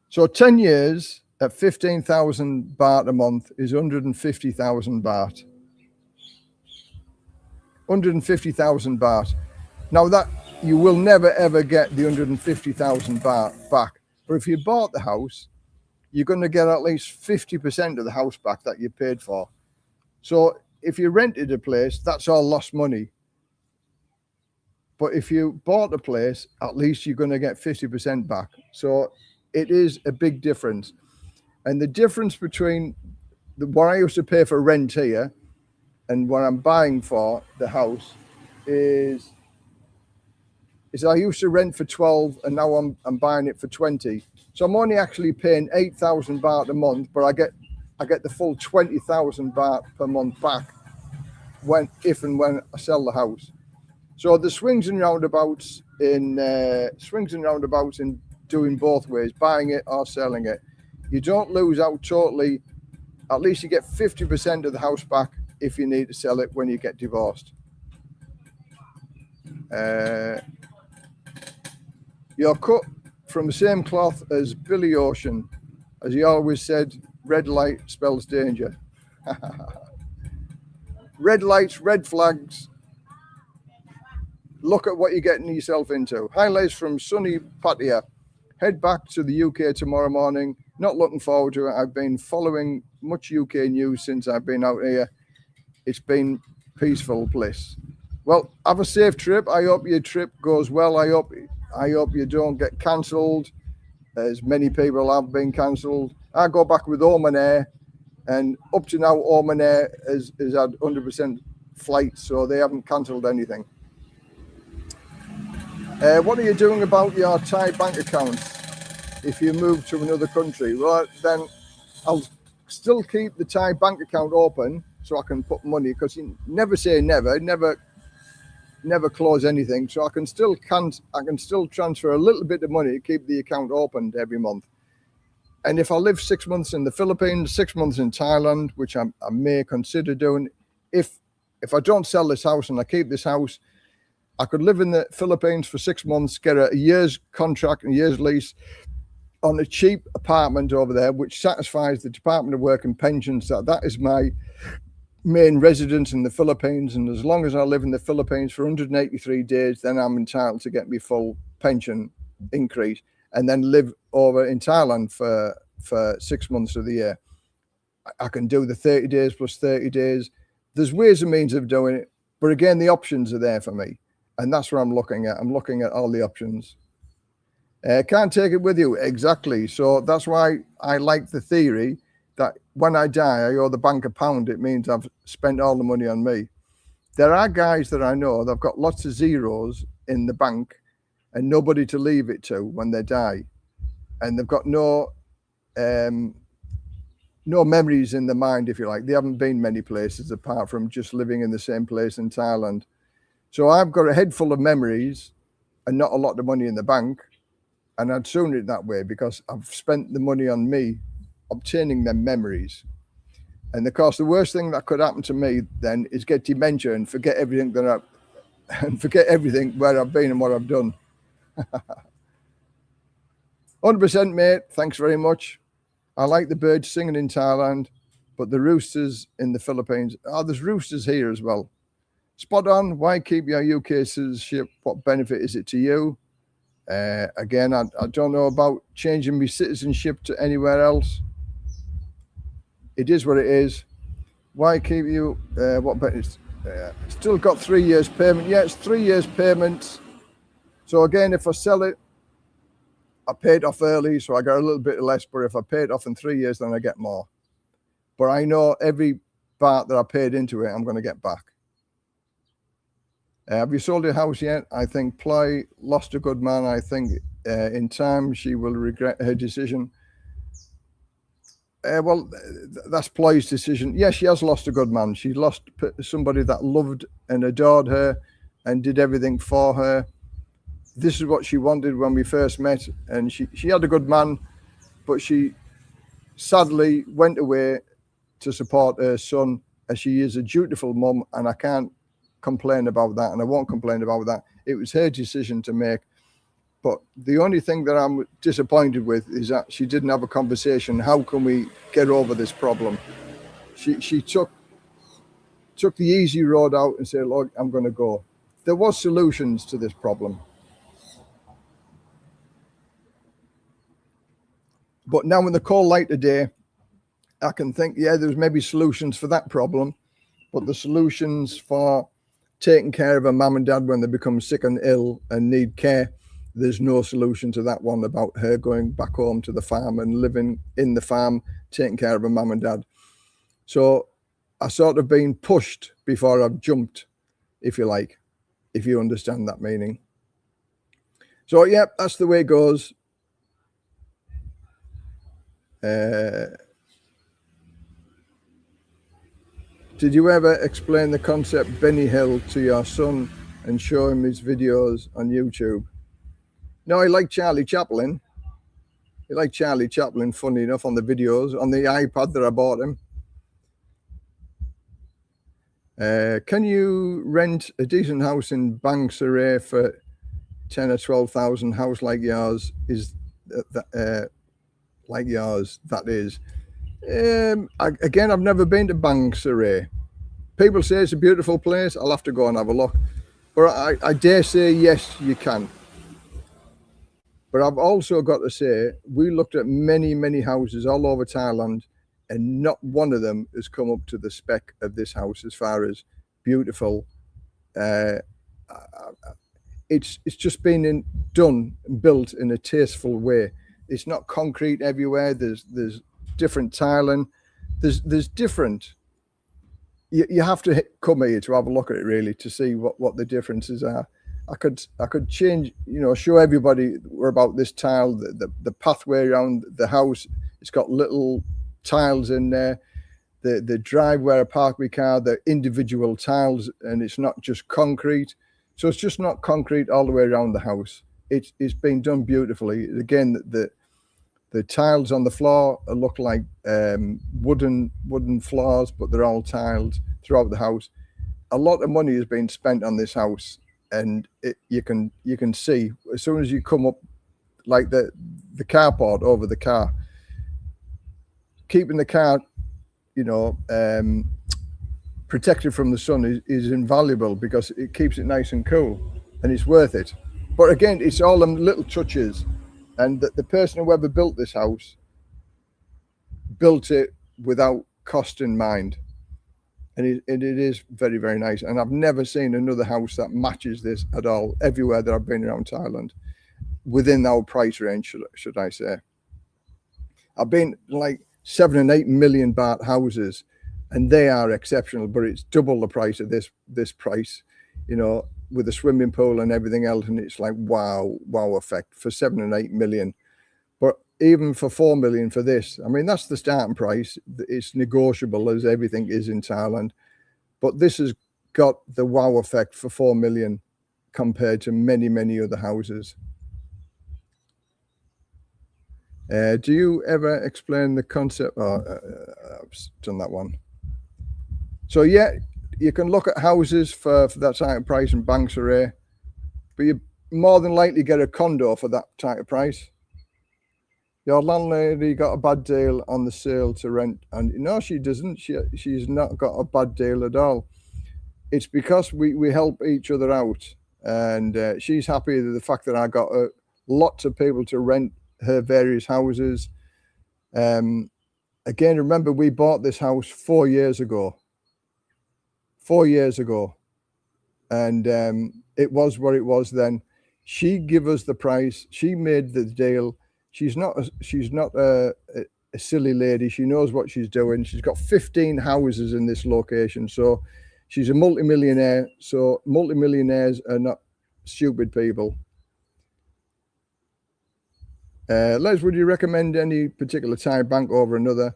So 10 years at 15,000 baht a month is 150,000 baht. 150,000 baht. Now that you will never ever get the 150,000 baht back. But if you bought the house, you're going to get at least 50% of the house back that you paid for. So if you rented a place, that's all lost money. But if you bought a place, at least you're going to get 50% back. So it is a big difference. And the difference between what I used to pay for rent here and what I'm buying for the house is I used to rent for 12 and now I'm buying it for 20. So I'm only actually paying 8,000 baht a month, but I get the full 20,000 baht per month back if and when I sell the house. So the swings and roundabouts in doing both ways, buying it or selling it. You don't lose out totally. At least you get 50% of the house back if you need to sell it when you get divorced. You're cut from the same cloth as Billy Ocean. As he always said, red light spells danger. Red lights, red flags. Look at what you're getting yourself into. Highlights from sunny Pattaya. Head back to the UK tomorrow morning. Not looking forward to it. I've been following much UK news since I've been out here. It's been peaceful bliss. Well, have a safe trip. I hope your trip goes well. I hope you don't get cancelled, as many people have been cancelled. I go back with Oman Air, and up to now, Oman Air has had 100% flights, so they haven't cancelled anything. What are you doing about your Thai bank accounts if you move to another country? Well, then I'll still keep the Thai bank account open so I can put money, because you never say never close anything. So I can still transfer a little bit of money to keep the account opened every month. And if I live 6 months in the Philippines, 6 months in Thailand, which I may consider doing, if I don't sell this house and I keep this house, I could live in the Philippines for 6 months, get a year's contract and a year's lease on a cheap apartment over there, which satisfies the Department of Work and Pensions. That is my main residence in the Philippines. And as long as I live in the Philippines for 183 days, then I'm entitled to get my full pension increase. and then live over in Thailand for 6 months of the year. I can do the 30 days plus 30 days. There's ways and means of doing it. But again, the options are there for me. And that's what I'm looking at. I'm looking at all the options. Can't take it with you. Exactly. So that's why I like the theory that when I die, I owe the bank £1. It means I've spent all the money on me. There are guys that I know, they've got lots of zeros in the bank and nobody to leave it to when they die. And they've got no memories in the mind, if you like. They haven't been many places apart from just living in the same place in Thailand. So I've got a head full of memories and not a lot of money in the bank. And I'd sooner it that way because I've spent the money on me obtaining them memories. And of course, the worst thing that could happen to me then is get dementia and forget everything where I've been and what I've done. 100%, mate. Thanks very much. I like the birds singing in Thailand, but the roosters in the Philippines. There's roosters here as well. Spot on. Why keep your UK citizenship? What benefit is it to you? Again, I don't know about changing my citizenship to anywhere else. It is what it is. Why keep you? What benefits? Still got 3 years payment. Yeah, it's 3 years payment. So again, if I sell it, I paid off early, so I got a little bit less. But if I pay it off in 3 years, then I get more. But I know every baht that I paid into it, I'm going to get back. Have you sold your house yet? I think Ploy lost a good man. I think in time she will regret her decision. Well, that's Ploy's decision. Yes, she has lost a good man. She lost somebody that loved and adored her and did everything for her. This is what she wanted when we first met. And she had a good man, but she sadly went away to support her son, as she is a dutiful mum, and I can't complain about that, and I won't complain about that. It was her decision to make. But the only thing that I'm disappointed with is that she didn't have a conversation. How can we get over this problem? She took the easy road out and said, look, I'm going to go. There was solutions to this problem. But now in the cold light of day, I can think, yeah, there's maybe solutions for that problem, but the solutions for taking care of a mum and dad when they become sick and ill and need care, there's no solution to that one about her going back home to the farm and living in the farm, taking care of a mum and dad. So I sort of been pushed before I've jumped, if you like, if you understand that meaning. So, yeah, that's the way it goes. Did you ever explain the concept Benny Hill to your son and show him his videos on YouTube? No, he liked Charlie Chaplin. He liked Charlie Chaplin, funny enough, on the videos, on the iPad that I bought him. Can you rent a decent house in Bang Saray for 10 or 12,000? House like yours is like yours, that is. Again, I've never been to Bang Saray. People say it's a beautiful place. I'll have to go and have a look. But I dare say, yes, you can. But I've also got to say, we looked at many, many houses all over Thailand, and not one of them has come up to the spec of this house as far as beautiful. It's just been done and built in a tasteful way. It's not concrete everywhere. There's different tiling. There's different. You have to come here to have a look at it, really, to see what the differences are. I could change, show everybody about this tile, the pathway around the house. It's got little tiles in there. The drive where I park my car, the individual tiles, and it's not just concrete. So it's just not concrete all the way around the house. It's been done beautifully. Again, the tiles on the floor look like wooden floors, but they're all tiled throughout the house. A lot of money has been spent on this house, and you can see as soon as you come up, like the carport over the car, keeping the car, protected from the sun is invaluable, because it keeps it nice and cool, and it's worth it. But again, it's all them little touches and that the person who ever built this house built it without cost in mind. And it is very, very nice. And I've never seen another house that matches this at all, everywhere that I've been around Thailand, within our price range, should I say. I've been like 7 and 8 million baht houses, and they are exceptional, but it's double the price of this price, you know, with a swimming pool and everything else. And it's like, wow effect for 7 and 8 million. But even for 4 million for this, I mean, that's the starting price. It's negotiable, as everything is in Thailand. But this has got the wow effect for 4 million compared to many, many other houses. Do you ever explain the concept? Oh, I've done that one. So yeah, you can look at houses for that type of price in Banks Array, but you more than likely get a condo for that type of price. Your landlady got a bad deal on the sale to rent, and no, she doesn't. She's not got a bad deal at all. It's because we help each other out, and she's happy with the fact that I got lots of people to rent her various houses. Again, remember, we bought this house 4 years ago. 4 years ago, and it was what it was then. She gave us the price. She made the deal. She's not a silly lady. She knows what she's doing. She's got 15 houses in this location, so she's a multimillionaire. So multimillionaires are not stupid people. Les, would you recommend any particular Thai bank over another?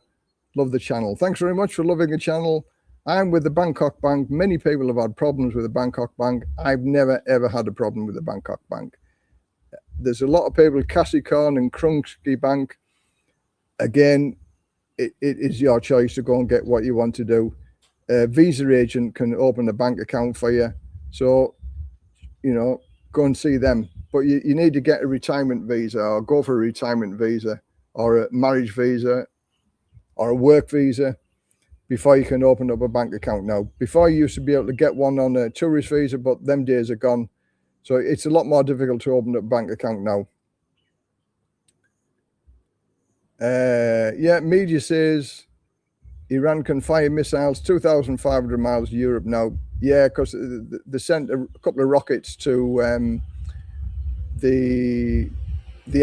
Love the channel. Thanks very much for loving the channel. I'm with the Bangkok Bank. Many people have had problems with the Bangkok Bank. I've never, ever had a problem with the Bangkok Bank. There's a lot of people, Kasikorn and Krungsky Bank. Again, it is your choice to go and get what you want to do. Visa agent can open a bank account for you. So, you know, go and see them. But you need to get a retirement visa, or go for a retirement visa, or a marriage visa, or a work visa, before you can open up a bank account now. Before, you used to be able to get one on a tourist visa, but them days are gone. So it's a lot more difficult to open up a bank account now. Yeah, media says Iran can fire missiles 2,500 miles to Europe now. Yeah, because they sent a couple of rockets to the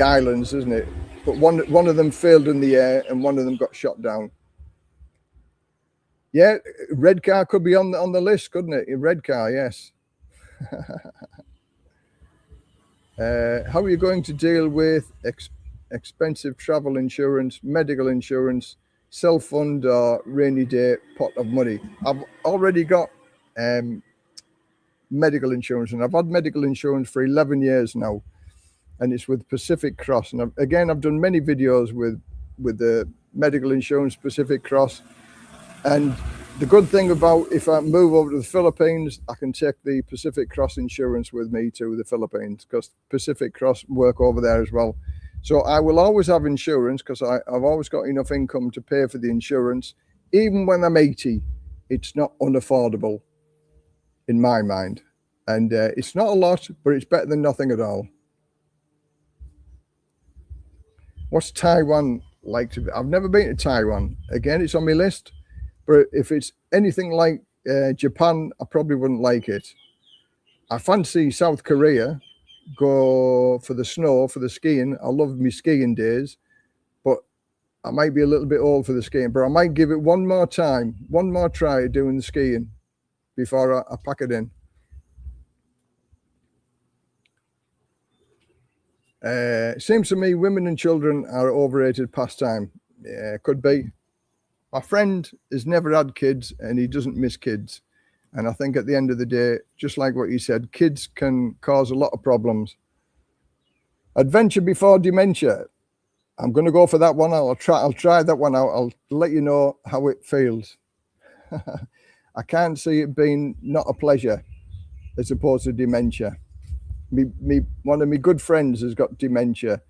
islands, isn't it? But one of them failed in the air, and one of them got shot down. Yeah, red car could be on the list, couldn't it? Red car, yes. How are you going to deal with expensive travel insurance, medical insurance, self-fund, or rainy day pot of money? I've already got medical insurance, and I've had medical insurance for 11 years now, and it's with Pacific Cross. And I've done many videos with the medical insurance, Pacific Cross. And the good thing about, if I move over to the Philippines, I can take the Pacific Cross insurance with me to the Philippines, because Pacific Cross work over there as well. So I will always have insurance, because I've always got enough income to pay for the insurance. Even when I'm 80, it's not unaffordable in my mind. And it's not a lot, but it's better than nothing at all. What's Taiwan like to be? I've never been to Taiwan. Again, it's on my list. But if it's anything like Japan, I probably wouldn't like it. I fancy South Korea. Go for the snow, for the skiing. I love my skiing days. But I might be a little bit old for the skiing. But I might give it one more time, one more try doing the skiing before I pack it in. Seems to me women and children are overrated pastime. Yeah, could be. My friend has never had kids, and he doesn't miss kids. And I think at the end of the day, just like what you said, kids can cause a lot of problems. Adventure before dementia. I'm going to go for that one. I'll try that one out. I'll let you know how it feels. I can't see it being not a pleasure as opposed to dementia. One of my good friends has got dementia,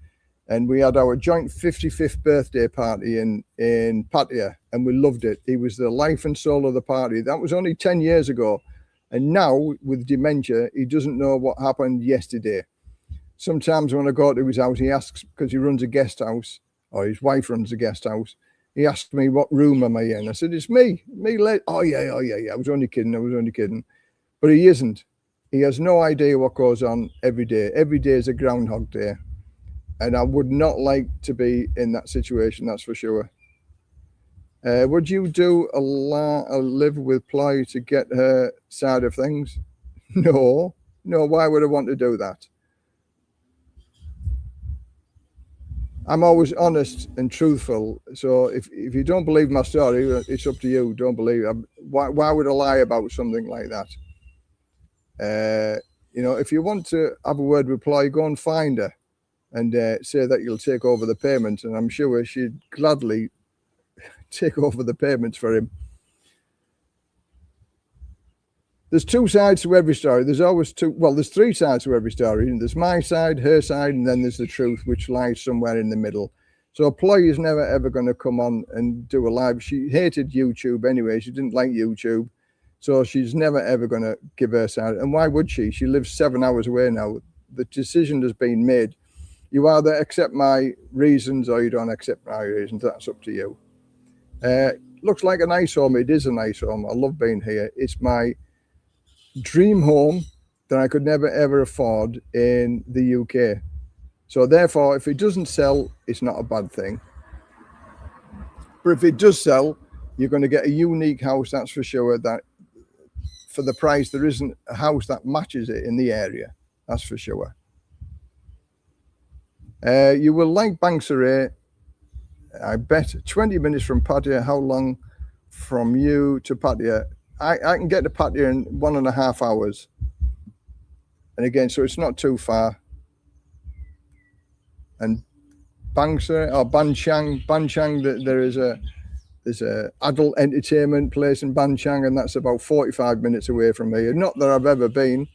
and we had our joint 55th birthday party in Pattaya, and we loved it. He was the life and soul of the party. That was only 10 years ago. And now with dementia, he doesn't know what happened yesterday. Sometimes when I go to his house, he asks, because he runs a guest house, or his wife runs a guest house, he asked me, what room am I in? I said, it's me. Oh, yeah. I was only kidding. But he isn't. He has no idea what goes on every day. Every day is a Groundhog Day. And I would not like to be in that situation, that's for sure. Would you do a live with Ploy to get her side of things? No. Why would I want to do that? I'm always honest and truthful. So if you don't believe my story, it's up to you. Don't believe it. Why would I lie about something like that? If you want to have a word with Ploy, go and find her and say that you'll take over the payment. And I'm sure she'd gladly take over the payments for him. There's two sides to every story. There's always there's three sides to every story. And there's my side, her side, and then there's the truth, which lies somewhere in the middle. So Ploy is never, ever going to come on and do a live. She hated YouTube anyway. She didn't like YouTube. So she's never, ever going to give her side. And why would she? She lives 7 hours away now. The decision has been made. You either accept my reasons or you don't accept my reasons. That's up to you. Looks like a nice home. It is a nice home. I love being here. It's my dream home that I could never, ever afford in the UK. So therefore, if it doesn't sell, it's not a bad thing. But if it does sell, you're going to get a unique house, that's for sure, that for the price, there isn't a house that matches it in the area. That's for sure. You will like Banksaray, I bet. 20 minutes from Pattaya. How long from you to Pattaya? I can get to Pattaya in 1.5 hours. And again, so it's not too far. And Banksaray or Banchang, there's a adult entertainment place in Banchang, and that's about 45 minutes away from here. Not that I've ever been.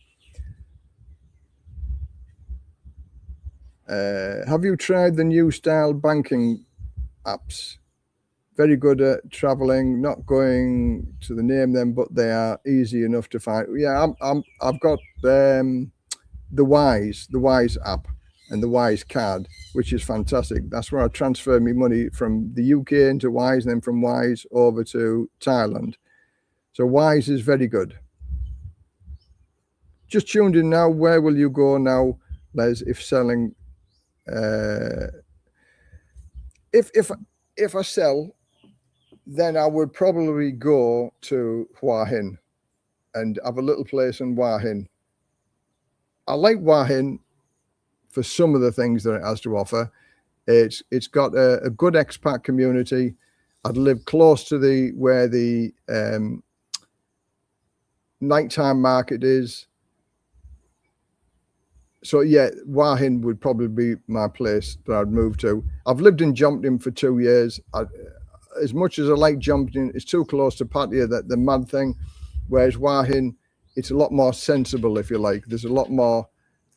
Have you tried the new style banking apps? Very good at traveling, not going to name them, but they are easy enough to find. Yeah, I've got the Wise app and the Wise card, which is fantastic. That's where I transfer my money from the UK into Wise and then from Wise over to Thailand. So Wise is very good. Just tuned in now. Where will you go now, Les, if selling? If I sell, then I would probably go to Hua Hin and have a little place in Hua Hin. I like Hua Hin for some of the things that it has to offer. It's got a good expat community. I'd live close to where the nighttime market is. So yeah, Hua Hin would probably be my place that I'd move to. I've lived in Jumpton for 2 years. As much as I like Jumpton, it's too close to Pattaya, that the mad thing. Whereas Hua Hin, it's a lot more sensible, if you like. There's a lot more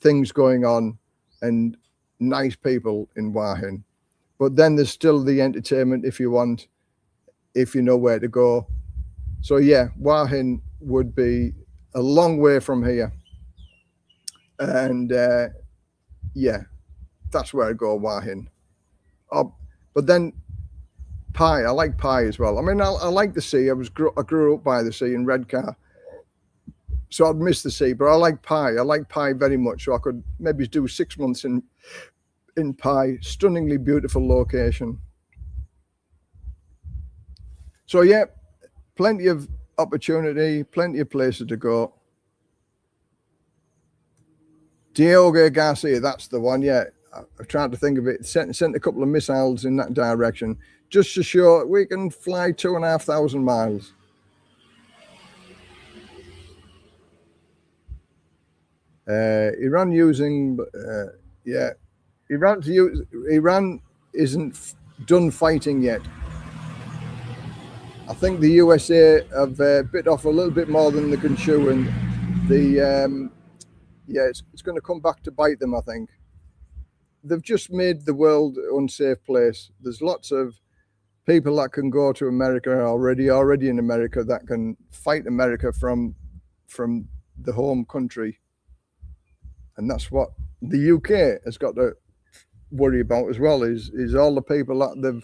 things going on and nice people in Hua Hin. But then there's still the entertainment if you want, if you know where to go. So yeah, Hua Hin would be a long way from here. And yeah, that's where I go, Hua Hin. But then Pai, I like Pai as well. I mean, I like the sea. I grew up by the sea in Redcar, so I'd miss the sea. But I like Pai. I like Pai very much. So I could maybe do 6 months in Pai. Stunningly beautiful location. So yeah, plenty of opportunity, plenty of places to go. Diogo Garcia, that's the one. Yeah, I've tried to think of it. Sent a couple of missiles in that direction, just to show we can fly 2,500 miles. Iran using, yeah, Iran isn't done fighting yet. I think the USA have bit off a little bit more than they can chew, and yeah, it's going to come back to bite them, I think. They've just made the world an unsafe place. There's lots of people that can go to America already in America, that can fight America from the home country. And that's what the UK has got to worry about as well, is all the people that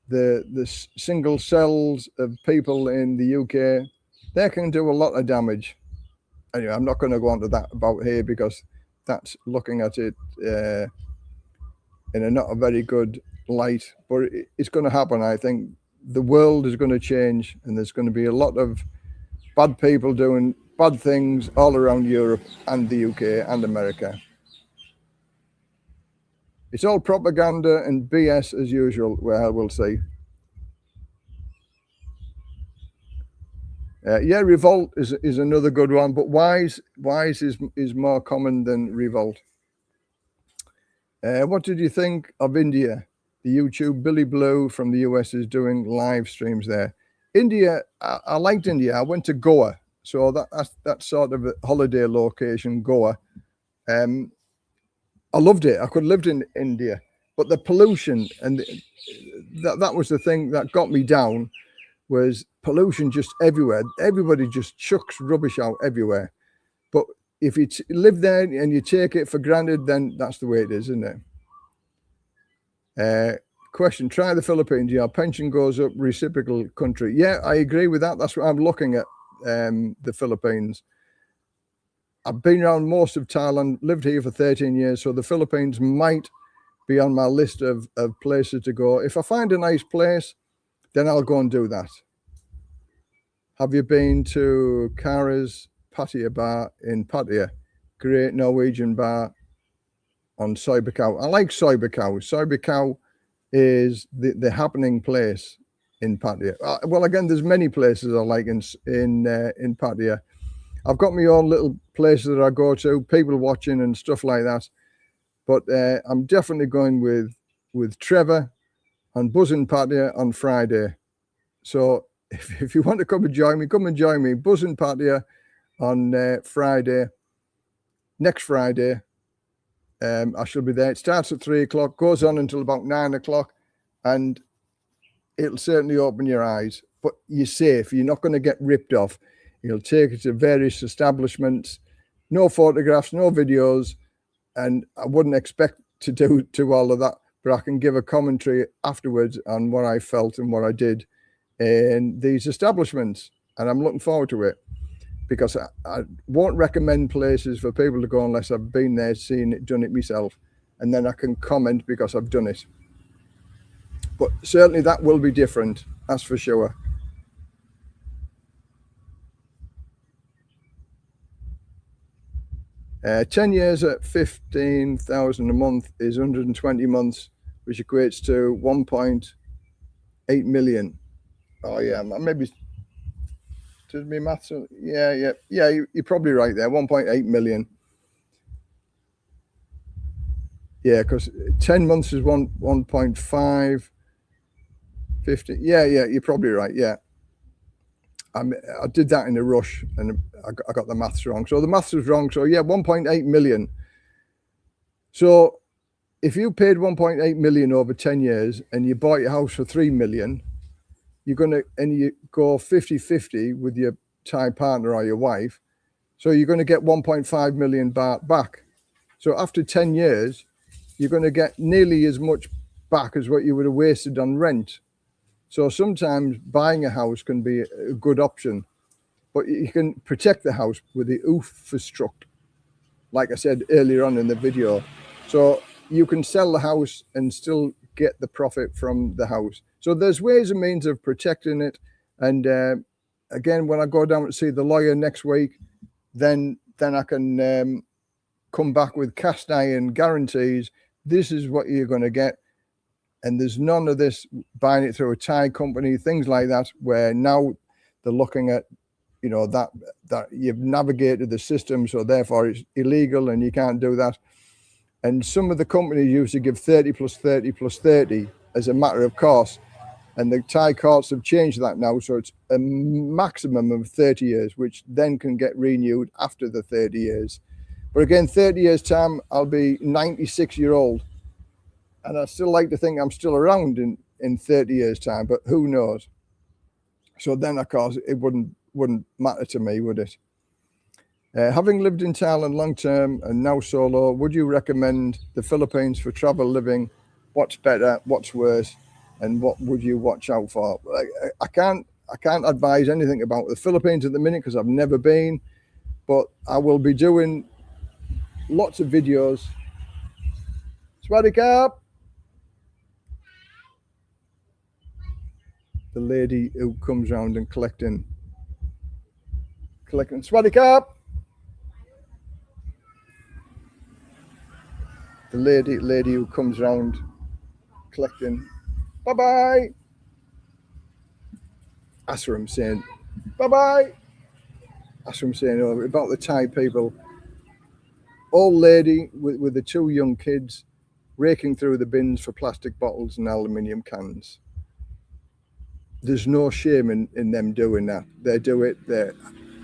the single cells of people in the UK, they can do a lot of damage. Anyway, I'm not going to go on to that about here, because that's looking at it in a not a very good light, but it's going to happen. I think the world is going to change, and there's going to be a lot of bad people doing bad things all around Europe and the UK and America. It's all propaganda and BS as usual. Well, we'll see. Yeah, revolt is another good one, but wise is more common than revolt. What did you think of India? The YouTube Billy Blue from the US is doing live streams there. India, I liked India. I went to Goa, so that's sort of a holiday location, Goa. I loved it. I could have lived in India, but the pollution and that was the thing that got me down, was pollution just everywhere. Everybody just chucks rubbish out everywhere. But if you live there and you take it for granted, then that's the way it is, isn't it? Question, try the Philippines. Yeah, pension goes up, reciprocal country. Yeah, I agree with that. That's what I'm looking at, the Philippines. I've been around most of Thailand, lived here for 13 years, so the Philippines might be on my list of places to go. If I find a nice place, then I'll go and do that. Have you been to Kara's Pattaya Bar in Pattaya? Great Norwegian bar on Soibakau. I like Soibakau. Soibakau is the happening place in Pattaya. Well, again, there's many places I like in Pattaya. I've got my own little places that I go to, people watching and stuff like that. But I'm definitely going with Trevor and Buzz in Pattaya on Friday. So if you want to come and join me, come and join me. Buzz in Pattaya on Friday, next Friday. I shall be there. It starts at 3 o'clock, goes on until about 9 o'clock, and it'll certainly open your eyes. But you're safe. You're not going to get ripped off. You'll take it to various establishments. No photographs, no videos, and I wouldn't expect to do all of that, but I can give a commentary afterwards on what I felt and what I did in these establishments, and I'm looking forward to it, because I won't recommend places for people to go unless I've been there, seen it, done it myself, and then I can comment because I've done it. But certainly that will be different, that's for sure. Uh, 10 years at 15,000 a month is 120 months, which equates to 1.8 million. Oh yeah, maybe did me maths? Yeah. You're probably right there. 1.8 million. Yeah, because 10 months is 1.5. 50. Yeah, you're probably right. Yeah. I did that in a rush and I got the maths wrong. So the maths was wrong. So yeah, 1.8 million. So if you paid 1.8 million over 10 years and you bought your house for 3 million, you go 50-50 with your Thai partner or your wife. So you're going to get 1.5 million baht back. So after 10 years, you're going to get nearly as much back as what you would have wasted on rent. So sometimes buying a house can be a good option, but you can protect the house with the infrastructure, like I said earlier on in the video. So you can sell the house and still get the profit from the house. So there's ways and means of protecting it. And again, when I go down to see the lawyer next week, then I can come back with cast iron guarantees. This is what you're going to get. And there's none of this buying it through a Thai company, things like that, where now they're looking at, that you've navigated the system, so therefore it's illegal and you can't do that. And some of the companies used to give 30 plus 30 plus 30 as a matter of course. And the Thai courts have changed that now. So it's a maximum of 30 years, which then can get renewed after the 30 years. But again, 30 years time, I'll be 96-year-old. And I still like to think I'm still around in 30 years time, but who knows? So then, of course, it wouldn't matter to me, would it? Having lived in Thailand long term and now solo, would you recommend the Philippines for travel living? What's better? What's worse? And what would you watch out for? I can't advise anything about the Philippines at the minute because I've never been, but I will be doing lots of videos. Swadikap! The lady who comes around and collecting. Swadikap! The lady who comes around collecting. Bye-bye! That's what I'm saying. Bye-bye! That's what I'm saying about the Thai people. Old lady with the two young kids raking through the bins for plastic bottles and aluminium cans. There's no shame in them doing that. They do it. They're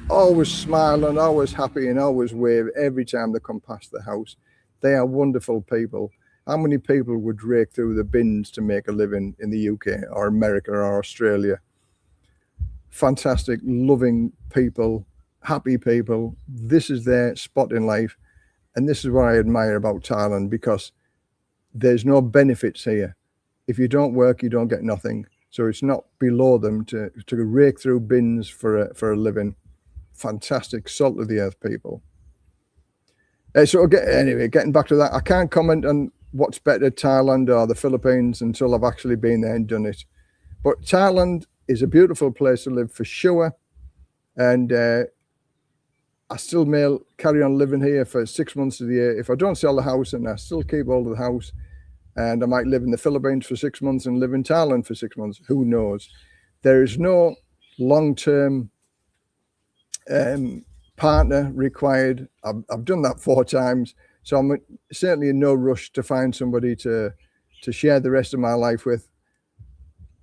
always smiling, always happy, and always wave every time they come past the house. They are wonderful people. How many people would rake through the bins to make a living in the UK or America or Australia? Fantastic, loving people, happy people. This is their spot in life. And this is what I admire about Thailand, because there's no benefits here. If you don't work, you don't get nothing. So it's not below them to rake through bins for a living. Fantastic, salt of the earth people. Anyway, getting back to that, I can't comment on what's better, Thailand or the Philippines, until I've actually been there and done it. But Thailand is a beautiful place to live for sure. And I still may carry on living here for 6 months of the year. If I don't sell the house and I still keep hold of the house, and I might live in the Philippines for 6 months and live in Thailand for 6 months, who knows? There is no long-term partner required. I've done that 4 times, so I'm certainly in no rush to find somebody to share the rest of my life with.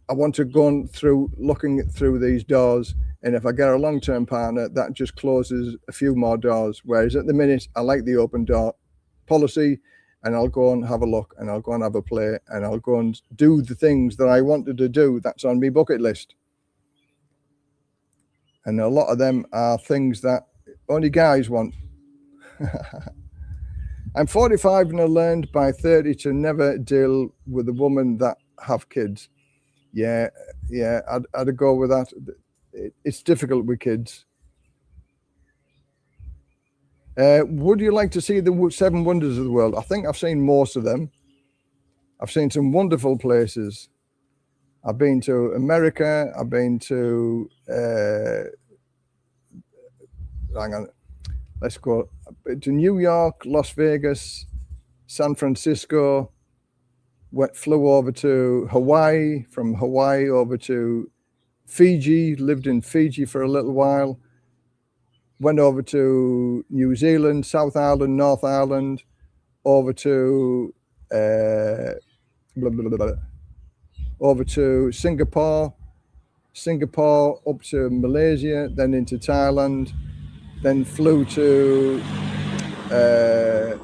I want to go on through looking through these doors, and if I get a long-term partner, that just closes a few more doors. Whereas at the minute, I like the open door policy, and I'll go and have a look, and I'll go and have a play, and I'll go and do the things that I wanted to do that's on my bucket list. And a lot of them are things that only guys want. I'm 45 and I learned by 30 to never deal with a woman that have kids. Yeah, I'd go with that. It's difficult with kids. Would you like to see the 7 wonders of the world? I think I've seen most of them. I've seen some wonderful places. I've been to America. I've been to, hang on, let's go to New York, Las Vegas, San Francisco. Flew over to Hawaii, from Hawaii over to Fiji, lived in Fiji for a little while. Went over to New Zealand, South Island, North Island, over to over to Singapore up to Malaysia, then into Thailand, then flew to I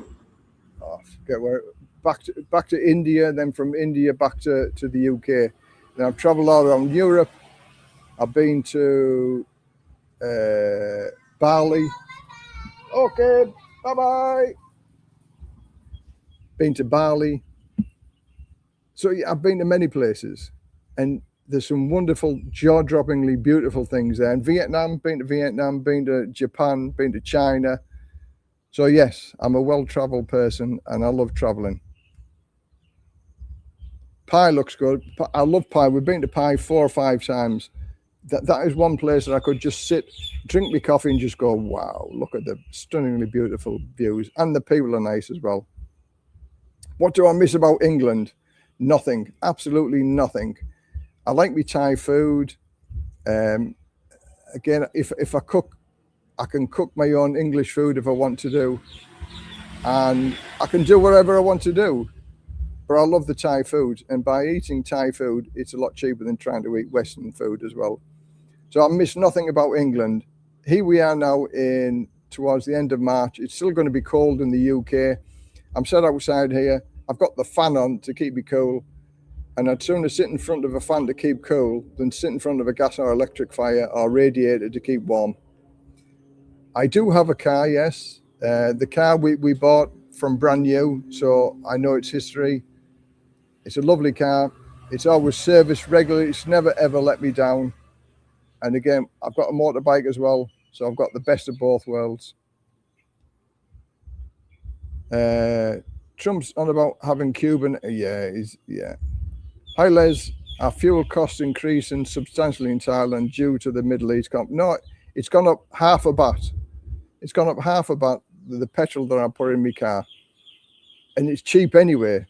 forget where, back to India, then from India back to the UK. Then I've traveled all around Europe. I've been to Bali. Okay, bye-bye. Been to Bali. So yeah, I've been to many places, and there's some wonderful, jaw-droppingly beautiful things there. And Vietnam, been to Japan, been to China. So yes, I'm a well-traveled person, and I love traveling. Pai looks good. I love Pai. We've been to Pai 4 or 5 times. That is one place that I could just sit, drink my coffee, and just go, wow, look at the stunningly beautiful views. And the people are nice as well. What do I miss about England? Nothing. Absolutely nothing. I like my Thai food. Again, if I cook, I can cook my own English food if I want to do. And I can do whatever I want to do. But I love the Thai food. And by eating Thai food, it's a lot cheaper than trying to eat Western food as well. So I miss nothing about England. Here we are now towards the end of March. It's still going to be cold in the UK. I'm sat outside here. I've got the fan on to keep me cool. And I'd sooner sit in front of a fan to keep cool than sit in front of a gas or electric fire or radiator to keep warm. I do have a car, yes. The car we bought from brand new, so I know its history. It's a lovely car. It's always serviced regularly. It's never ever let me down. And again, I've got a motorbike as well, so I've got the best of both worlds. Trump's on about having Cuban. Yeah. Hi, Les. Are fuel costs increasing substantially in Thailand due to the Middle East No, it's gone up half a baht. It's gone up half a baht, the petrol that I put in my car. And it's cheap anyway,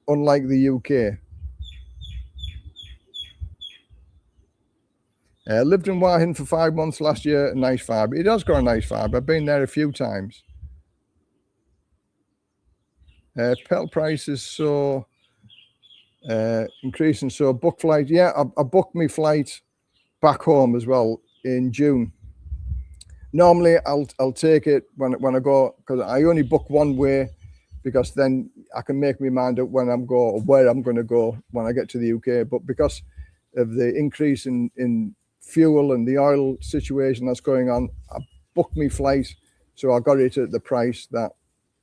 unlike the UK. Lived in Hua Hin for 5 months last year. A nice vibe. It has got a nice vibe. I've been there a few times. Petrol prices so increasing. So book flight. Yeah, I booked my flight back home as well in June. Normally I'll take it when I go, because I only book one way, because then I can make my mind up when I'm go or where I'm going to go when I get to the UK. But because of the increase in fuel and the oil situation that's going on, I booked my flight, so I got it at the price that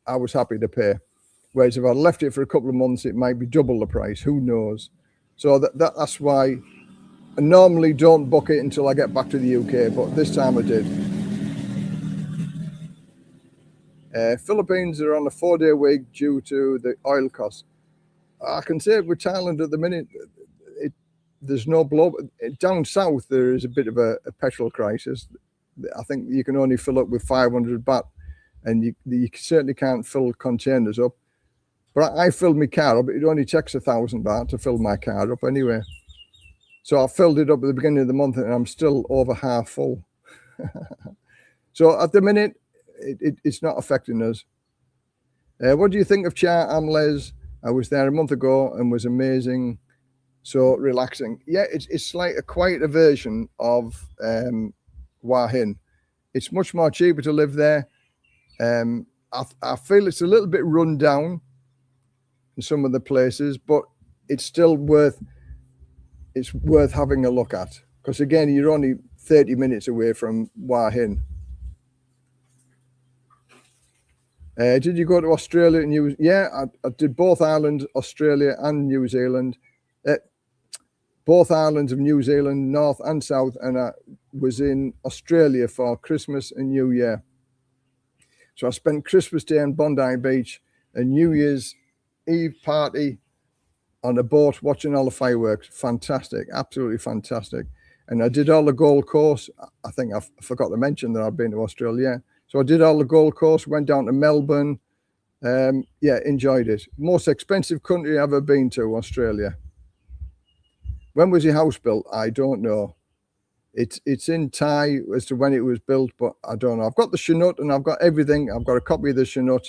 I was happy to pay. Whereas if I left it for a couple of months, it might be double the price. Who knows? So that's why I normally don't book it until I get back to the UK, but this time I did. Philippines are on a 4-day week due to the oil costs. I can say with Thailand at the minute, there's no blow. Down south, there is a bit of a petrol crisis. I think you can only fill up with 500 baht, and you certainly can't fill containers up. But I filled my car up. It only takes 1,000 baht to fill my car up anyway. So I filled it up at the beginning of the month, and I'm still over half full. So at the minute, it's not affecting us. What do you think of Cha Amles? I was there a month ago and was amazing. So relaxing. Yeah, it's like a quieter version of Hua Hin. It's much more cheaper to live there. I feel it's a little bit run down in some of the places, but it's still worth having a look at, because again, you're only 30 minutes away from Hua Hin. Did you go to Australia and Yeah, I did both islands, Australia and New Zealand. Both islands of New Zealand, North and South, and I was in Australia for Christmas and New Year. So I spent Christmas Day on Bondi Beach and New Year's Eve party on a boat watching all the fireworks. Fantastic, absolutely fantastic. And I did all the Gold Coast. I think I forgot to mention that I've been to Australia. So I did all the Gold Coast, went down to Melbourne. Yeah, enjoyed it. Most expensive country I've ever been to, Australia. When was your house built? I don't know. It's in Thai as to when it was built, but I don't know. I've got the Chinook and I've got everything. I've got a copy of the Chinook.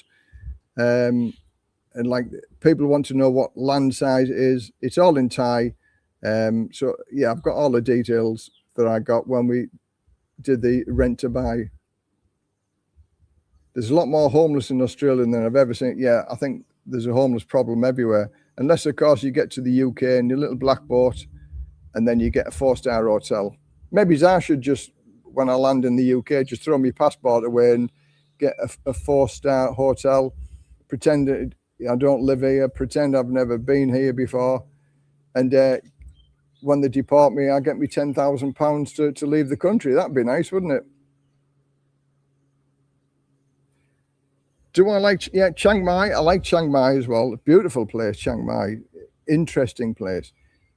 And like, people want to know what land size it is. It's all in Thai. So yeah, I've got all the details that I got when we did the rent to buy. There's a lot more homeless in Australia than I've ever seen. Yeah, I think there's a homeless problem everywhere. Unless, of course, you get to the UK in your little black boat and then you get a 4-star hotel. Maybe I should just, when I land in the UK, just throw my passport away and get a 4-star hotel, pretend that I don't live here, pretend I've never been here before. And when they deport me, I get me £10,000 to leave the country. That'd be nice, wouldn't it? Do I like, yeah, Chiang Mai? I like Chiang Mai as well. Beautiful place, Chiang Mai. Interesting place.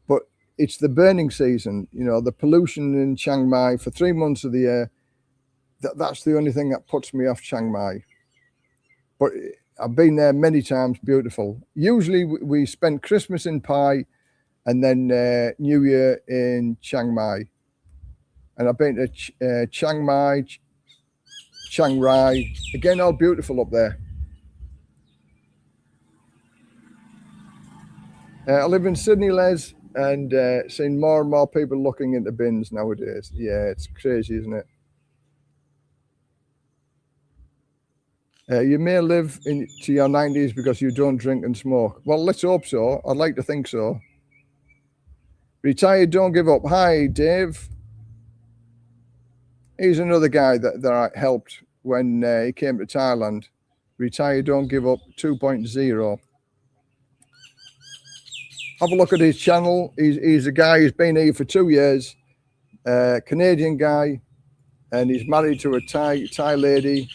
But it's the burning season, you know, the pollution in Chiang Mai for 3 months of the year. That's the only thing that puts me off Chiang Mai. But I've been there many times, beautiful. Usually we spend Christmas in Pai and then New Year in Chiang Mai. And I've been to Chiang Mai, Chiang Rai, again, all beautiful up there. I live in Sydney, Les, and seeing more and more people looking into bins nowadays. Yeah, it's crazy, isn't it? You may live into your 90s because you don't drink and smoke. Well, let's hope so. I'd like to think so. Retired, don't give up. Hi, Dave. He's another guy that I helped when he came to Thailand. Retire, don't give up 2.0. Have a look at his channel. He's a guy who's been here for 2 years, Canadian guy, and he's married to a Thai lady.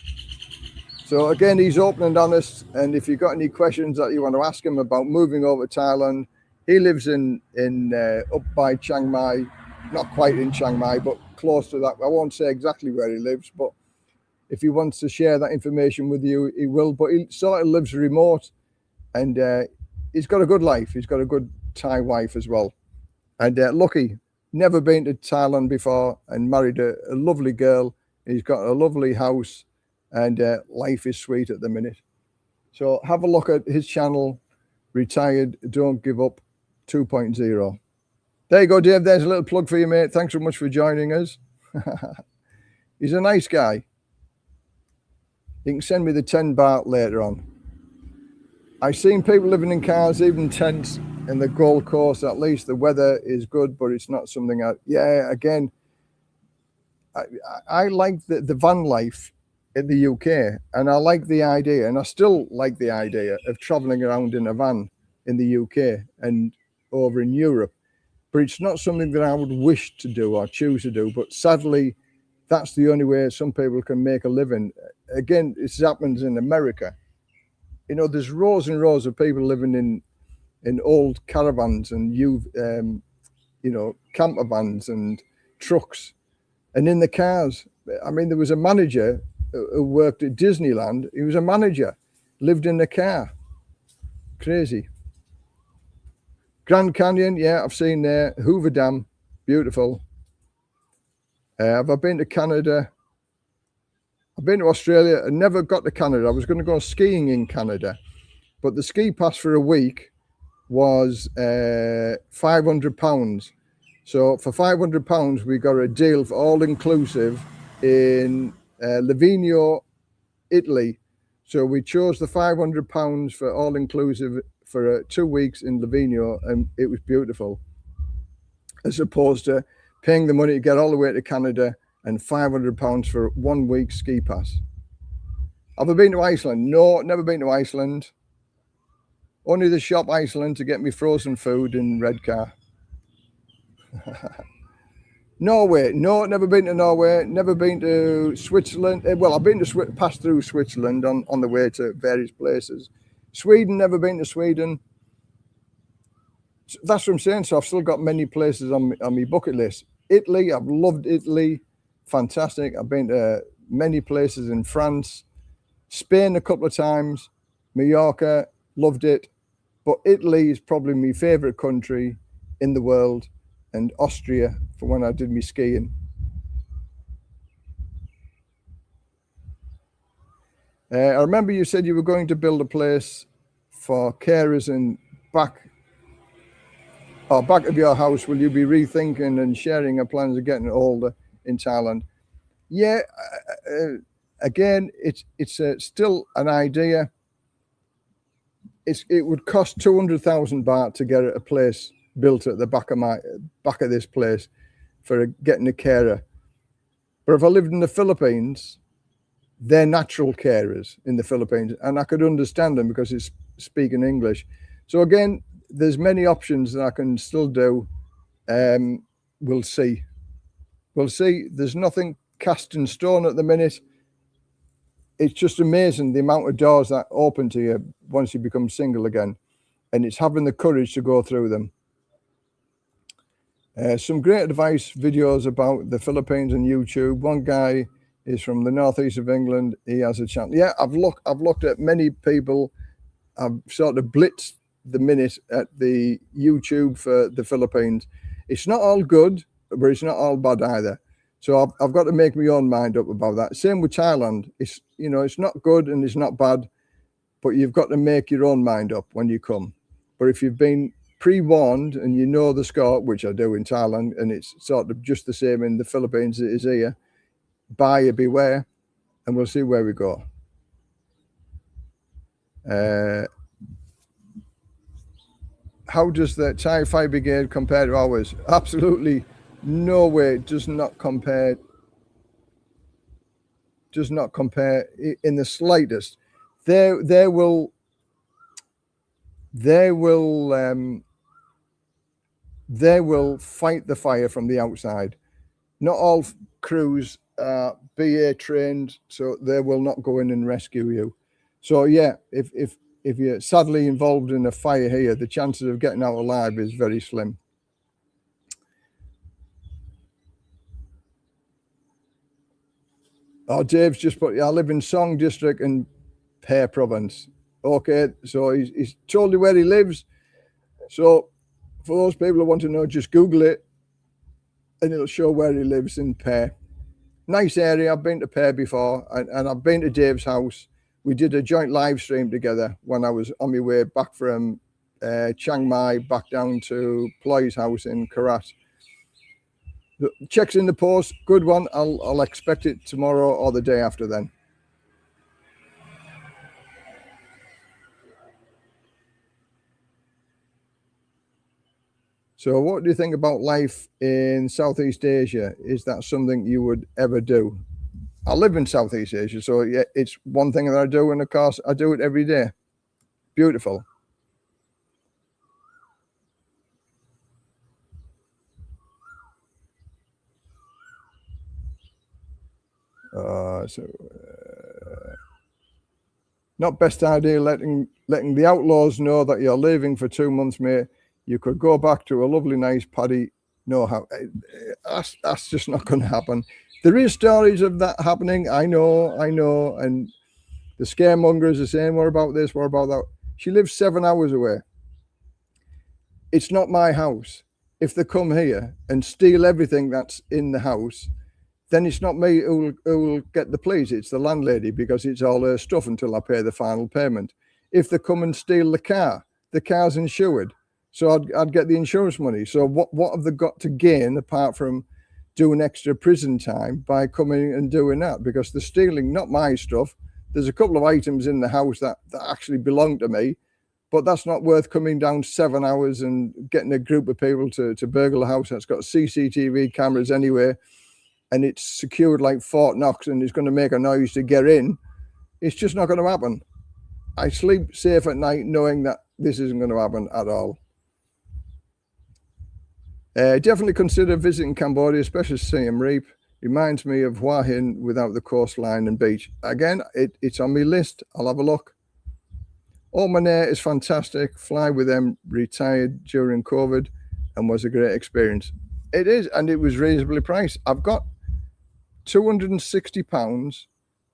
So again, he's open and honest. And if you've got any questions that you want to ask him about moving over to Thailand, he lives in up by Chiang Mai, not quite in Chiang Mai, but close to that. I won't say exactly where he lives, but if he wants to share that information with you, he will. But he sort of lives remote, and he's got a good life. He's got a good Thai wife as well. And lucky, never been to Thailand before, and married a lovely girl. He's got a lovely house, and life is sweet at the minute. So have a look at his channel, Retired, Don't Give Up 2.0. There you go, Dave. There's a little plug for you, mate. Thanks so much for joining us. He's a nice guy. You can send me the 10 baht later on. I've seen people living in cars, even tents in the Gold Coast. At least the weather is good, but it's not something again, I like the van life in the UK, and I like the idea, and I still like the idea of traveling around in a van in the UK and over in Europe. But it's not something that I would wish to do or choose to do. But sadly, that's the only way some people can make a living. Again, this happens in America. You know, there's rows and rows of people living in old caravans and camper vans and trucks, and in the cars. I mean, there was a manager who worked at Disneyland. He was a manager, lived in a car. Crazy. Grand Canyon, yeah, I've seen there. Hoover Dam, beautiful. Have I been to Canada? I've been to Australia and never got to Canada. I was going to go skiing in Canada, but the ski pass for a week was £500. So for £500, we got a deal for all inclusive in Livigno, Italy. So we chose the £500 for all inclusive for 2 weeks in Livigno, and it was beautiful, as opposed to paying the money to get all the way to Canada and £500 for 1 week ski pass. Have I been to Iceland? No, never been to Iceland. Only the shop Iceland to get me frozen food in Redcar. Norway, no, never been to Norway. Never been to Switzerland. Well, I've been to passed through Switzerland on the way to various places. Sweden, never been to Sweden. That's what I'm saying. So I've still got many places on my bucket list. Italy, I've loved Italy. Fantastic. I've been to many places in France. Spain a couple of times. Mallorca, loved it. But Italy is probably my favorite country in the world. And Austria for when I did my skiing. I remember you said you were going to build a place for carers in back of your house. Will you be rethinking and sharing your plans of getting older in Thailand? Yeah, again, it's still an idea. It would cost 200,000 baht to get a place built at the back of this place for getting a carer. But if I lived in the Philippines, they're natural carers in the Philippines, and I could understand them because it's speaking English. So again, there's many options that I can still do. We'll see. There's nothing cast in stone at the minute. It's just amazing the amount of doors that open to you once you become single again, and it's having the courage to go through them. Some great advice videos about the Philippines on YouTube. One guy is from the northeast of England. He has a channel. Yeah, I've looked at many people. I've sort of blitzed the minute at the YouTube for the Philippines. It's not all good, but it's not all bad either. So I've got to make my own mind up about that. Same with Thailand. It's not good and it's not bad, but you've got to make your own mind up when you come. But if you've been pre-warned and you know the score, which I do in Thailand, and it's sort of just the same in the Philippines as it is here, buyer beware, and we'll see where we go. How does the Thai Fire Brigade compare to ours? Absolutely no way. It does not compare does not compare in the slightest. They will fight the fire from the outside. Not all crews are BA trained, so they will not go in and rescue you. So yeah, if you're sadly involved in a fire here, the chances of getting out alive is very slim. Oh, Dave's just put, I live in Song District in Pear Province. Okay, so he's told you where he lives. So for those people who want to know, just Google it and it'll show where he lives in Pear. Nice area. I've been to Pear before, and I've been to Dave's house. We did a joint live stream together when I was on my way back from Chiang Mai back down to Ploy's house in Karat. The check's in the post. Good one. I'll expect it tomorrow or the day after then. So what do you think about life in Southeast Asia? Is that something you would ever do? I live in Southeast Asia, so yeah, it's one thing that I do, and of course I do it every day. Beautiful. Not best idea letting the outlaws know that you're leaving for 2 months, mate. You could go back to a lovely, nice paddy. No, how that's just not going to happen. There is stories of that happening. I know, and the scaremongers are saying, "What about this? What about that?" She lives 7 hours away. It's not my house. If they come here and steal everything that's in the house, then it's not me who will get the police. It's the landlady, because it's all her stuff until I pay the final payment. If they come and steal the car's insured. So I'd get the insurance money. So what have they got to gain apart from doing extra prison time by coming and doing that? Because they're stealing not my stuff. There's a couple of items in the house that actually belong to me, but that's not worth coming down 7 hours and getting a group of people to burgle a house that's got CCTV cameras anyway, and it's secured like Fort Knox and it's going to make a noise to get in. It's just not going to happen. I sleep safe at night knowing that this isn't going to happen at all. Definitely consider visiting Cambodia, especially Siem Reap. Reminds me of Hua Hin without the coastline and beach. Again, it's on my list. I'll have a look. Oman Air is fantastic. Fly with them, retired during COVID, and was a great experience. It is, and it was reasonably priced. I've got £260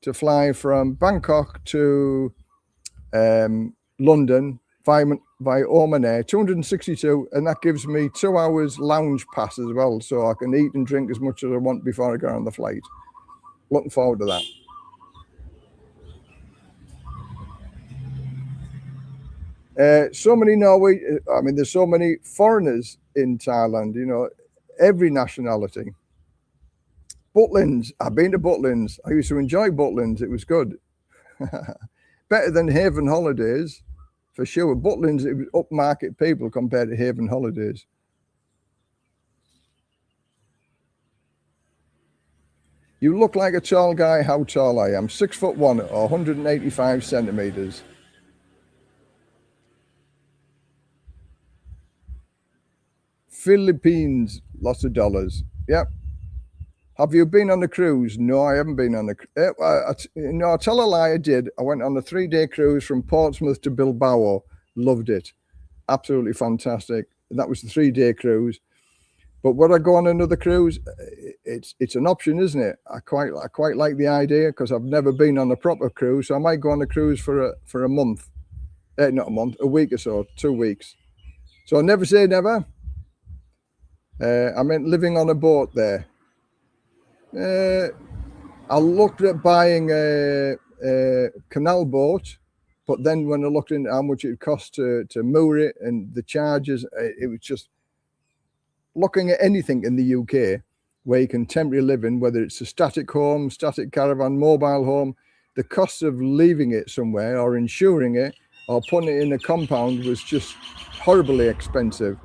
to fly from Bangkok to London by Oman Air, 262, and that gives me 2 hours lounge pass as well, so I can eat and drink as much as I want before I go on the flight. Looking forward to that. So many there's so many foreigners in Thailand, you know, every nationality. Butlins, I've been to Butlins. I used to enjoy Butlins. It was good. Better than Haven Holidays, for sure. Butlins, it was upmarket people compared to Haven Holidays. You look like a tall guy. How tall I am? 6'1" or 185 centimeters. Philippines, lots of dollars. Yep. Have you been on a cruise? No, I haven't been on a cruise. No, I'll tell a lie, I did. I went on a 3-day cruise from Portsmouth to Bilbao. Loved it. Absolutely fantastic. That was the 3-day cruise. But would I go on another cruise? It's an option, isn't it? I quite like the idea, because I've never been on a proper cruise. So I might go on a cruise for a month. Not a month, a week or so, 2 weeks. So never say never. I meant living on a boat there. I looked at buying a canal boat, but then when I looked into how much it cost to moor it and the charges, it was just looking at anything in the UK where you can temporarily live in, whether it's a static home, static caravan, mobile home, the cost of leaving it somewhere or insuring it or putting it in a compound was just horribly expensive.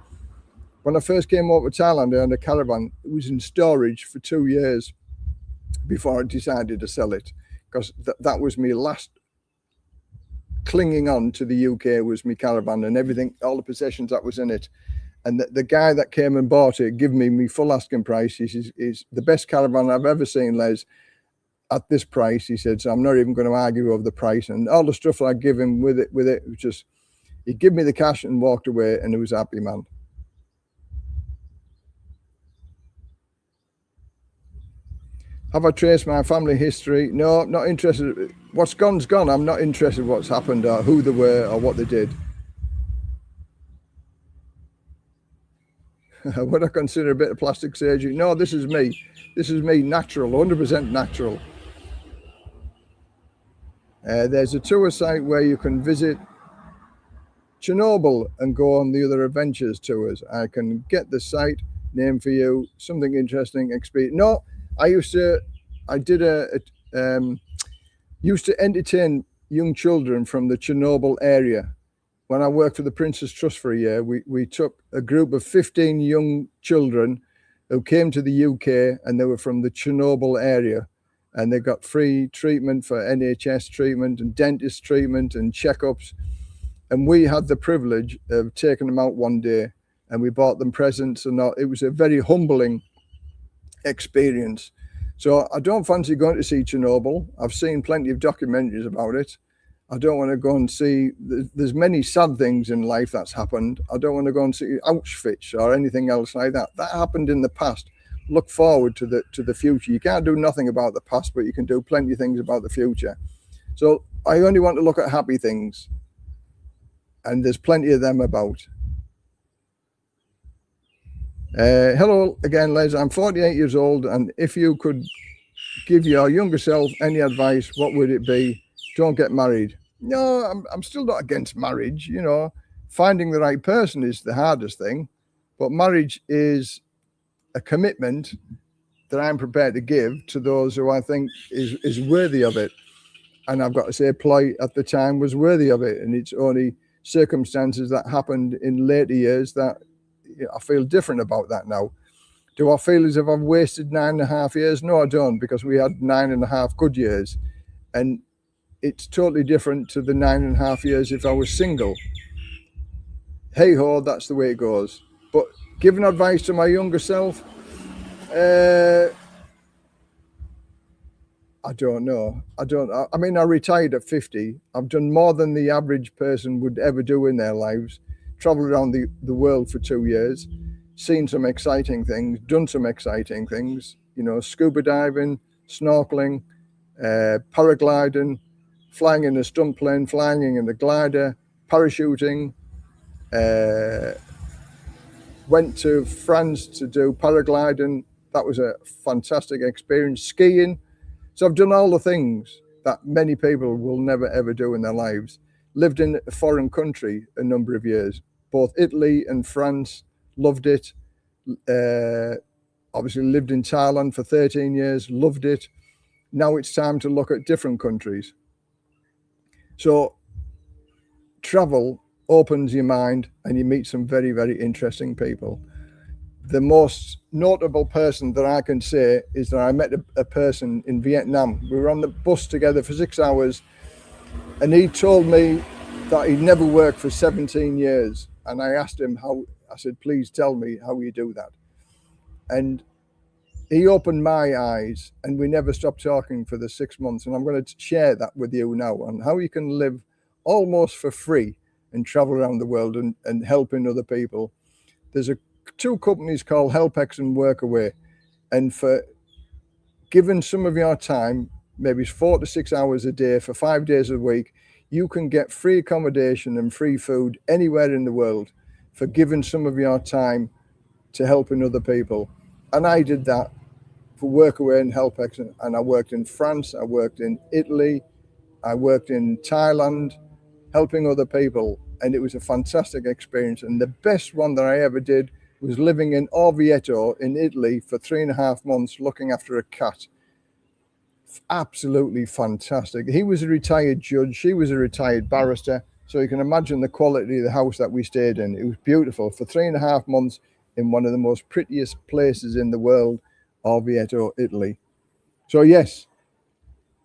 When I first came over to Thailand, I owned a caravan. It was in storage for 2 years before I decided to sell it. because that was my last clinging on to the UK, was my caravan and everything, all the possessions that was in it. And the guy that came and bought it gave me full asking price. He says, it's the best caravan I've ever seen, Les, at this price. He said, so I'm not even going to argue over the price. And all the stuff I give him with it was just, he gave me the cash and walked away, and he was a happy man. Have I traced my family history? No, I'm not interested. What's gone's gone. I'm not interested in what's happened or who they were or what they did. Would I consider a bit of plastic surgery? No, this is me. This is me, natural, 100% natural. There's a tour site where you can visit Chernobyl and go on the other adventures tours. I can get the site name for you. Something interesting experience. No, I used to entertain young children from the Chernobyl area. When I worked for the Prince's Trust for a year, we took a group of 15 young children who came to the UK, and they were from the Chernobyl area, and they got free treatment for NHS treatment and dentist treatment and checkups. And we had the privilege of taking them out one day, and we bought them presents, and it was a very humbling experience. So I don't fancy going to see Chernobyl. I've seen plenty of documentaries about it. I don't want to go and see, there's many sad things in life that's happened. I don't want to go and see Auschwitz or anything else like that. That happened in the past. Look forward to the future. You can't do nothing about the past, but you can do plenty of things about the future. So I only want to look at happy things, and there's plenty of them about. Hello again, Les. I'm 48 years old, and if you could give your younger self any advice, what would it be? Don't get married. No, I'm still not against marriage. You know, finding the right person is the hardest thing, but marriage is a commitment that I'm prepared to give to those who I think is worthy of it. And I've got to say, Ploy at the time was worthy of it, and it's only circumstances that happened in later years that I feel different about that now. Do I feel as if I've wasted 9.5 years? No, I don't, because we had 9.5 good years, and it's totally different to the 9.5 years if I was single. Hey ho, that's the way it goes. But giving advice to my younger self, I don't know. I mean, I retired at 50. I've done more than the average person would ever do in their lives. Traveled around the world for 2 years, seen some exciting things, done some exciting things, you know, scuba diving, snorkeling, paragliding, flying in a stunt plane, flying in a glider, parachuting, went to France to do paragliding. That was a fantastic experience. Skiing. So I've done all the things that many people will never ever do in their lives. Lived in a foreign country a number of years, both Italy and France, loved it. Obviously lived in Thailand for 13 years, loved it. Now it's time to look at different countries. So travel opens your mind, and you meet some very, very interesting people. The most notable person that I can say is that I met a person in Vietnam. We were on the bus together for 6 hours, and he told me that he'd never worked for 17 years. And I asked him how. I said, please tell me how you do that. And he opened my eyes, and we never stopped talking for the 6 months. And I'm going to share that with you now, on how you can live almost for free and travel around the world and helping other people. There's two companies called HelpX and Workaway. And for giving some of your time, maybe 4 to 6 hours a day for 5 days a week, you can get free accommodation and free food anywhere in the world for giving some of your time to helping other people. And I did that for Workaway and HelpX, and I worked in France, I worked in Italy, I worked in Thailand, helping other people, and it was a fantastic experience. And the best one that I ever did was living in Orvieto in Italy for 3.5 months, looking after a cat. Absolutely fantastic. He was a retired judge, she was a retired barrister, so you can imagine the quality of the house that we stayed in. It was beautiful for 3.5 months in one of the most prettiest places in the world, Orvieto, Italy. So yes,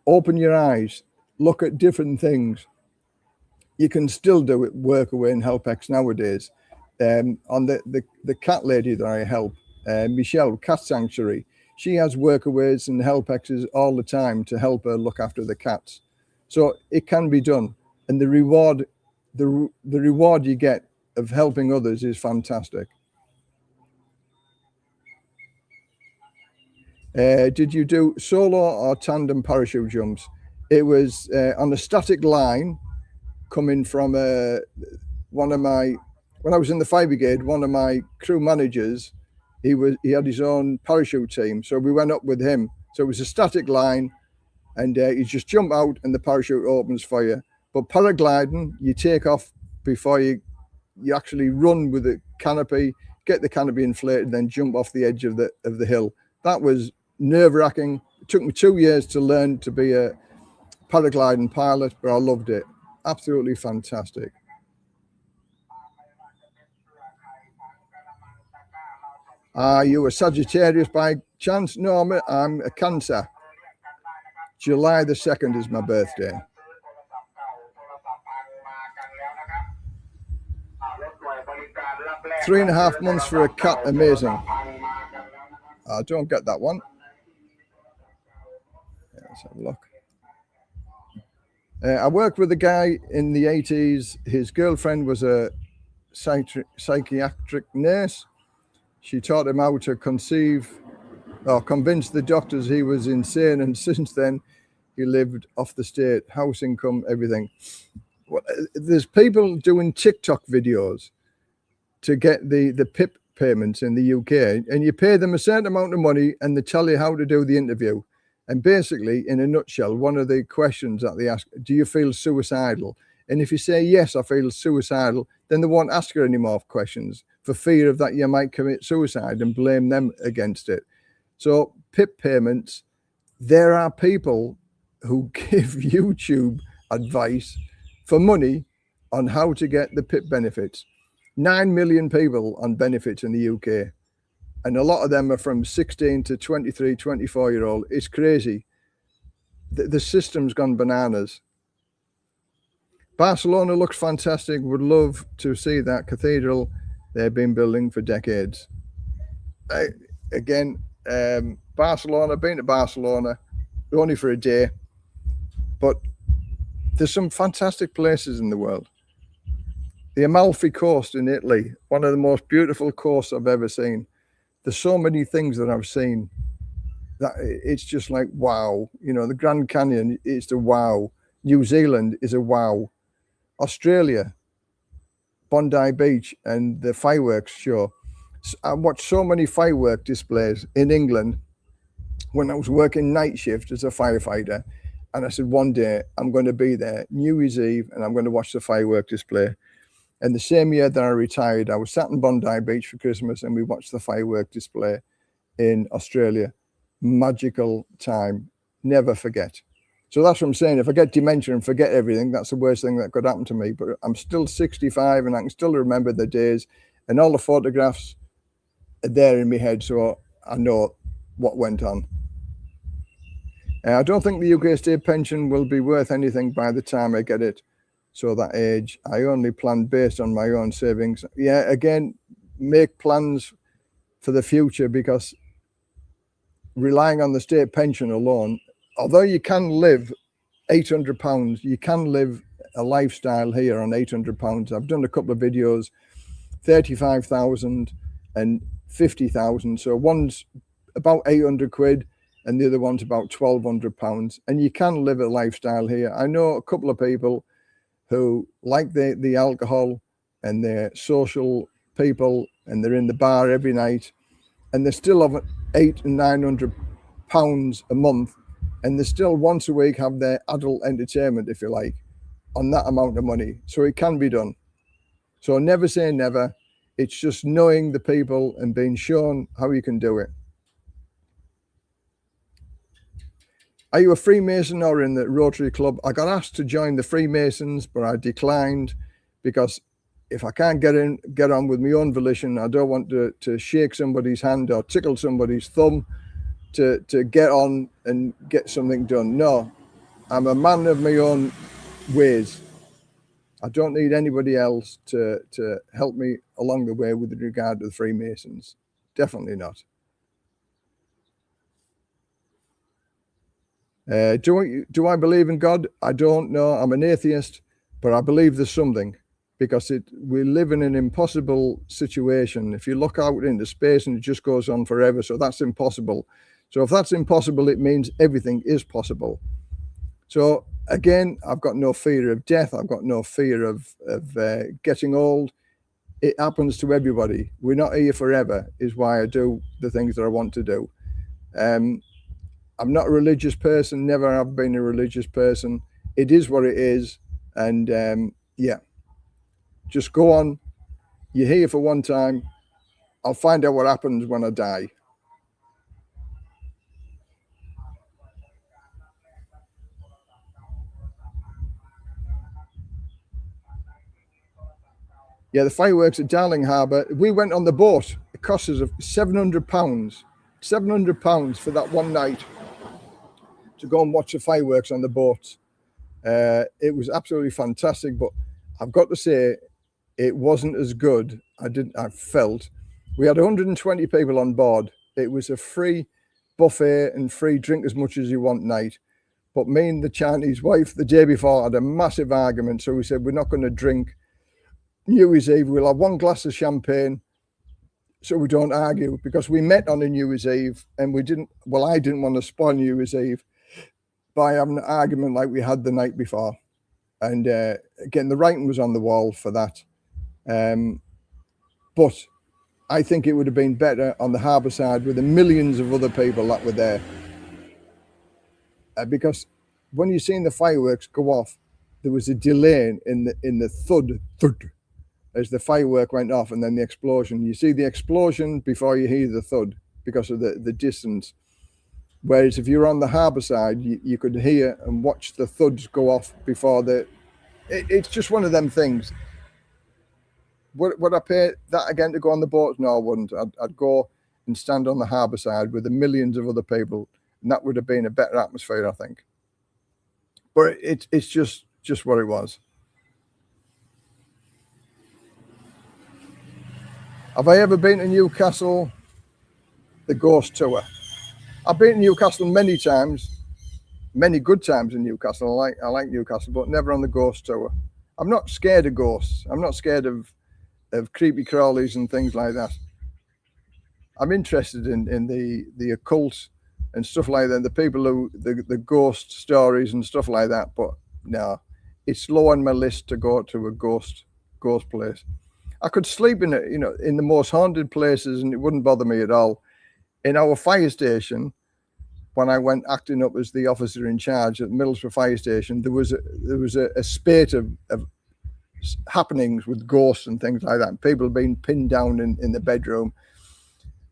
open your eyes, look at different things. You can still do it, work away in HelpX nowadays. On the cat lady that I help, Michelle, Cat Sanctuary, she has workaways and HelpXs all the time to help her look after the cats. So it can be done. And the reward you get of helping others is fantastic. Did you do solo or tandem parachute jumps? It was on a static line coming from when I was in the fire brigade, one of my crew managers, he had his own parachute team. So we went up with him. So it was a static line and you just jump out and the parachute opens for you. But paragliding, you take off before you actually run with the canopy, get the canopy inflated, then jump off the edge of the hill. That was nerve-wracking. It took me 2 years to learn to be a paragliding pilot, but I loved it. Absolutely fantastic. Are you a Sagittarius by chance? No, I'm a Cancer. July the 2nd is my birthday. 3.5 months for a cat, amazing. I don't get that one. Yeah, let's have a look. I worked with a guy in the 80s. His girlfriend was a psychiatric nurse. She taught him how to conceive or convince the doctors he was insane. And since then, he lived off the state, house income, everything. There's people doing TikTok videos to get the PIP payments in the UK. And you pay them a certain amount of money and they tell you how to do the interview. And basically, in a nutshell, one of the questions that they ask, do you feel suicidal? And if you say, yes, I feel suicidal, then they won't ask you any more questions for fear of that you might commit suicide and blame them against it. So PIP payments, there are people who give YouTube advice for money on how to get the PIP benefits. 9 million people on benefits in the UK. And a lot of them are from 16 to 23, 24-year-old. It's crazy. The system's gone bananas. Barcelona looks fantastic. Would love to see that cathedral they've been building for decades. Barcelona, been to Barcelona, only for a day. But there's some fantastic places in the world. The Amalfi Coast in Italy, one of the most beautiful coasts I've ever seen. There's so many things that I've seen that it's just like, wow. You know, the Grand Canyon is the wow. New Zealand is a wow. Australia, Bondi Beach and the fireworks show. I watched so many firework displays in England when I was working night shift as a firefighter. And I said, one day I'm going to be there, New Year's Eve, and I'm going to watch the firework display. And the same year that I retired, I was sat in Bondi Beach for Christmas and we watched the firework display in Australia. Magical time, never forget. So that's what I'm saying. If I get dementia and forget everything, that's the worst thing that could happen to me. But I'm still 65 and I can still remember the days and all the photographs are there in my head. So I know what went on. I don't think the UK state pension will be worth anything by the time I get it. So that age, I only plan based on my own savings. Yeah, again, make plans for the future, because relying on the state pension alone, although you can live £800, you can live a lifestyle here on £800. I've done a couple of videos, 35,000 and 50,000. So one's about 800 quid and the other one's about £1,200. And you can live a lifestyle here. I know a couple of people who like the alcohol and they're social people and they're in the bar every night and they still have £800 and £900 a month and they still once a week have their adult entertainment, if you like, on that amount of money. So it can be done. So never say never. It's just knowing the people and being shown how you can do it. Are you a Freemason or in the Rotary Club? I got asked to join the Freemasons, but I declined because if I can't get on with my own volition, I don't want to shake somebody's hand or tickle somebody's thumb to get on and get something done. No, I'm a man of my own ways. I don't need anybody else to help me along the way with regard to the Freemasons. Definitely not. Do I believe in God? I don't know. I'm an atheist, but I believe there's something, because we live in an impossible situation. If you look out into space and it just goes on forever, so that's impossible. So if that's impossible, it means everything is possible. So again, I've got no fear of death. I've got no fear of getting old. It happens to everybody. We're not here forever, is why I do the things that I want to do. I'm not a religious person, never have been a religious person. It is what it is. And yeah, just go on. You're here for one time. I'll find out what happens when I die. Yeah, the fireworks at Darling Harbour. We went on the boat. It cost us £700. £700 for that one night to go and watch the fireworks on the boat. It was absolutely fantastic, but I've got to say, it wasn't as good. I felt. We had 120 people on board. It was a free buffet and free drink as much as you want night. But me and the Chinese wife the day before had a massive argument. So we said, we're not going to drink New Year's Eve. We'll have one glass of champagne so we don't argue, because we met on a New Year's Eve and I didn't want to spoil New Year's Eve by having an argument like we had the night before. And again, the writing was on the wall for that. But I think it would have been better on the harbour side with the millions of other people that were there. Because when you're seeing the fireworks go off, there was a delay in the thud as the firework went off, and then the explosion. You see the explosion before you hear the thud because of the distance. Whereas if you're on the harbour side, you could hear and watch the thuds go off before it's just one of them things. Would I pay that again to go on the boat? No, I wouldn't. I'd go and stand on the harbour side with the millions of other people, and that would have been a better atmosphere, I think. But it's just what it was. Have I ever been to Newcastle? The ghost tour. I've been to Newcastle many times, many good times in Newcastle. I like Newcastle, but never on the ghost tour. I'm not scared of ghosts. I'm not scared of creepy crawlies and things like that. I'm interested in the occult and stuff like that. The people the ghost stories and stuff like that. But no, it's low on my list to go to a ghost place. I could sleep in it, in the most haunted places, and it wouldn't bother me at all. In our fire station, when I went acting up as the officer in charge at Middlesbrough Fire Station, there was a spate of happenings with ghosts and things like that. People being pinned down in the bedroom,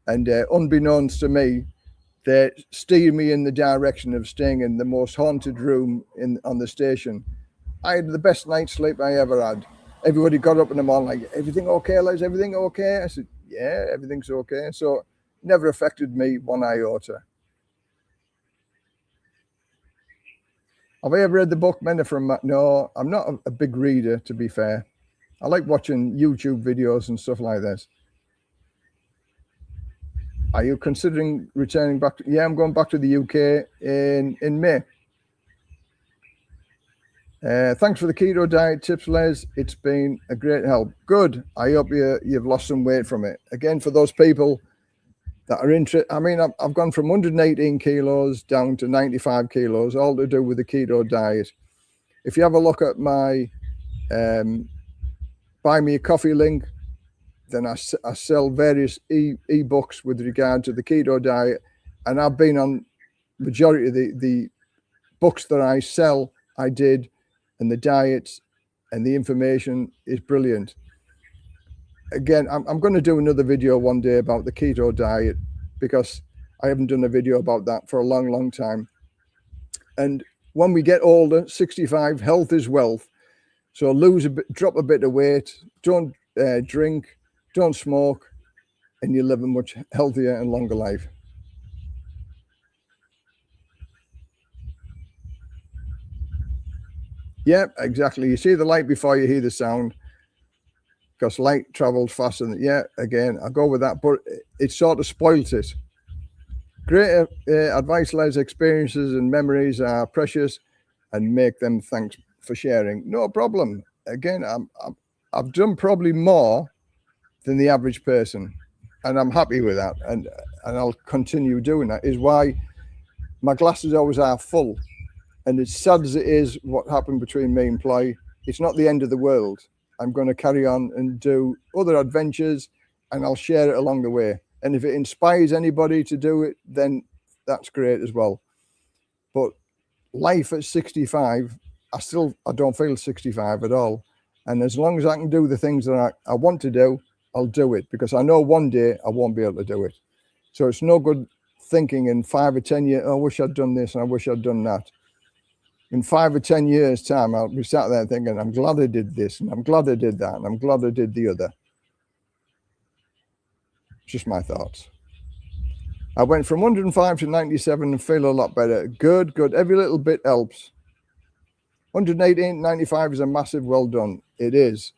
and unbeknownst to me, they steered me in the direction of staying in the most haunted room on the station. I had the best night's sleep I ever had. Everybody got up in the morning like, everything okay, Les? Everything okay? I said, yeah, everything's okay. So never affected me one iota. Have I ever read the book Men Are From Mars? No, I'm not a big reader, to be fair. I like watching YouTube videos and stuff like this. Are you considering returning back? Yeah, I'm going back to the UK in May. Thanks for the keto diet tips, Les. It's been a great help. Good. I hope you've lost some weight from it. Again, for those people that are interested, I mean, I've gone from 118 kilos down to 95 kilos, all to do with the keto diet. If you have a look at my buy me a coffee link, then I sell various e-books with regard to the keto diet, and I've been on majority of the books that I sell. I did, and the diets and the information is brilliant. Again, I'm going to do another video one day about the keto diet, because I haven't done a video about that for a long time. And when we get older, 65, health is wealth. So drop a bit of weight, don't drink, don't smoke, and you live a much healthier and longer life. Yeah, exactly. You see the light before you hear the sound, because light travels faster than, yeah, again, I go with that, but it sort of spoils it. Great advice-led experiences and memories are precious, and make them. Thanks for sharing. No problem. Again, I've done probably more than the average person, and I'm happy with that, and I'll continue doing that. Is why my glasses always are full. And as sad as it is what happened between me and Ploy, it's not the end of the world. I'm going to carry on and do other adventures, and I'll share it along the way. And if it inspires anybody to do it, then that's great as well. But life at 65, I don't feel 65 at all. And as long as I can do the things that I want to do, I'll do it, because I know one day I won't be able to do it. So it's no good thinking in 5 or 10 years, oh, I wish I'd done this and I wish I'd done that. In 5 or 10 years' time, I'll be sat there thinking, I'm glad I did this, and I'm glad I did that, and I'm glad I did the other. Just my thoughts. I went from 105 to 97 and feel a lot better. Good, good. Every little bit helps. 118, 95 is a massive well done. It is.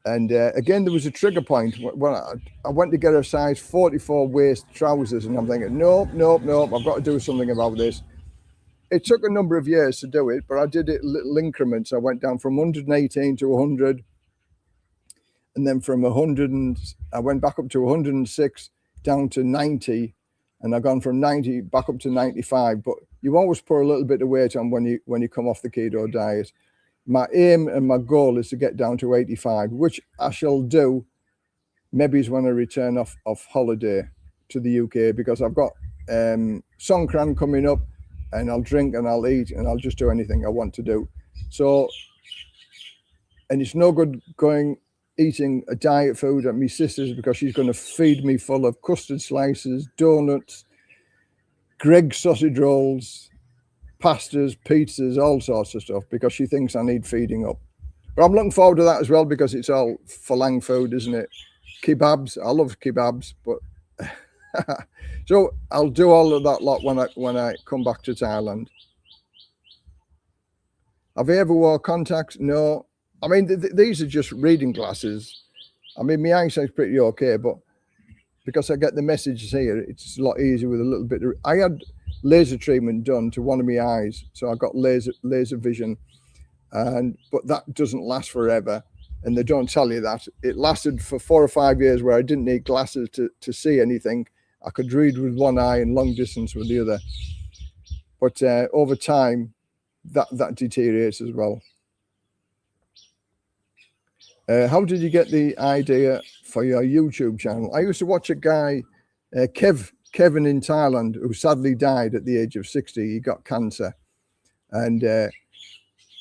And again, there was a trigger point when I went to get a size 44 waist trousers, and I'm thinking, nope, I've got to do something about this. It took a number of years to do it, but I did it little increments. I went down from 118 to 100, and then from 100, I went back up to 106, down to 90, and I've gone from 90 back up to 95. But you always put a little bit of weight on when you come off the keto diet. My aim and my goal is to get down to 85, which I shall do. Maybe is when I return off holiday to the UK, because I've got Songkran coming up, and I'll drink and I'll eat and I'll just do anything I want to do. So, and it's no good eating a diet food at my sister's, because she's going to feed me full of custard slices, donuts, Greg's sausage rolls, pastas, pizzas, all sorts of stuff, because she thinks I need feeding up. But I'm looking forward to that as well, because it's all Falang food, isn't it? Kebabs, I love kebabs, but so I'll do all of that lot when I come back to Thailand. Have you ever wore contacts? No. I mean, these are just reading glasses. I mean, my eyesight's pretty okay, but because I get the messages here, it's a lot easier with a little bit of... I had laser treatment done to one of my eyes, so I got laser vision, but that doesn't last forever, and they don't tell you that. It lasted for 4 or 5 years where I didn't need glasses to see anything. I could read with one eye and long distance with the other. But over time, that deteriorates as well. How did you get the idea for your YouTube channel? I used to watch a guy, Kevin in Thailand, who sadly died at the age of 60. He got cancer. And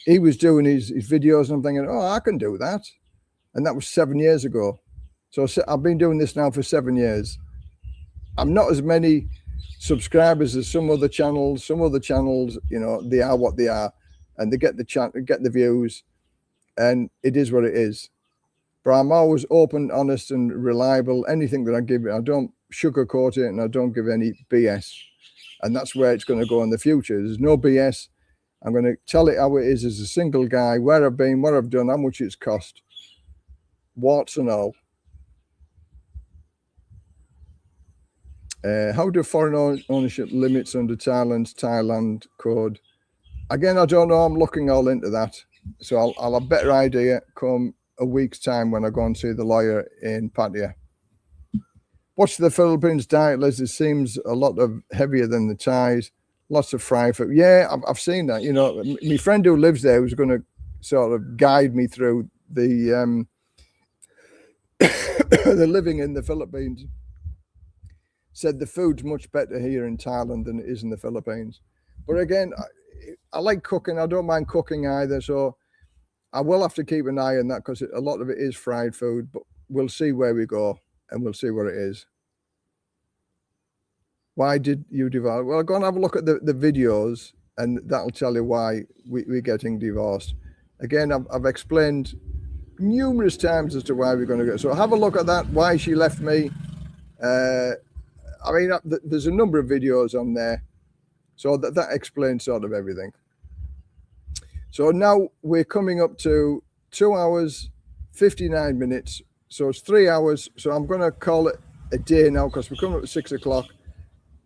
he was doing his videos, and I'm thinking, oh, I can do that. And that was 7 years ago. So I've been doing this now for 7 years. I'm not as many subscribers as some other channels. Some other channels, you know, they are what they are, and they get the views, and it is what it is. But I'm always open, honest, and reliable. Anything that I give, I don't sugarcoat it, and I don't give any BS. And that's where it's going to go in the future. There's no BS. I'm going to tell it how it is as a single guy, where I've been, what I've done, how much it's cost, warts and all. How do foreign ownership limits under Thailand code? Again, I don't know. I'm looking all into that. So I'll have a better idea come a week's time when I go and see the lawyer in Pattaya. What's the Philippines diet list? It seems a lot heavier than the Thais. Lots of fried food. Yeah, I've seen that. You know, my friend who lives there was going to sort of guide me through the the living in the Philippines. Said the food's much better here in Thailand than it is in the Philippines. But again, I like cooking. I don't mind cooking either. So I will have to keep an eye on that, because a lot of it is fried food. But we'll see where we go, and we'll see what it is. Why did you divorce? Well, go and have a look at the videos, and that'll tell you why we're getting divorced. Again, I've explained numerous times as to why we're going to go. So have a look at that, why she left me. I mean, there's a number of videos on there, so that explains sort of everything. So now we're coming up to 2 hours, 59 minutes. So it's 3 hours. So I'm going to call it a day now because we're coming up to 6 o'clock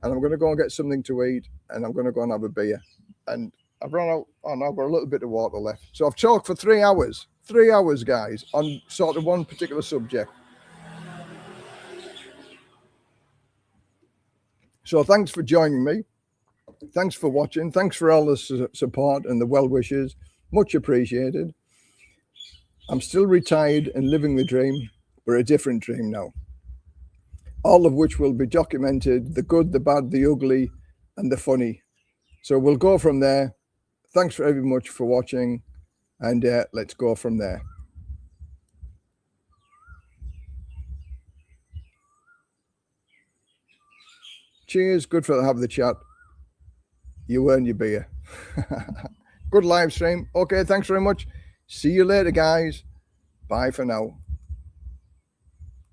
and I'm going to go and get something to eat and I'm going to go and have a beer. And I've run out, I've got a little bit of water left. So I've talked for 3 hours, guys, on sort of one particular subject. So thanks for joining me. Thanks for watching. Thanks for all the support and the well wishes. Much appreciated. I'm still retired and living the dream, but a different dream now. All of which will be documented, the good, the bad, the ugly, and the funny. So we'll go from there. Thanks very much for watching, and let's go from there. Cheers. Good for having the chat. You earn your beer. Good live stream. Okay, thanks very much. See you later, guys. Bye for now.